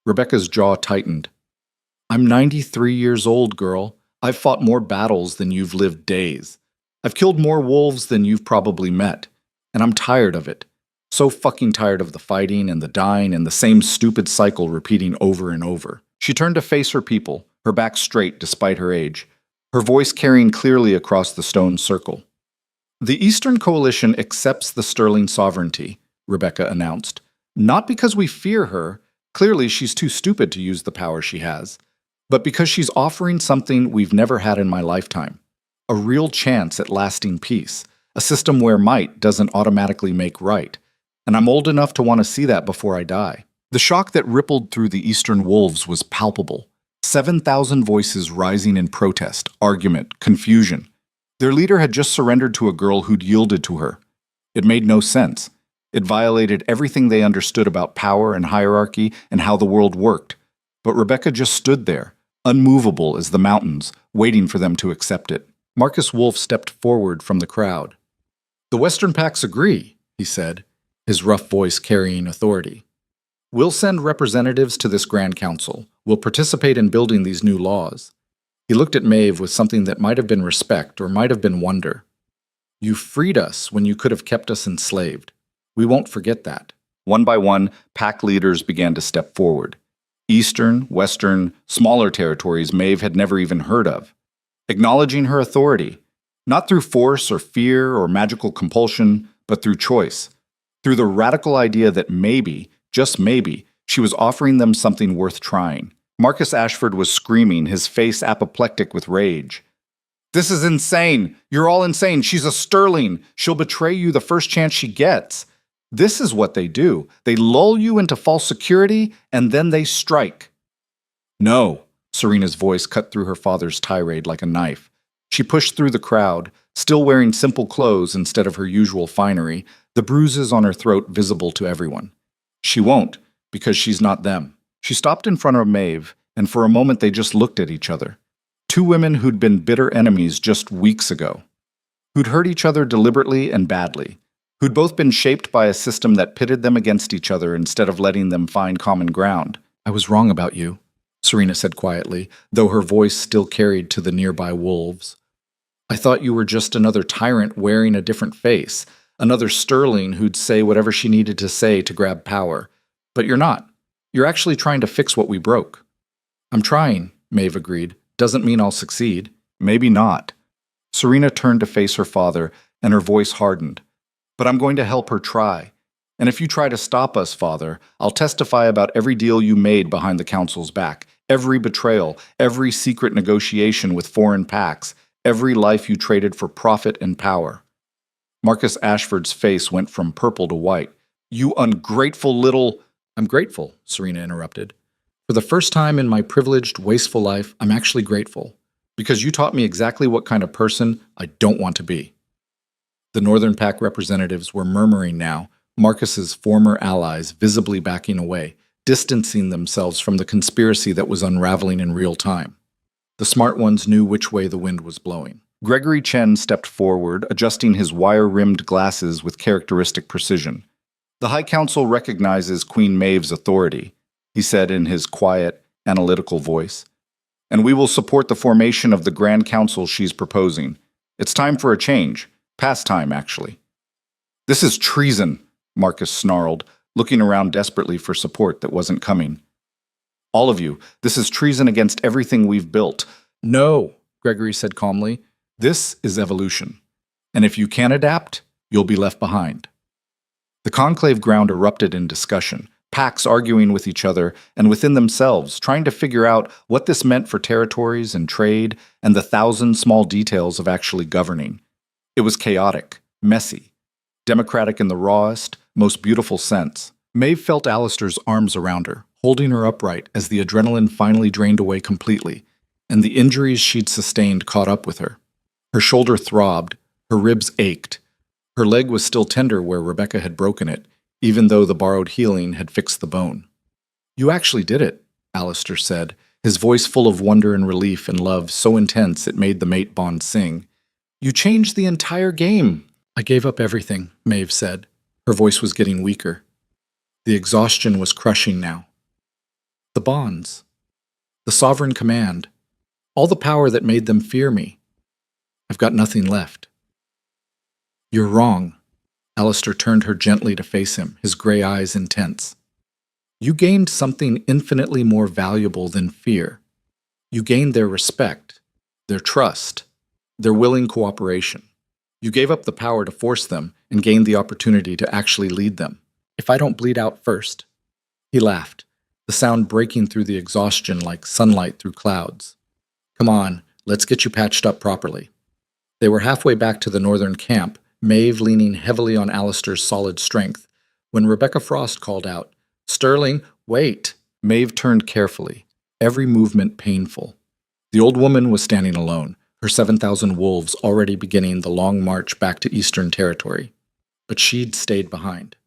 Rebecca's jaw tightened. I'm 93 years old, girl. I've fought more battles than you've lived days. I've killed more wolves than you've probably met. And I'm tired of it. So fucking tired of the fighting and the dying and the same stupid cycle repeating over and over. She turned to face her people, her back straight despite her age, her voice carrying clearly across the stone circle. The Eastern Coalition accepts the Sterling sovereignty, Rebecca announced. Not because we fear her, clearly she's too stupid to use the power she has, but because she's offering something we've never had in my lifetime. A real chance at lasting peace, a system where might doesn't automatically make right. And I'm old enough to want to see that before I die. The shock that rippled through the Eastern wolves was palpable. 7,000 voices rising in protest, argument, confusion. Their leader had just surrendered to a girl who'd yielded to her. It made no sense. It violated everything they understood about power and hierarchy and how the world worked. But Rebecca just stood there, unmovable as the mountains, waiting for them to accept it. Marcus Wolf stepped forward from the crowd. The Western Pacts agree, he said, his rough voice carrying authority. We'll send representatives to this Grand Council. We'll participate in building these new laws. He looked at Maeve with something that might have been respect or might have been wonder. You freed us when you could have kept us enslaved. We won't forget that. One by one, pack leaders began to step forward. Eastern, Western, smaller territories Maeve had never even heard of. Acknowledging her authority, not through force or fear or magical compulsion, but through choice. Through the radical idea that maybe, just maybe, she was offering them something worth trying. Marcus Ashford was screaming, his face apoplectic with rage. This is insane! You're all insane! She's a Sterling! She'll betray you the first chance she gets. This is what they do. They lull you into false security, and then they strike. No, Serena's voice cut through her father's tirade like a knife. She pushed through the crowd, still wearing simple clothes instead of her usual finery, the bruises on her throat visible to everyone. She won't, because she's not them. She stopped in front of Maeve, and for a moment they just looked at each other. Two women who'd been bitter enemies just weeks ago. Who'd hurt each other deliberately and badly. Who'd both been shaped by a system that pitted them against each other instead of letting them find common ground. I was wrong about you, Serena said quietly, though her voice still carried to the nearby wolves. I thought you were just another tyrant wearing a different face, another Sterling who'd say whatever she needed to say to grab power. But you're not. You're actually trying to fix what we broke. I'm trying, Maeve agreed. Doesn't mean I'll succeed. Maybe not. Serena turned to face her father, and her voice hardened. But I'm going to help her try. And if you try to stop us, Father, I'll testify about every deal you made behind the Council's back, every betrayal, every secret negotiation with foreign pacts, every life you traded for profit and power. Marcus Ashford's face went from purple to white. You ungrateful little... I'm grateful, Serena interrupted. For the first time in my privileged, wasteful life, I'm actually grateful. Because you taught me exactly what kind of person I don't want to be. The Northern Pack representatives were murmuring now, Marcus's former allies visibly backing away, distancing themselves from the conspiracy that was unraveling in real time. The smart ones knew which way the wind was blowing. Gregory Chen stepped forward, adjusting his wire-rimmed glasses with characteristic precision. The High Council recognizes Queen Maeve's authority, he said in his quiet, analytical voice. And we will support the formation of the Grand Council she's proposing. It's time for a change. Past time, actually. This is treason, Marcus snarled, looking around desperately for support that wasn't coming. All of you, this is treason against everything we've built. No, Gregory said calmly. This is evolution. And if you can't adapt, you'll be left behind. The conclave ground erupted in discussion, packs arguing with each other and within themselves, trying to figure out what this meant for territories and trade and the thousand small details of actually governing. It was chaotic, messy, democratic in the rawest, most beautiful sense. Maeve felt Alistair's arms around her, holding her upright as the adrenaline finally drained away completely, and the injuries she'd sustained caught up with her. Her shoulder throbbed, Her ribs ached. Her leg was still tender where Rebecca had broken it, even though the borrowed healing had fixed the bone. "You actually did it," Alistair said, his voice full of wonder and relief and love so intense it made the mate bond sing. "You changed the entire game." "I gave up everything," Maeve said. Her voice was getting weaker. The exhaustion was crushing now. "The bonds. The sovereign command. All the power that made them fear me. I've got nothing left." "You're wrong." Alistair turned her gently to face him, his gray eyes intense. "You gained something infinitely more valuable than fear. You gained their respect, their trust, their willing cooperation. You gave up the power to force them and gained the opportunity to actually lead them. If I don't bleed out first." He laughed, the sound breaking through the exhaustion like sunlight through clouds. "Come on, let's get you patched up properly." They were halfway back to the northern camp, Maeve leaning heavily on Alistair's solid strength, when Rebecca Frost called out, "Sterling, wait!" Maeve turned carefully, every movement painful. The old woman was standing alone, her 7,000 wolves already beginning the long march back to Eastern Territory. But she'd stayed behind.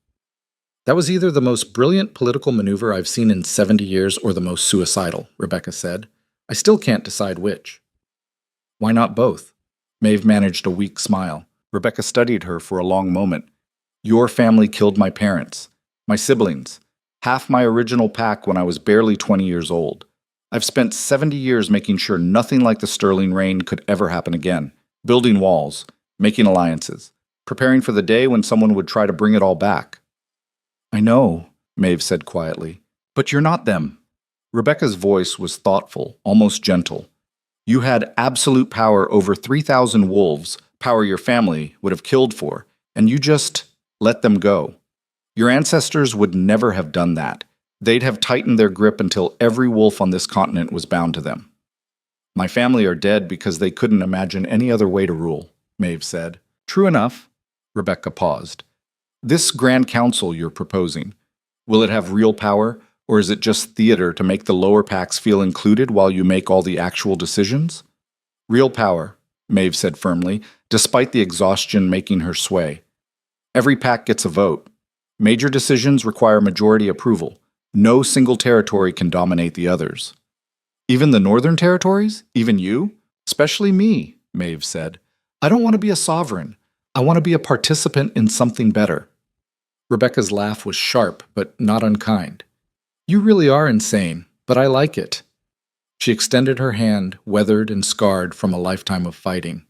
"That was either the most brilliant political maneuver I've seen in 70 years or the most suicidal," Rebecca said. "I still can't decide which." "Why not both?" Maeve managed a weak smile. Rebecca studied her for a long moment. "Your family killed my parents, my siblings, half my original pack when I was barely 20 years old. I've spent 70 years making sure nothing like the Sterling Reign could ever happen again, building walls, making alliances, preparing for the day when someone would try to bring it all back." "I know," Maeve said quietly, "but you're not them." Rebecca's voice was thoughtful, almost gentle. "You had absolute power over 3,000 wolves, power your family would have killed for, and you just let them go. Your ancestors would never have done that. They'd have tightened their grip until every wolf on this continent was bound to them." "My family are dead because they couldn't imagine any other way to rule," Maeve said. "True enough." Rebecca paused. "This Grand Council you're proposing, will it have real power, or is it just theater to make the lower packs feel included while you make all the actual decisions?" "Real power," Maeve said firmly, despite the exhaustion making her sway. "Every pack gets a vote. Major decisions require majority approval. No single territory can dominate the others." "Even the northern territories? Even you?" "Especially me," Maeve said. "I don't want to be a sovereign. I want to be a participant in something better." Rebecca's laugh was sharp, but not unkind. "You really are insane, but I like it." She extended her hand, weathered and scarred from a lifetime of fighting.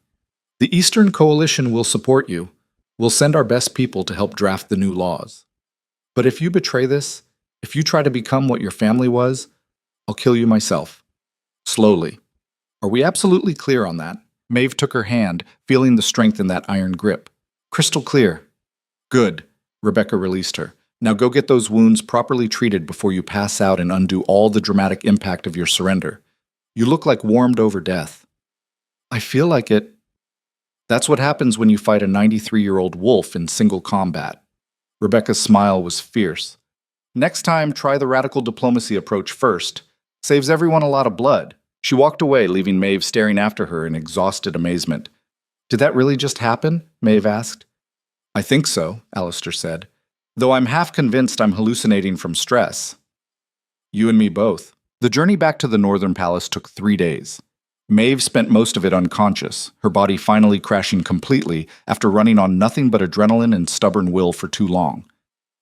"The Eastern Coalition will support you. We'll send our best people to help draft the new laws. But if you betray this, if you try to become what your family was, I'll kill you myself. Slowly. Are we absolutely clear on that?" Maeve took her hand, feeling the strength in that iron grip. "Crystal clear." "Good." Rebecca released her. "Now go get those wounds properly treated before you pass out and undo all the dramatic impact of your surrender. You look like warmed over death." "I feel like it." "That's what happens when you fight a 93-year-old wolf in single combat." Rebecca's smile was fierce. "Next time, try the radical diplomacy approach first. Saves everyone a lot of blood." She walked away, leaving Maeve staring after her in exhausted amazement. "Did that really just happen?" Maeve asked. "I think so," Alistair said. "Though I'm half convinced I'm hallucinating from stress." "You and me both." The journey back to the Northern Palace took 3 days. Maeve spent most of it unconscious, her body finally crashing completely after running on nothing but adrenaline and stubborn will for too long.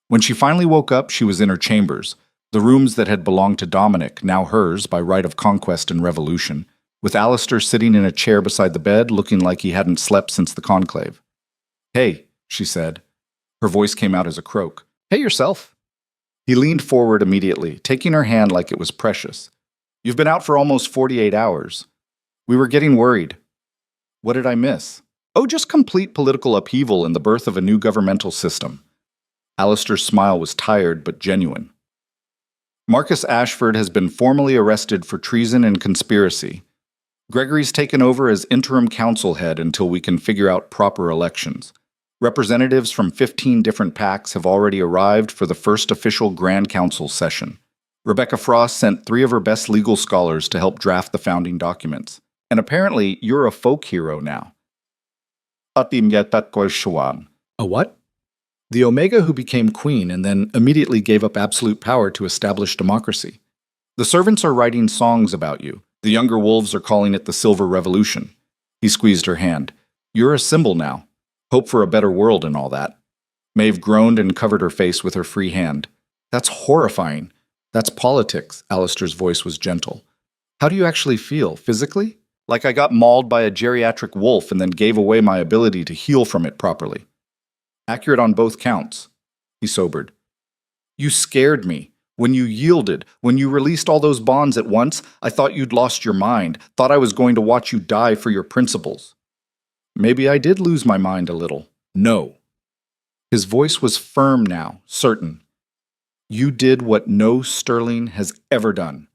When she finally woke up, she was in her chambers, the rooms that had belonged to Dominic, now hers by right of conquest and revolution, with Alistair sitting in a chair beside the bed looking like he hadn't slept since the conclave. "Hey," she said. Her voice came out as a croak. "Hey yourself." He leaned forward immediately, taking her hand like it was precious. "You've been out for almost 48 hours. We were getting worried." "What did I miss?" "Oh, just complete political upheaval and the birth of a new governmental system." Alistair's smile was tired but genuine. "Marcus Ashford has been formally arrested for treason and conspiracy. Gregory's taken over as interim council head until we can figure out proper elections. Representatives from 15 different packs have already arrived for the first official Grand Council session. Rebecca Frost sent 3 of her best legal scholars to help draft the founding documents. And apparently, you're a folk hero now." A what? The Omega who became queen and then immediately gave up absolute power to establish democracy. The servants are writing songs about you. The younger wolves are calling it the Silver Revolution. He squeezed her hand. You're a symbol now. Hope for a better world and all that. Maeve groaned and covered her face with her free hand. That's horrifying. That's politics. Alistair's voice was gentle. How do you actually feel, physically? Like I got mauled by a geriatric wolf and then gave away my ability to heal from it properly. Accurate on both counts. He sobered. You scared me. When you yielded, when you released all those bonds at once, I thought you'd lost your mind, thought I was going to watch you die for your principles. Maybe I did lose my mind a little. No. His voice was firm now, certain. You did what no Sterling has ever done.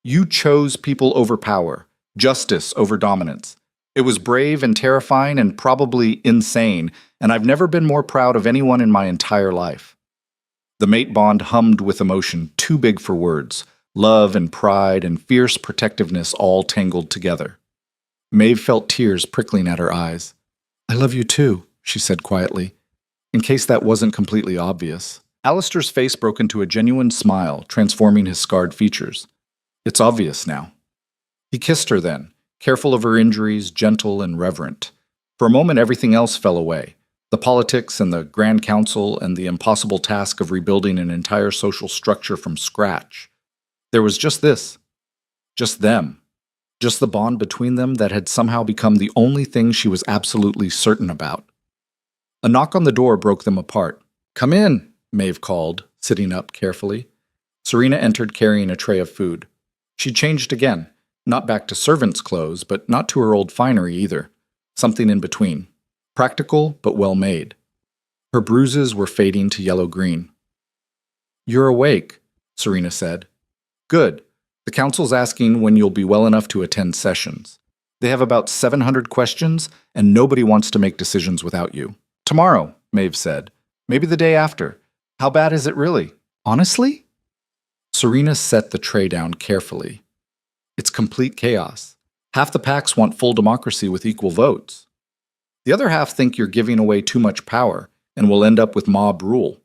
You chose people over power, justice over dominance. It was brave and terrifying and probably insane, and I've never been more proud of anyone in my entire life. The mate bond hummed with emotion too big for words, love and pride and fierce protectiveness all tangled together. Maeve felt tears prickling at her eyes. I love you too, she said quietly, in case that wasn't completely obvious. Alistair's face broke into a genuine smile, transforming his scarred features. It's obvious now. He kissed her then, careful of her injuries, gentle and reverent. For a moment everything else fell away. The politics and the Grand Council and the impossible task of rebuilding an entire social structure from scratch. There was just this. Just them. Just the bond between them that had somehow become the only thing she was absolutely certain about. A knock on the door broke them apart. Come in, Maeve called, sitting up carefully. Serena entered carrying a tray of food. She changed again, not back to servant's clothes, but not to her old finery either. Something in between. Practical, but well made. Her bruises were fading to yellow-green. You're awake, Serena said. Good. The council's asking when you'll be well enough to attend sessions. They have about 700 questions, and nobody wants to make decisions without you. Tomorrow, Maeve said. Maybe the day after. How bad is it really? Honestly? Serena set the tray down carefully. It's complete chaos. Half the packs want full democracy with equal votes. The other half think you're giving away too much power and will end up with mob rule.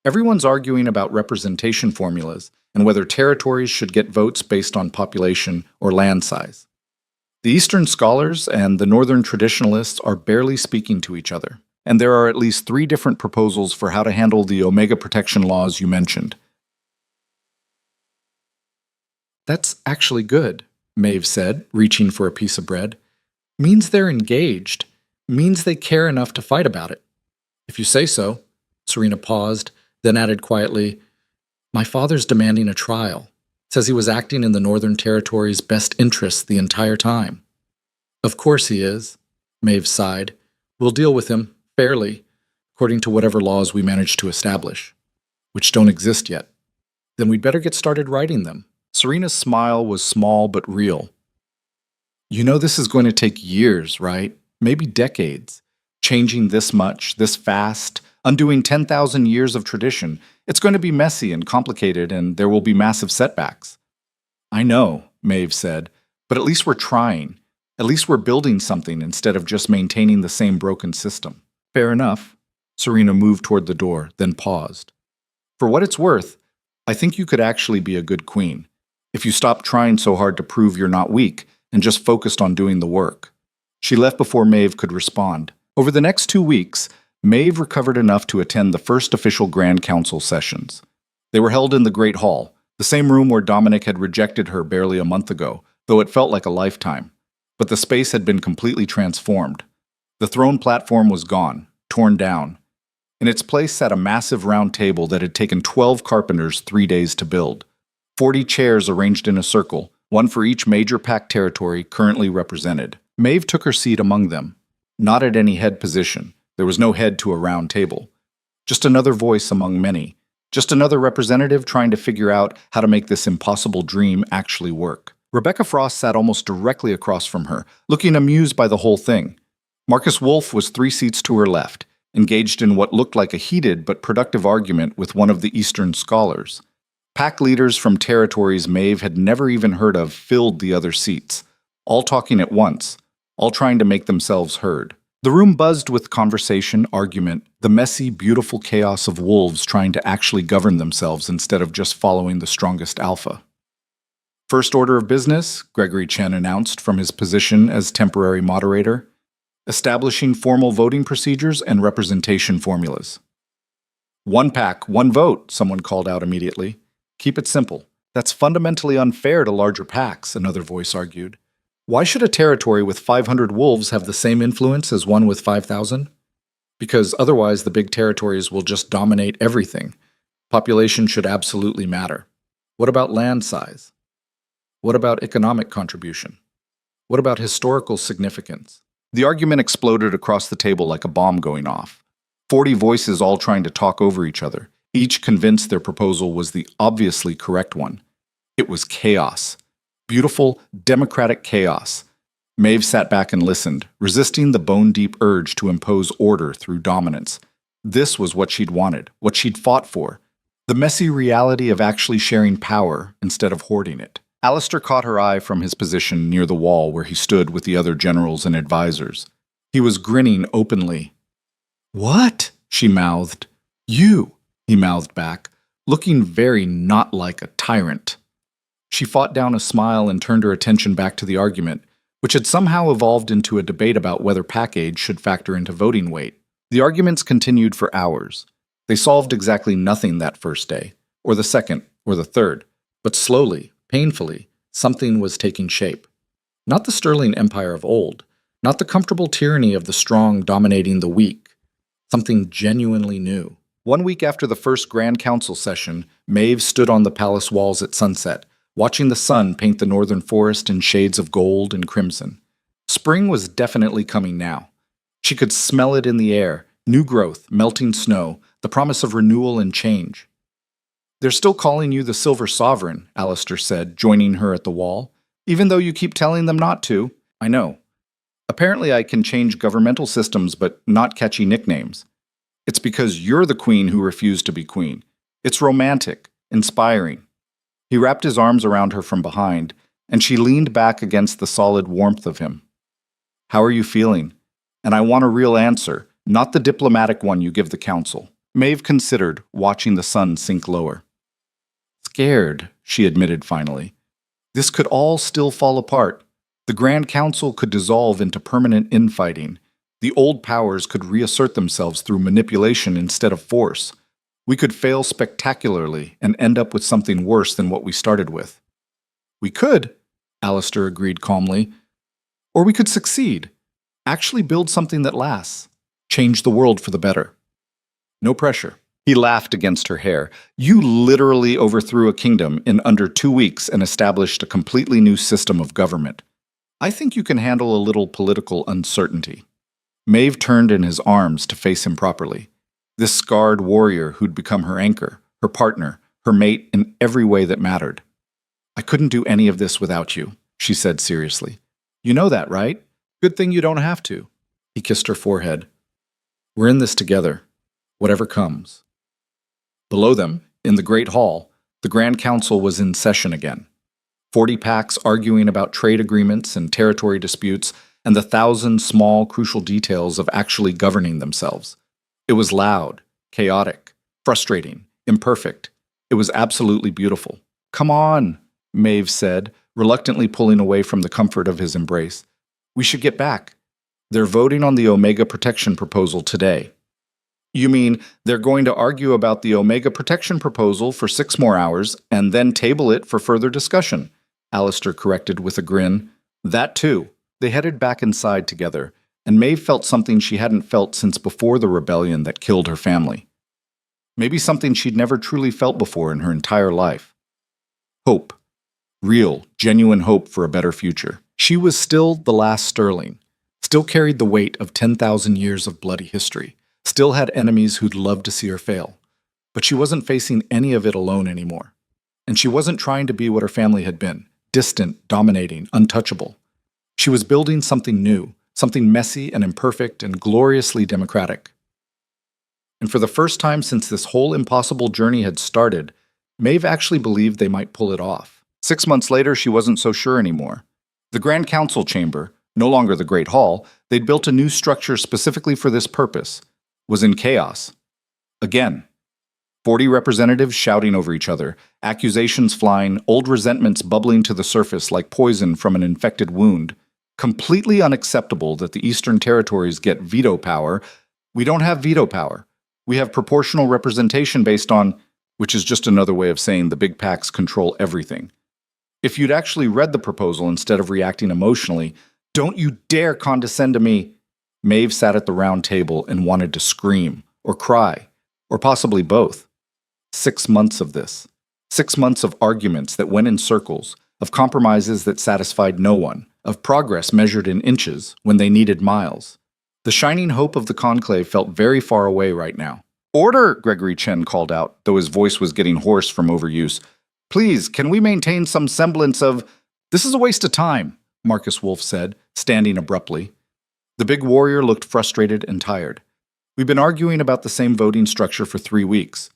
Everyone's arguing about representation formulas and whether territories should get votes based on population or land size. The Eastern scholars and the Northern traditionalists are barely speaking to each other, and there are at least 3 different proposals for how to handle the Omega protection laws you mentioned. That's actually good, Maeve said, reaching for a piece of bread. Means they're engaged. Means they care enough to fight about it. If you say so. Serena paused, then added quietly, My father's demanding a trial. Says he was acting in the Northern Territory's best interests the entire time. Of course he is, Maeve sighed. We'll deal with him, fairly, according to whatever laws we manage to establish, which don't exist yet. Then we'd better get started writing them. Serena's smile was small but real. You know this is going to take years, right? Maybe decades. Changing this much, this fast, undoing 10,000 years of tradition. It's going to be messy and complicated, and there will be massive setbacks. I know, Maeve said, but at least we're trying. At least we're building something instead of just maintaining the same broken system. Fair enough. Serena moved toward the door, then paused. For what it's worth, I think you could actually be a good queen, if you stopped trying so hard to prove you're not weak and just focused on doing the work. She left before Maeve could respond. Over the next 2 weeks, Maeve recovered enough to attend the first official Grand Council sessions. They were held in the Great Hall, the same room where Dominic had rejected her barely a month ago, though it felt like a lifetime. But the space had been completely transformed. The throne platform was gone, torn down. In its place sat a massive round table that had taken 12 carpenters 3 days to build. 40 chairs arranged in a circle, one for each major pack territory currently represented. Maeve took her seat among them, not at any head position. There was no head to a round table. Just another voice among many. Just another representative trying to figure out how to make this impossible dream actually work. Rebecca Frost sat almost directly across from her, looking amused by the whole thing. Marcus Wolfe was 3 seats to her left, engaged in what looked like a heated but productive argument with one of the Eastern scholars. Pack leaders from territories Maeve had never even heard of filled the other seats, all talking at once, all trying to make themselves heard. The room buzzed with conversation, argument, the messy, beautiful chaos of wolves trying to actually govern themselves instead of just following the strongest alpha. First order of business, Gregory Chen announced from his position as temporary moderator, establishing formal voting procedures and representation formulas. One pack, one vote, someone called out immediately. Keep it simple. That's fundamentally unfair to larger packs, another voice argued. Why should a territory with 500 wolves have the same influence as one with 5,000? Because otherwise the big territories will just dominate everything. Population should absolutely matter. What about land size? What about economic contribution? What about historical significance? The argument exploded across the table like a bomb going off. 40 voices all trying to talk over each other, each convinced their proposal was the obviously correct one. It was chaos. Beautiful, democratic chaos. Maeve sat back and listened, resisting the bone-deep urge to impose order through dominance. This was what she'd wanted, what she'd fought for. The messy reality of actually sharing power instead of hoarding it. Alistair caught her eye from his position near the wall where he stood with the other generals and advisors. He was grinning openly. "What?" she mouthed. "You," he mouthed back, looking very not like a tyrant. She fought down a smile and turned her attention back to the argument, which had somehow evolved into a debate about whether pack age should factor into voting weight. The arguments continued for hours. They solved exactly nothing that first day, or the second, or the third, but slowly, painfully, something was taking shape. Not the sterling empire of old, not the comfortable tyranny of the strong dominating the weak. Something genuinely new. 1 week after the first Grand Council session, Maeve stood on the palace walls at sunset, watching the sun paint the northern forest in shades of gold and crimson. Spring was definitely coming now. She could smell it in the air, new growth, melting snow, the promise of renewal and change. "They're still calling you the Silver Sovereign," Alistair said, joining her at the wall, "even though you keep telling them not to." "I know. Apparently I can change governmental systems but not catchy nicknames. It's because you're the queen who refused to be queen. It's romantic, inspiring." He wrapped his arms around her from behind, and she leaned back against the solid warmth of him. "How are you feeling? And I want a real answer, not the diplomatic one you give the council." Maeve considered, watching the sun sink lower. "Scared," she admitted finally. This could all still fall apart. The Grand Council could dissolve into permanent infighting. The old powers could reassert themselves through manipulation instead of force. We could fail spectacularly and end up with something worse than what we started with. "We could," Alistair agreed calmly. "Or we could succeed. Actually build something that lasts. Change the world for the better. No pressure." He laughed against her hair. "You literally overthrew a kingdom in under 2 weeks and established a completely new system of government. I think you can handle a little political uncertainty." Maeve turned in his arms to face him properly. This scarred warrior who'd become her anchor, her partner, her mate in every way that mattered. "I couldn't do any of this without you," she said seriously. "You know that, right? Good thing you don't have to." He kissed her forehead. "We're in this together, whatever comes." Below them, in the Great Hall, the Grand Council was in session again. 40 packs arguing about trade agreements and territory disputes, and the 1,000 small, crucial details of actually governing themselves. It was loud, chaotic, frustrating, imperfect. It was absolutely beautiful. "Come on," Maeve said, reluctantly pulling away from the comfort of his embrace. "We should get back. They're voting on the Omega Protection proposal today." "You mean they're going to argue about the Omega Protection proposal for 6 more hours and then table it for further discussion?" Alistair corrected with a grin. "That too." They headed back inside together, and Maeve felt something she hadn't felt since before the rebellion that killed her family. Maybe something she'd never truly felt before in her entire life. Hope. Real, genuine hope for a better future. She was still the last sterling, still carried the weight of 10,000 years of bloody history, still had enemies who'd love to see her fail. But she wasn't facing any of it alone anymore. And she wasn't trying to be what her family had been, distant, dominating, untouchable. She was building something new, something messy and imperfect and gloriously democratic. And for the first time since this whole impossible journey had started, Maeve actually believed they might pull it off. 6 months later, she wasn't so sure anymore. The Grand Council chamber, No longer the Great Hall, they'd built a new structure specifically for this purpose, was in chaos. Again, 40 representatives shouting over each other, accusations flying, old resentments bubbling to the surface like poison from an infected wound. Completely unacceptable that the Eastern Territories get veto power. We don't have veto power. We have proportional representation based on, which is just another way of saying the big PACs control everything. If you'd actually read the proposal instead of reacting emotionally, don't you dare condescend to me. Maeve sat at the round table and wanted to scream, or cry, or possibly both. 6 months of this. 6 months of arguments that went in circles, of compromises that satisfied no one, of progress measured in inches when they needed miles. The shining hope of the conclave felt very far away right now. "Order!" Gregory Chen called out, though his voice was getting hoarse from overuse. "Please, can we maintain some semblance of—" "This is a waste of time," Marcus Wolf said, standing abruptly. The big warrior looked frustrated and tired. "We've been arguing about the same voting structure for 3 weeks.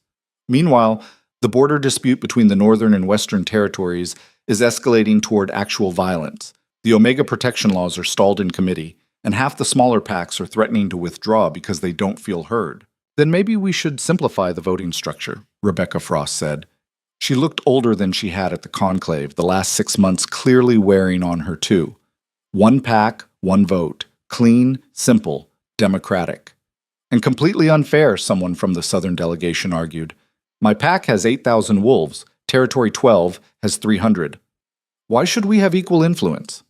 Meanwhile, the border dispute between the Northern and Western Territories is escalating toward actual violence. The Omega protection laws are stalled in committee, and half the smaller PACs are threatening to withdraw because they don't feel heard. Then maybe we should simplify the voting structure," Rebecca Frost said. She looked older than she had at the conclave, the last 6 months clearly wearing on her too. 1 PAC, 1 vote. Clean, simple, democratic. "And completely unfair," someone from the Southern delegation argued. "My PAC has 8,000 wolves. Territory 12 has 300. Why should we have equal influence?"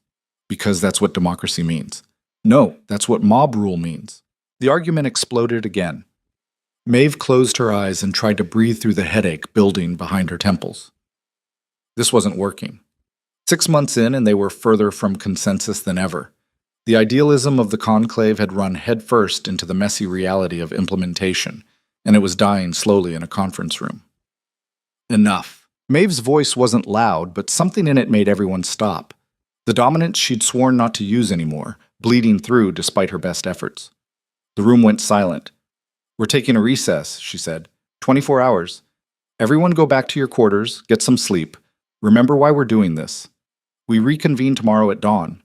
"Because that's what democracy means." "No, that's what mob rule means." The argument exploded again. Maeve closed her eyes and tried to breathe through the headache building behind her temples. This wasn't working. 6 months in, and they were further from consensus than ever. The idealism of the conclave had run headfirst into the messy reality of implementation, and it was dying slowly in a conference room. Enough. Maeve's voice wasn't loud, but something in it made everyone stop. The dominance she'd sworn not to use anymore, bleeding through despite her best efforts. The room went silent. "We're taking a recess," she said. 24 hours. Everyone go back to your quarters, get some sleep. Remember why we're doing this. We reconvene tomorrow at dawn."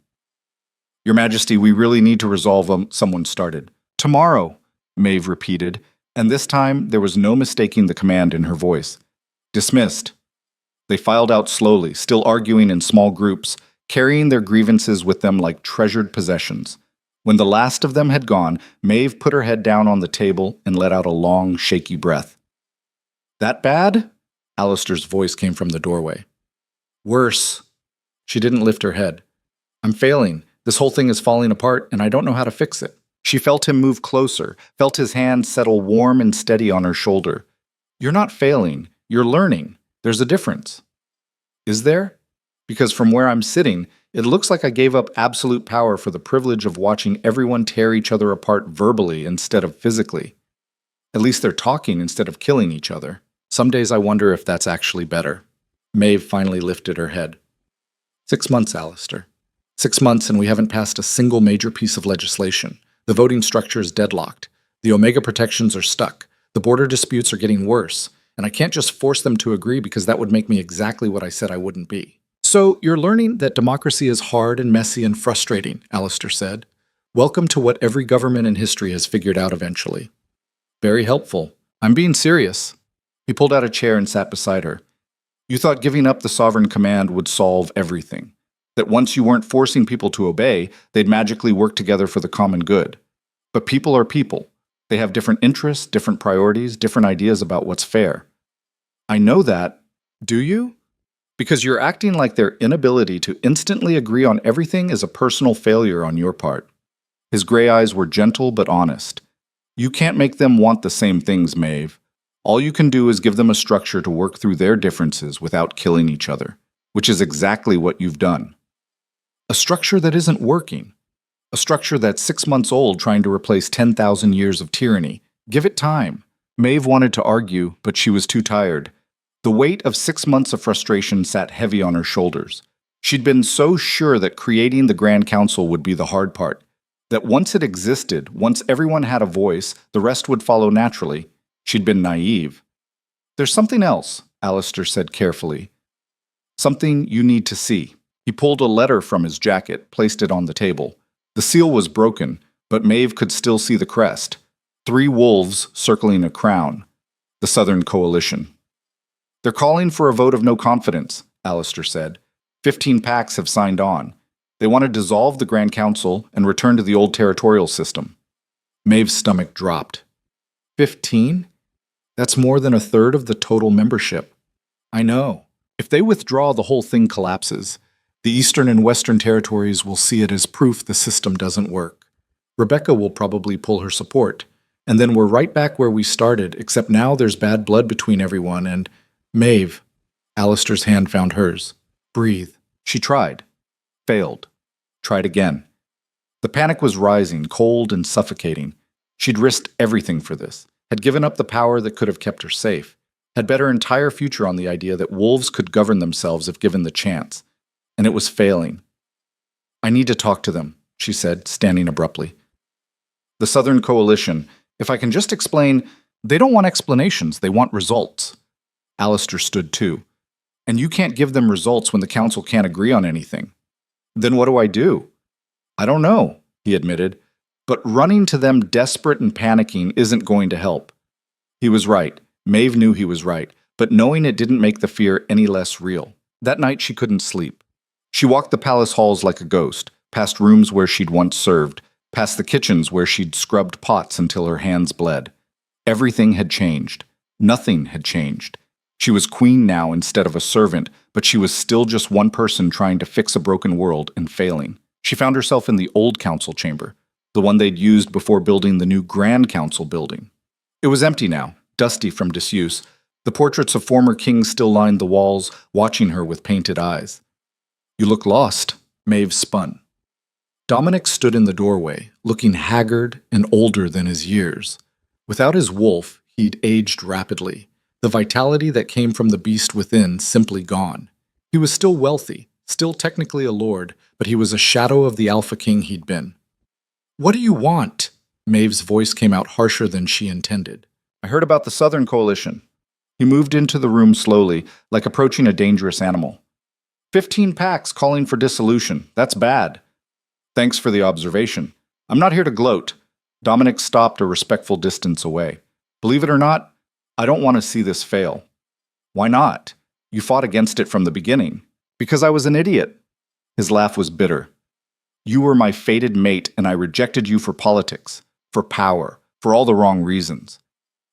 "Your Majesty, we really need to resolve someone started." "Tomorrow," Maeve repeated, and this time there was no mistaking the command in her voice. "Dismissed." They filed out slowly, still arguing in small groups, carrying their grievances with them like treasured possessions. When the last of them had gone, Maeve put her head down on the table and let out a long, shaky breath. "That bad?" Alistair's voice came from the doorway. "Worse." She didn't lift her head. "I'm failing. This whole thing is falling apart, and I don't know how to fix it." She felt him move closer, felt his hand settle warm and steady on her shoulder. "You're not failing. You're learning. There's a difference." "Is there? Because from where I'm sitting, it looks like I gave up absolute power for the privilege of watching everyone tear each other apart verbally instead of physically. At least they're talking instead of killing each other. Some days I wonder if that's actually better." Maeve finally lifted her head. 6 months, Alistair. 6 months and we haven't passed a single major piece of legislation. The voting structure is deadlocked. The Omega protections are stuck. The border disputes are getting worse. And I can't just force them to agree because that would make me exactly what I said I wouldn't be. "So you're learning that democracy is hard and messy and frustrating," Alistair said. "Welcome to what every government in history has figured out eventually." "Very helpful. I'm being serious." He pulled out a chair and sat beside her. "You thought giving up the sovereign command would solve everything. That once you weren't forcing people to obey, they'd magically work together for the common good. But people are people. They have different interests, different priorities, different ideas about what's fair." "I know that. Do you? Because you're acting like their inability to instantly agree on everything is a personal failure on your part." His gray eyes were gentle but honest. "You can't make them want the same things, Maeve. All you can do is give them a structure to work through their differences without killing each other, which is exactly what you've done. A structure that isn't working. A structure that's 6 months old trying to replace 10,000 years of tyranny. Give it time." Maeve wanted to argue, but she was too tired. The weight of 6 months of frustration sat heavy on her shoulders. She'd been so sure that creating the Grand Council would be the hard part, that once it existed, once everyone had a voice, the rest would follow naturally. She'd been naive. "There's something else," Alistair said carefully. "Something you need to see." He pulled a letter from his jacket, placed it on the table. The seal was broken, but Maeve could still see the crest. 3 wolves circling a crown. The Southern Coalition. "They're calling for a vote of no confidence," Alistair said. 15 packs have signed on. They want to dissolve the Grand Council and return to the old territorial system. Maeve's stomach dropped. 15? That's more than a third of the total membership. I know. If they withdraw, the whole thing collapses. The Eastern and Western territories will see it as proof the system doesn't work. Rebecca will probably pull her support. And then we're right back where we started, except now there's bad blood between everyone and... Maeve. Alistair's hand found hers. Breathe. She tried. Failed. Tried again. The panic was rising, cold and suffocating. She'd risked everything for this, had given up the power that could have kept her safe, had bet her entire future on the idea that wolves could govern themselves if given the chance. And it was failing. "I need to talk to them," she said, standing abruptly. "The Southern Coalition. If I can just explain, they don't want explanations, they want results." Alistair stood too. "And you can't give them results when the council can't agree on anything." "Then what do I do?" "I don't know," he admitted. "But running to them desperate and panicking isn't going to help." He was right. Maeve knew he was right, but knowing it didn't make the fear any less real. That night she couldn't sleep. She walked the palace halls like a ghost, past rooms where she'd once served, past the kitchens where she'd scrubbed pots until her hands bled. Everything had changed. Nothing had changed. She was queen now instead of a servant, but she was still just one person trying to fix a broken world and failing. She found herself in the old council chamber, the one they'd used before building the new Grand Council building. It was empty now, dusty from disuse. The portraits of former kings still lined the walls, watching her with painted eyes. "You look lost," Maeve spun. Dominic stood in the doorway, looking haggard and older than his years. Without his wolf, he'd aged rapidly, the vitality that came from the beast within simply gone. He was still wealthy, still technically a lord, but he was a shadow of the alpha king he'd been. "What do you want?" Maeve's voice came out harsher than she intended. "I heard about the Southern Coalition." He moved into the room slowly, like approaching a dangerous animal. 15 packs calling for dissolution. That's bad." "Thanks for the observation. I'm not here to gloat." Dominic stopped a respectful distance away. "Believe it or not, I don't want to see this fail." "Why not? You fought against it from the beginning." "Because I was an idiot." His laugh was bitter. "You were my fated mate, and I rejected you for politics, for power, for all the wrong reasons.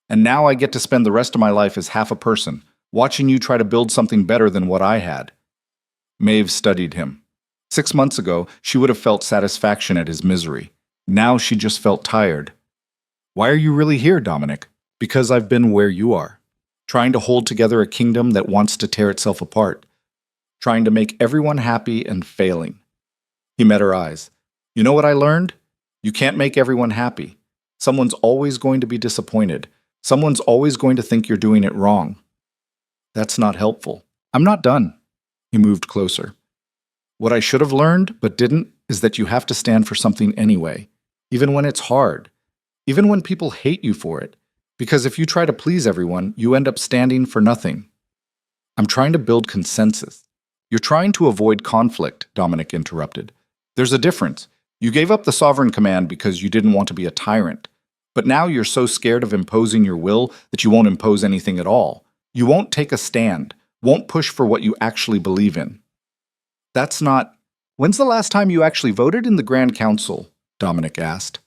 And now I get to spend the rest of my life as half a person, watching you try to build something better than what I had." Maeve studied him. 6 months ago, she would have felt satisfaction at his misery. Now she just felt tired. "Why are you really here, Dominic?" "Because I've been where you are. Trying to hold together a kingdom that wants to tear itself apart. Trying to make everyone happy and failing." He met her eyes. "You know what I learned? You can't make everyone happy. Someone's always going to be disappointed. Someone's always going to think you're doing it wrong. That's not helpful. I'm not done." He moved closer. "What I should have learned, but didn't, is that you have to stand for something anyway, even when it's hard, even when people hate you for it. Because if you try to please everyone, you end up standing for nothing." "I'm trying to build consensus." "You're trying to avoid conflict," Dominic interrupted. "There's a difference. You gave up the sovereign command because you didn't want to be a tyrant. But now you're so scared of imposing your will that you won't impose anything at all. You won't take a stand, won't push for what you actually believe in." "That's not..." "When's the last time you actually voted in the Grand Council?" Dominic asked.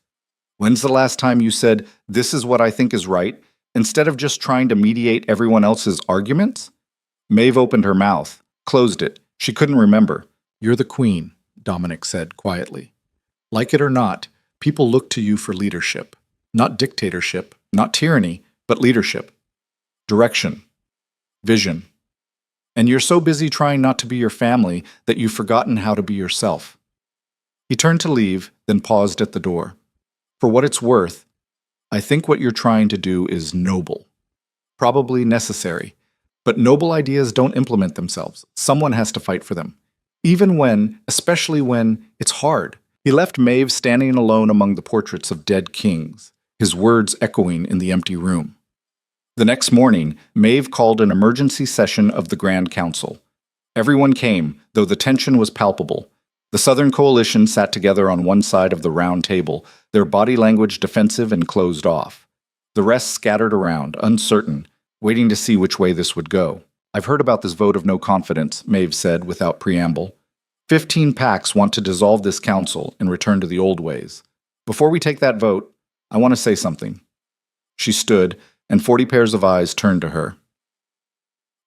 "When's the last time you said, 'This is what I think is right,' instead of just trying to mediate everyone else's arguments?" Maeve opened her mouth, closed it. She couldn't remember. "You're the queen," Dominic said quietly. "Like it or not, people look to you for leadership. Not dictatorship, not tyranny, but leadership. Direction. Vision. And you're so busy trying not to be your family that you've forgotten how to be yourself." He turned to leave, then paused at the door. "For what it's worth, I think what you're trying to do is noble. Probably necessary. But noble ideas don't implement themselves. Someone has to fight for them. Even when, especially when, it's hard." He left Maeve standing alone among the portraits of dead kings, his words echoing in the empty room. The next morning, Maeve called an emergency session of the Grand Council. Everyone came, though the tension was palpable. The Southern Coalition sat together on one side of the round table, their body language defensive and closed off. The rest scattered around, uncertain, waiting to see which way this would go. I've heard about this vote of no confidence, Maeve said without preamble. 15 packs want to dissolve this council and return to the old ways. Before we take that vote, I want to say something. She stood, and 40 pairs of eyes turned to her.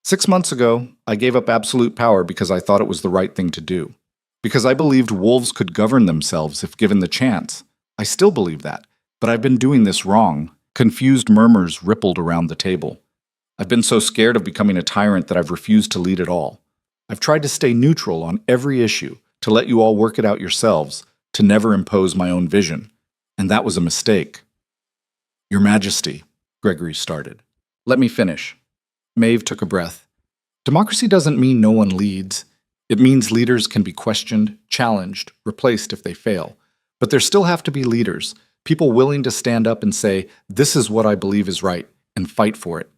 6 months ago, I gave up absolute power because I thought it was the right thing to do. Because I believed wolves could govern themselves if given the chance. I still believe that, but I've been doing this wrong. Confused murmurs rippled around the table. I've been so scared of becoming a tyrant that I've refused to lead at all. I've tried to stay neutral on every issue, to let you all work it out yourselves, to never impose my own vision. And that was a mistake. Your Majesty, Gregory started. Let me finish. Maeve took a breath. Democracy doesn't mean no one leads. It means leaders can be questioned, challenged, replaced if they fail. But there still have to be leaders, people willing to stand up and say, this is what I believe is right, and fight for it.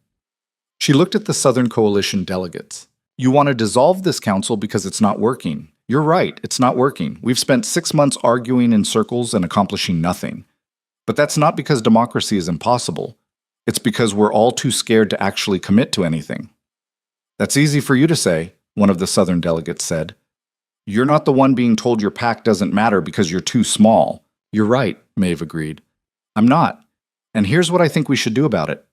She looked at the Southern Coalition delegates. You want to dissolve this council because it's not working. You're right, it's not working. We've spent 6 months arguing in circles and accomplishing nothing. But that's not because democracy is impossible. It's because we're all too scared to actually commit to anything. That's easy for you to say, one of the Southern delegates said. You're not the one being told your pack doesn't matter because you're too small. You're right, Maeve agreed. I'm not. And here's what I think we should do about it.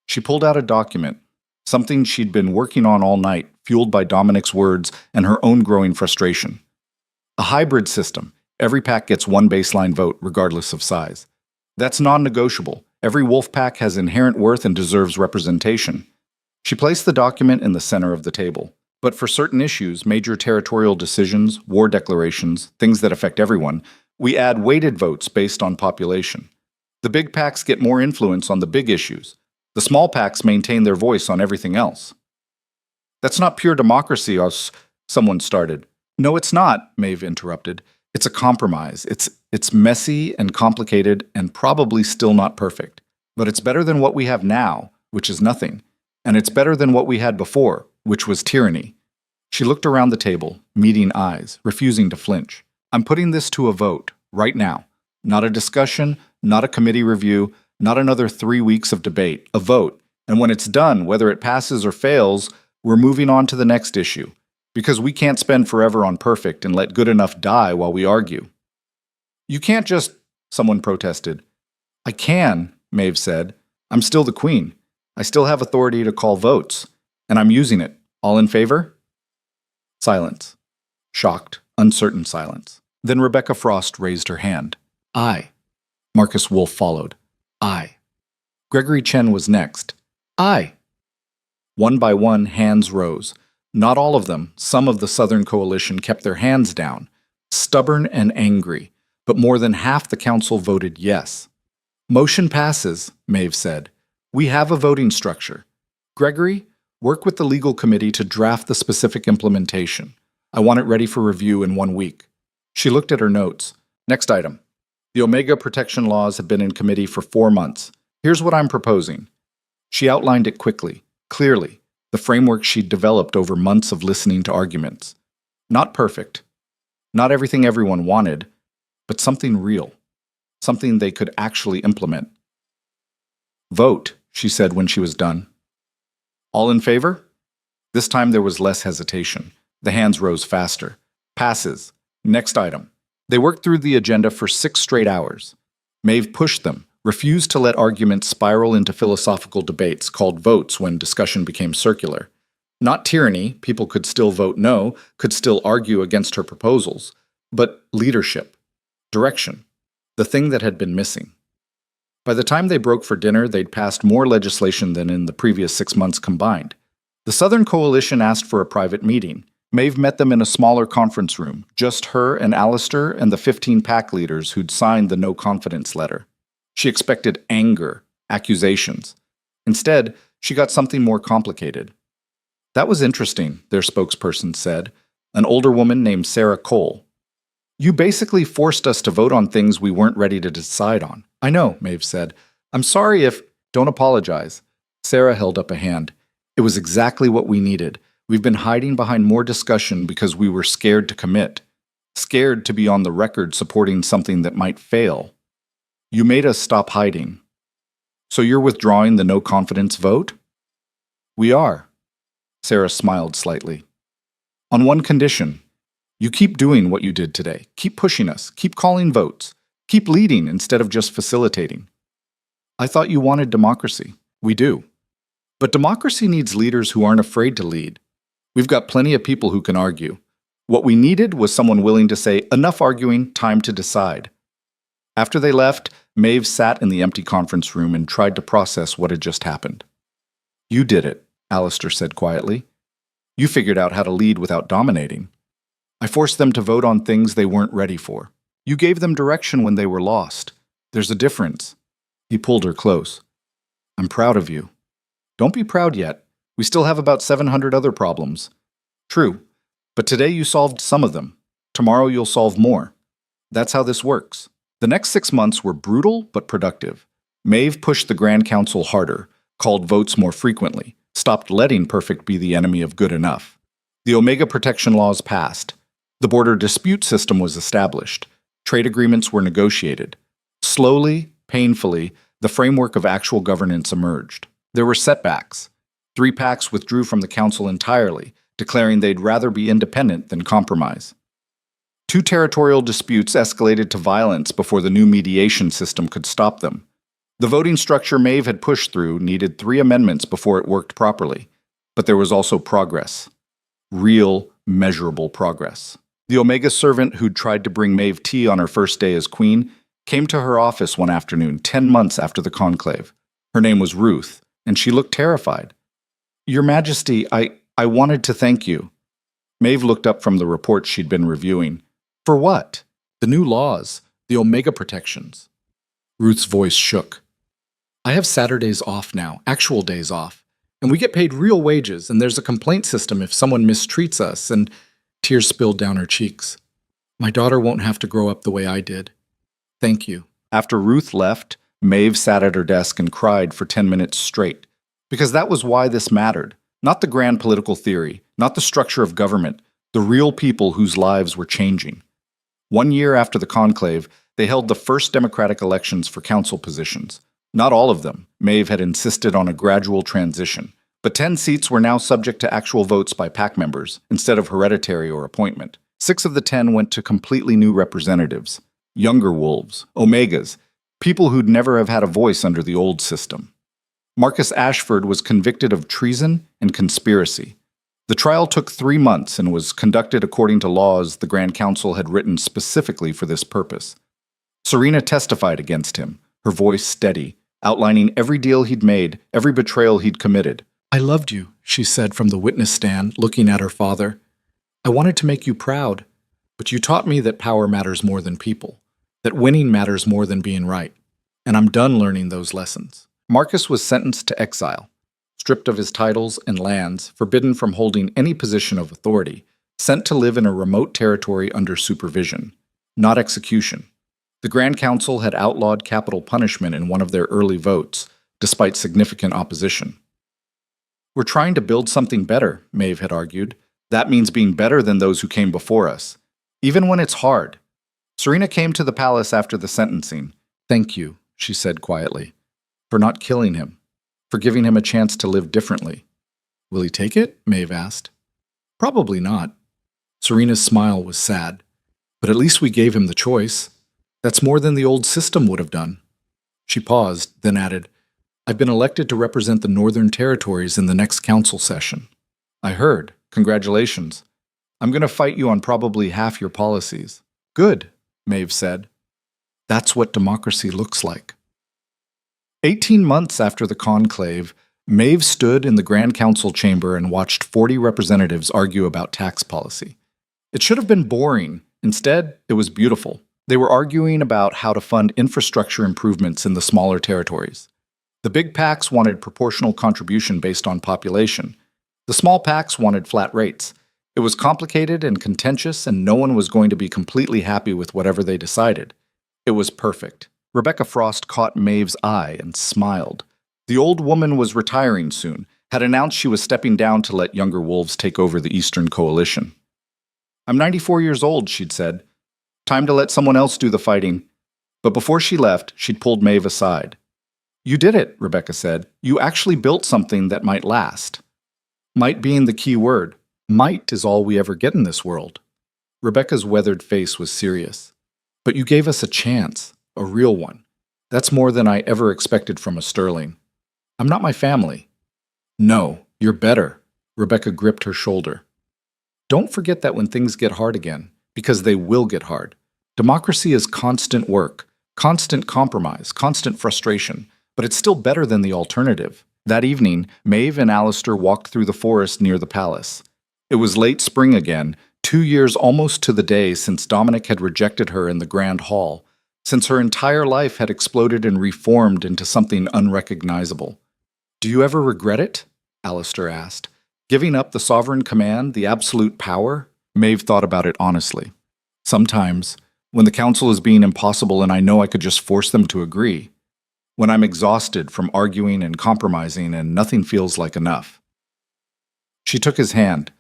She pulled out a document, something she'd been working on all night, fueled by Dominic's words and her own growing frustration. A hybrid system. Every pack gets one baseline vote, regardless of size. That's non-negotiable. Every wolf pack has inherent worth and deserves representation. She placed the document in the center of the table. But for certain issues, major territorial decisions, war declarations, things that affect everyone, we add weighted votes based on population. The big packs get more influence on the big issues. The small packs maintain their voice on everything else. That's not pure democracy, someone started. No, it's not, Maeve interrupted. It's a compromise. It's messy and complicated and probably still not perfect. But it's better than what we have now, which is nothing. And it's better than what we had before, which was tyranny. She looked around the table, meeting eyes, refusing to flinch. I'm putting this to a vote, right now. Not a discussion, not a committee review, not another 3 weeks of debate. A vote. And when it's done, whether it passes or fails, we're moving on to the next issue. Because we can't spend forever on perfect and let good enough die while we argue. You can't just, someone protested. I can, Maeve said. I'm still the queen. I still have authority to call votes. And I'm using it. All in favor? Silence. Shocked, uncertain silence. Then Rebecca Frost raised her hand. Aye. Marcus Wolfe followed. Aye. Gregory Chen was next. Aye. One by one, hands rose. Not all of them, some of the Southern Coalition kept their hands down, stubborn and angry, but more than half the council voted yes. Motion passes, Maeve said. We have a voting structure. Gregory, work with the legal committee to draft the specific implementation. I want it ready for review in 1 week. She looked at her notes. Next item. The Omega protection laws have been in committee for 4 months. Here's what I'm proposing. She outlined it quickly, clearly, the framework she'd developed over months of listening to arguments. Not perfect. Not everything everyone wanted, but something real. Something they could actually implement. Vote, she said when she was done. All in favor? This time there was less hesitation. The hands rose faster. Passes. Next item. They worked through the agenda for 6 straight hours. Maeve pushed them, refused to let arguments spiral into philosophical debates called votes when discussion became circular. Not tyranny, people could still vote no, could still argue against her proposals, but leadership, direction, the thing that had been missing. By the time they broke for dinner, they'd passed more legislation than in the previous 6 months combined. The Southern Coalition asked for a private meeting. Maeve met them in a smaller conference room, just her and Alistair and the 15 pack leaders who'd signed the no-confidence letter. She expected anger, accusations. Instead, she got something more complicated. That was interesting, their spokesperson said, an older woman named Sarah Cole. You basically forced us to vote on things we weren't ready to decide on. I know, Maeve said. I'm sorry if... Don't apologize. Sarah held up a hand. It was exactly what we needed. We've been hiding behind more discussion because we were scared to commit, scared to be on the record supporting something that might fail. You made us stop hiding. So you're withdrawing the no confidence vote? We are. Sarah smiled slightly. On one condition. You keep doing what you did today. Keep pushing us. Keep calling votes. Keep leading instead of just facilitating. I thought you wanted democracy. We do. But democracy needs leaders who aren't afraid to lead. We've got plenty of people who can argue. What we needed was someone willing to say, enough arguing, time to decide. After they left, Maeve sat in the empty conference room and tried to process what had just happened. You did it, Alistair said quietly. You figured out how to lead without dominating. I forced them to vote on things they weren't ready for. You gave them direction when they were lost. There's a difference. He pulled her close. I'm proud of you. Don't be proud yet. We still have about 700 other problems. True, but today you solved some of them. Tomorrow you'll solve more. That's how this works. The next 6 months were brutal but productive. Maeve pushed the Grand Council harder, called votes more frequently, stopped letting perfect be the enemy of good enough. The Omega protection laws passed. The border dispute system was established. Trade agreements were negotiated. Slowly, painfully, the framework of actual governance emerged. There were setbacks. 3 packs withdrew from the council entirely, declaring they'd rather be independent than compromise. 2 territorial disputes escalated to violence before the new mediation system could stop them. The voting structure Maeve had pushed through needed 3 amendments before it worked properly. But there was also progress. Real, measurable progress. The Omega servant who'd tried to bring Maeve tea on her first day as queen came to her office one afternoon 10 months after the conclave. Her name was Ruth, and she looked terrified. Your Majesty, I wanted to thank you. Maeve looked up from the report she'd been reviewing. For what? The new laws, the Omega protections. Ruth's voice shook. I have Saturdays off now, actual days off, and we get paid real wages, and there's a complaint system if someone mistreats us, and tears spilled down her cheeks. My daughter won't have to grow up the way I did. Thank you. After Ruth left, Maeve sat at her desk and cried for 10 minutes straight, because that was why this mattered. Not the grand political theory, not the structure of government, the real people whose lives were changing. 1 year after the conclave, they held the first democratic elections for council positions. Not all of them. Maeve had insisted on a gradual transition. But 10 seats were now subject to actual votes by PAC members, instead of hereditary or appointment. 6 of the 10 went to completely new representatives. Younger wolves, Omegas, people who'd never have had a voice under the old system. Marcus Ashford was convicted of treason and conspiracy. The trial took 3 months and was conducted according to laws the Grand Council had written specifically for this purpose. Serena testified against him, her voice steady, outlining every deal he'd made, every betrayal he'd committed. I loved you, she said from the witness stand, looking at her father. I wanted to make you proud, but you taught me that power matters more than people, that winning matters more than being right, and I'm done learning those lessons. Marcus was sentenced to exile, stripped of his titles and lands, forbidden from holding any position of authority, sent to live in a remote territory under supervision, not execution. The Grand Council had outlawed capital punishment in one of their early votes, despite significant opposition. We're trying to build something better, Maeve had argued. That means being better than those who came before us, even when it's hard. Serena came to the palace after the sentencing. Thank you, she said quietly, for not killing him, for giving him a chance to live differently. Will he take it? Maeve asked. Probably not. Serena's smile was sad. But at least we gave him the choice. That's more than the old system would have done. She paused, then added, I've been elected to represent the Northern Territories in the next council session. I heard. Congratulations. I'm going to fight you on probably half your policies. Good, Maeve said. That's what democracy looks like. 18 months after the conclave, Maeve stood in the Grand Council chamber and watched 40 representatives argue about tax policy. It should have been boring. Instead, it was beautiful. They were arguing about how to fund infrastructure improvements in the smaller territories. The big PACs wanted proportional contribution based on population. The small PACs wanted flat rates. It was complicated and contentious, and no one was going to be completely happy with whatever they decided. It was perfect. Rebecca Frost caught Maeve's eye and smiled. The old woman was retiring soon, had announced she was stepping down to let younger wolves take over the Eastern Coalition. "I'm 94 years old," she'd said. "Time to let someone else do the fighting." But before she left, she'd pulled Maeve aside. "You did it," Rebecca said. "You actually built something that might last." Might being the key word. Might is all we ever get in this world. Rebecca's weathered face was serious. "But you gave us a chance, a real one. That's more than I ever expected from a Sterling. I'm not my family." "No, you're better." Rebecca gripped her shoulder. "Don't forget that when things get hard again, because they will get hard. Democracy is constant work, constant compromise, constant frustration, but it's still better than the alternative." That evening, Maeve and Alistair walked through the forest near the palace. It was late spring again, 2 years almost to the day since Dominic had rejected her in the Grand Hall, since her entire life had exploded and reformed into something unrecognizable. "Do you ever regret it?" Alistair asked. "Giving up the sovereign command, the absolute power?" Maeve thought about it honestly. "Sometimes, when the council is being impossible and I know I could just force them to agree. When I'm exhausted from arguing and compromising and nothing feels like enough." She took his hand.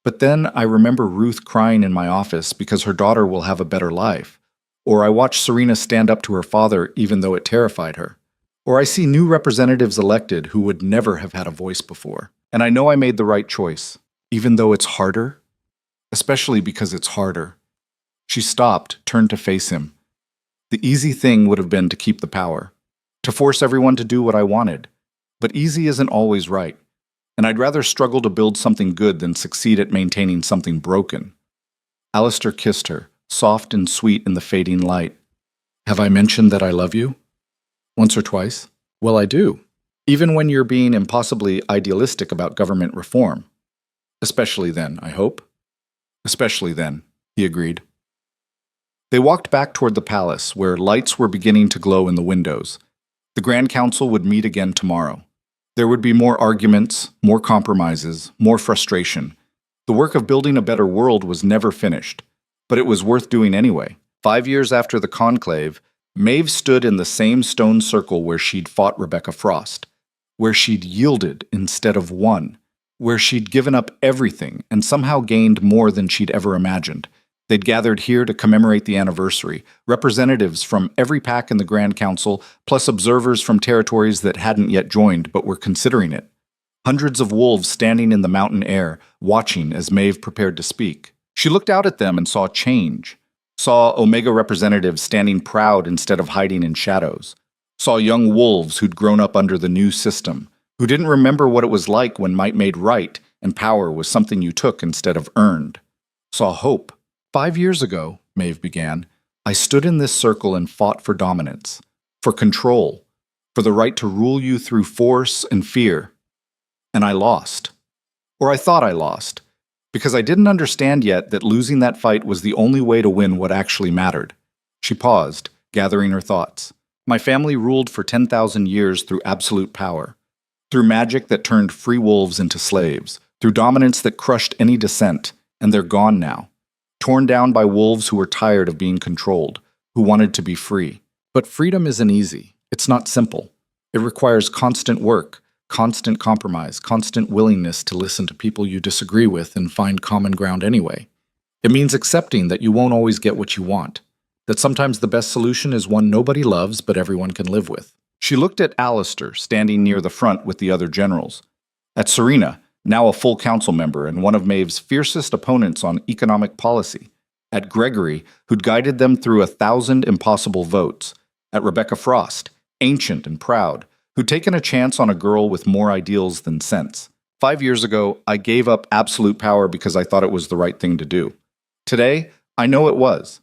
"But then I remember Ruth crying in my office because her daughter will have a better life. Or I watch Serena stand up to her father even though it terrified her. Or I see new representatives elected who would never have had a voice before. And I know I made the right choice, even though it's harder. Especially because it's harder." She stopped, turned to face him. "The easy thing would have been to keep the power, to force everyone to do what I wanted. But easy isn't always right. And I'd rather struggle to build something good than succeed at maintaining something broken." Alistair kissed her, soft and sweet in the fading light. "Have I mentioned that I love you? Once or twice?" "Well, I do. Even when you're being impossibly idealistic about government reform." "Especially then, I hope." "Especially then," he agreed. They walked back toward the palace, where lights were beginning to glow in the windows. The Grand Council would meet again tomorrow. There would be more arguments, more compromises, more frustration. The work of building a better world was never finished, but it was worth doing anyway. 5 years after the conclave, Maeve stood in the same stone circle where she'd fought Rebecca Frost, where she'd yielded instead of won, where she'd given up everything and somehow gained more than she'd ever imagined. They'd gathered here to commemorate the anniversary, representatives from every pack in the Grand Council, plus observers from territories that hadn't yet joined but were considering it. Hundreds of wolves standing in the mountain air, watching as Maeve prepared to speak. She looked out at them and saw change. Saw Omega representatives standing proud instead of hiding in shadows. Saw young wolves who'd grown up under the new system, who didn't remember what it was like when might made right and power was something you took instead of earned. Saw hope. 5 years ago, Maeve began, I stood in this circle and fought for dominance, for control, for the right to rule you through force and fear. And I lost. Or I thought I lost, because I didn't understand yet that losing that fight was the only way to win what actually mattered. She paused, gathering her thoughts. My family ruled for 10,000 years through absolute power, through magic that turned free wolves into slaves, through dominance that crushed any dissent, and they're gone now. Torn down by wolves who were tired of being controlled, who wanted to be free. But freedom isn't easy. It's not simple. It requires constant work, constant compromise, constant willingness to listen to people you disagree with and find common ground anyway. It means accepting that you won't always get what you want, that sometimes the best solution is one nobody loves but everyone can live with. She looked at Alistair, standing near the front with the other generals. At Serena, now a full council member and one of Maeve's fiercest opponents on economic policy. At Gregory, who'd guided them through 1,000 impossible votes. At Rebecca Frost, ancient and proud, who'd taken a chance on a girl with more ideals than sense. 5 years ago, I gave up absolute power because I thought it was the right thing to do. Today, I know it was.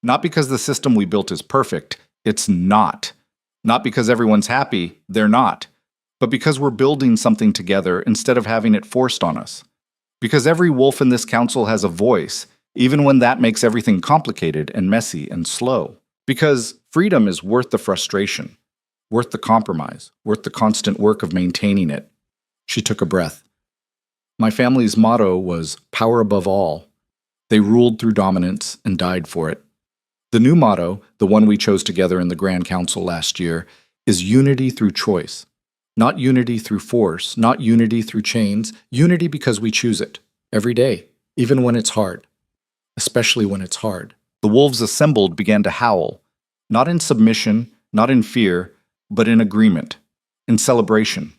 Not because the system we built is perfect, it's not. Not because everyone's happy, they're not. But because we're building something together instead of having it forced on us. Because every wolf in this council has a voice, even when that makes everything complicated and messy and slow. Because freedom is worth the frustration, worth the compromise, worth the constant work of maintaining it. She took a breath. My family's motto was power above all. They ruled through dominance and died for it. The new motto, the one we chose together in the Grand Council last year, is unity through choice. Not unity through force, not unity through chains, unity because we choose it. Every day, even when it's hard. Especially when it's hard. The wolves assembled began to howl, not in submission, not in fear, but in agreement, in celebration.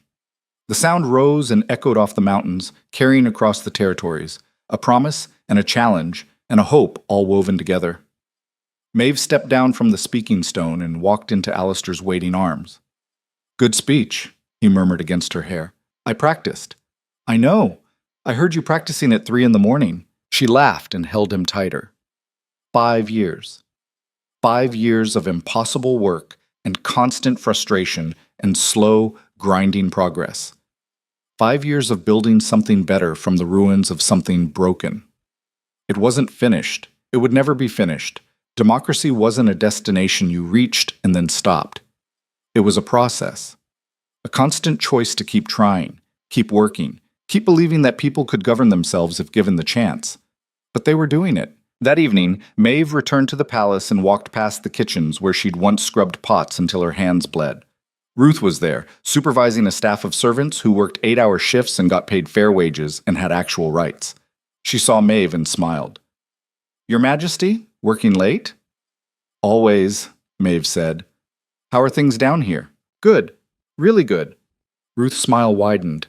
The sound rose and echoed off the mountains, carrying across the territories, a promise and a challenge and a hope all woven together. Maeve stepped down from the speaking stone and walked into Alistair's waiting arms. "Good speech," he murmured against her hair. "I practiced." "I know. I heard you practicing at 3 a.m. She laughed and held him tighter. 5 years. 5 years of impossible work and constant frustration and slow, grinding progress. 5 years of building something better from the ruins of something broken. It wasn't finished. It would never be finished. Democracy wasn't a destination you reached and then stopped. It was a process. A constant choice to keep trying, keep working, keep believing that people could govern themselves if given the chance. But they were doing it. That evening, Maeve returned to the palace and walked past the kitchens where she'd once scrubbed pots until her hands bled. Ruth was there, supervising a staff of servants who worked 8-hour shifts and got paid fair wages and had actual rights. She saw Maeve and smiled. "Your Majesty, working late?" "Always," Maeve said. "How are things down here?" "Good. Really good." Ruth's smile widened.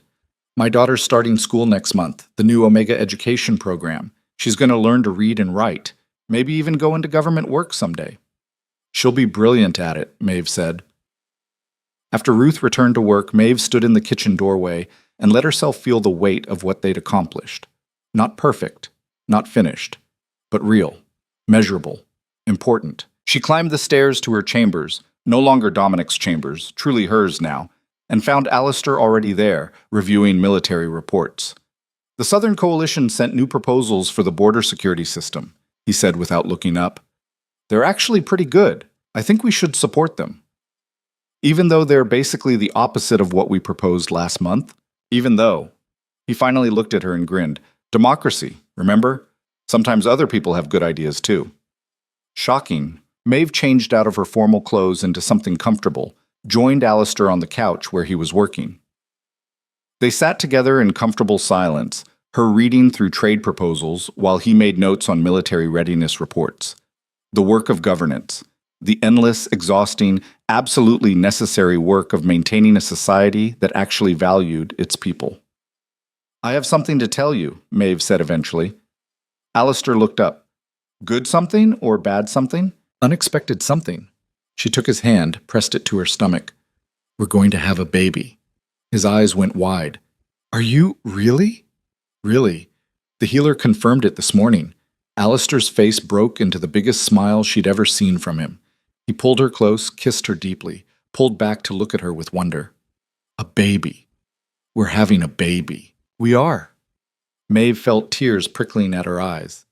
"My daughter's starting school next month, the new Omega education program. She's going to learn to read and write, maybe even go into government work someday." "She'll be brilliant at it," Maeve said. After Ruth returned to work, Maeve stood in the kitchen doorway and let herself feel the weight of what they'd accomplished. Not perfect, not finished, but real, measurable, important. She climbed the stairs to her chambers, no longer Dominic's chambers, truly hers now, and found Alistair already there, reviewing military reports. "The Southern Coalition sent new proposals for the border security system," he said without looking up. "They're actually pretty good. I think we should support them." "Even though they're basically the opposite of what we proposed last month?" "Even though." He finally looked at her and grinned. "Democracy, remember? Sometimes other people have good ideas too." Shocking, Maeve changed out of her formal clothes into something comfortable, joined Alistair on the couch where he was working. They sat together in comfortable silence, her reading through trade proposals while he made notes on military readiness reports. The work of governance. The endless, exhausting, absolutely necessary work of maintaining a society that actually valued its people. "I have something to tell you," Maeve said eventually. Alistair looked up. "Good something or bad something?" "Unexpected something." She took his hand, pressed it to her stomach. "We're going to have a baby." His eyes went wide. "Are you really?" "Really." The healer confirmed it this morning. Alistair's face broke into the biggest smile she'd ever seen from him. He pulled her close, kissed her deeply, pulled back to look at her with wonder. "A baby. We're having a baby." "We are." Maeve felt tears prickling at her eyes.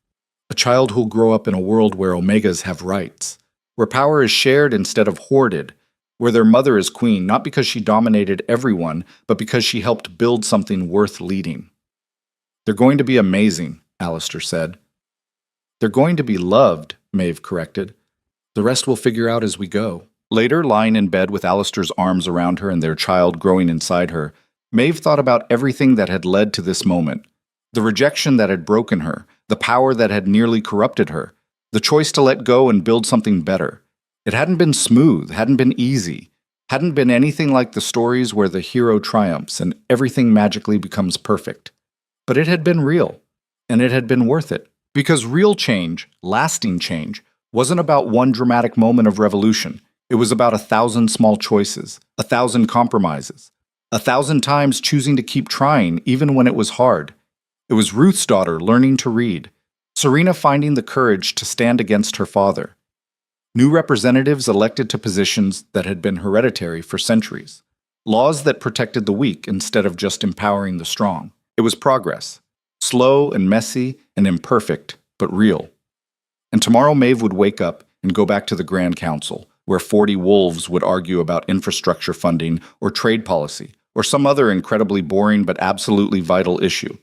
A child who'll grow up in a world where Omegas have rights, where power is shared instead of hoarded, where their mother is queen not because she dominated everyone, but because she helped build something worth leading. "They're going to be amazing," Alistair said. "They're going to be loved," Maeve corrected. "The rest we'll figure out as we go." Later, lying in bed with Alistair's arms around her and their child growing inside her, Maeve thought about everything that had led to this moment. The rejection that had broken her, the power that had nearly corrupted her, the choice to let go and build something better. It hadn't been smooth, hadn't been easy, hadn't been anything like the stories where the hero triumphs and everything magically becomes perfect. But it had been real, and it had been worth it. Because real change, lasting change, wasn't about one dramatic moment of revolution. It was about 1,000 small choices, 1,000 compromises, 1,000 times choosing to keep trying even when it was hard. It was Ruth's daughter learning to read, Serena finding the courage to stand against her father. New representatives elected to positions that had been hereditary for centuries. Laws that protected the weak instead of just empowering the strong. It was progress. Slow and messy and imperfect, but real. And tomorrow Maeve would wake up and go back to the Grand Council, where 40 wolves would argue about infrastructure funding or trade policy, or some other incredibly boring but absolutely vital issue.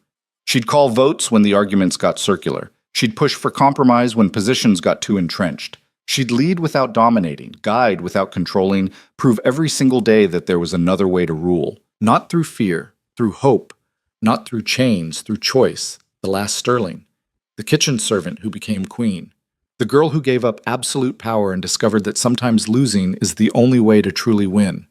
She'd call votes when the arguments got circular. She'd push for compromise when positions got too entrenched. She'd lead without dominating, guide without controlling, prove every single day that there was another way to rule. Not through fear, through hope. Not through chains, through choice. The last Sterling. The kitchen servant who became queen. The girl who gave up absolute power and discovered that sometimes losing is the only way to truly win.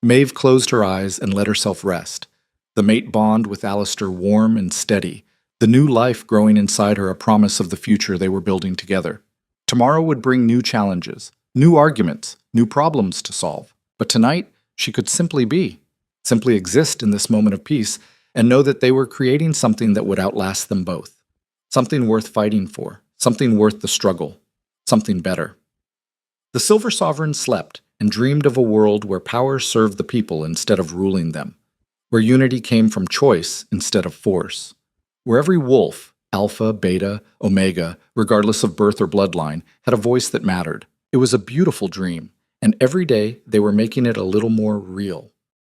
Maeve closed her eyes and let herself rest. The mate bond with Alistair warm and steady. The new life growing inside her a promise of the future they were building together. Tomorrow would bring new challenges, new arguments, new problems to solve. But tonight, she could simply be, simply exist in this moment of peace, and know that they were creating something that would outlast them both. Something worth fighting for, something worth the struggle, something better. The Silver Sovereign slept and dreamed of a world where power served the people instead of ruling them, where unity came from choice instead of force, where every wolf, Alpha, Beta, Omega, regardless of birth or bloodline, had a voice that mattered. It was a beautiful dream, and every day they were making it a little more real.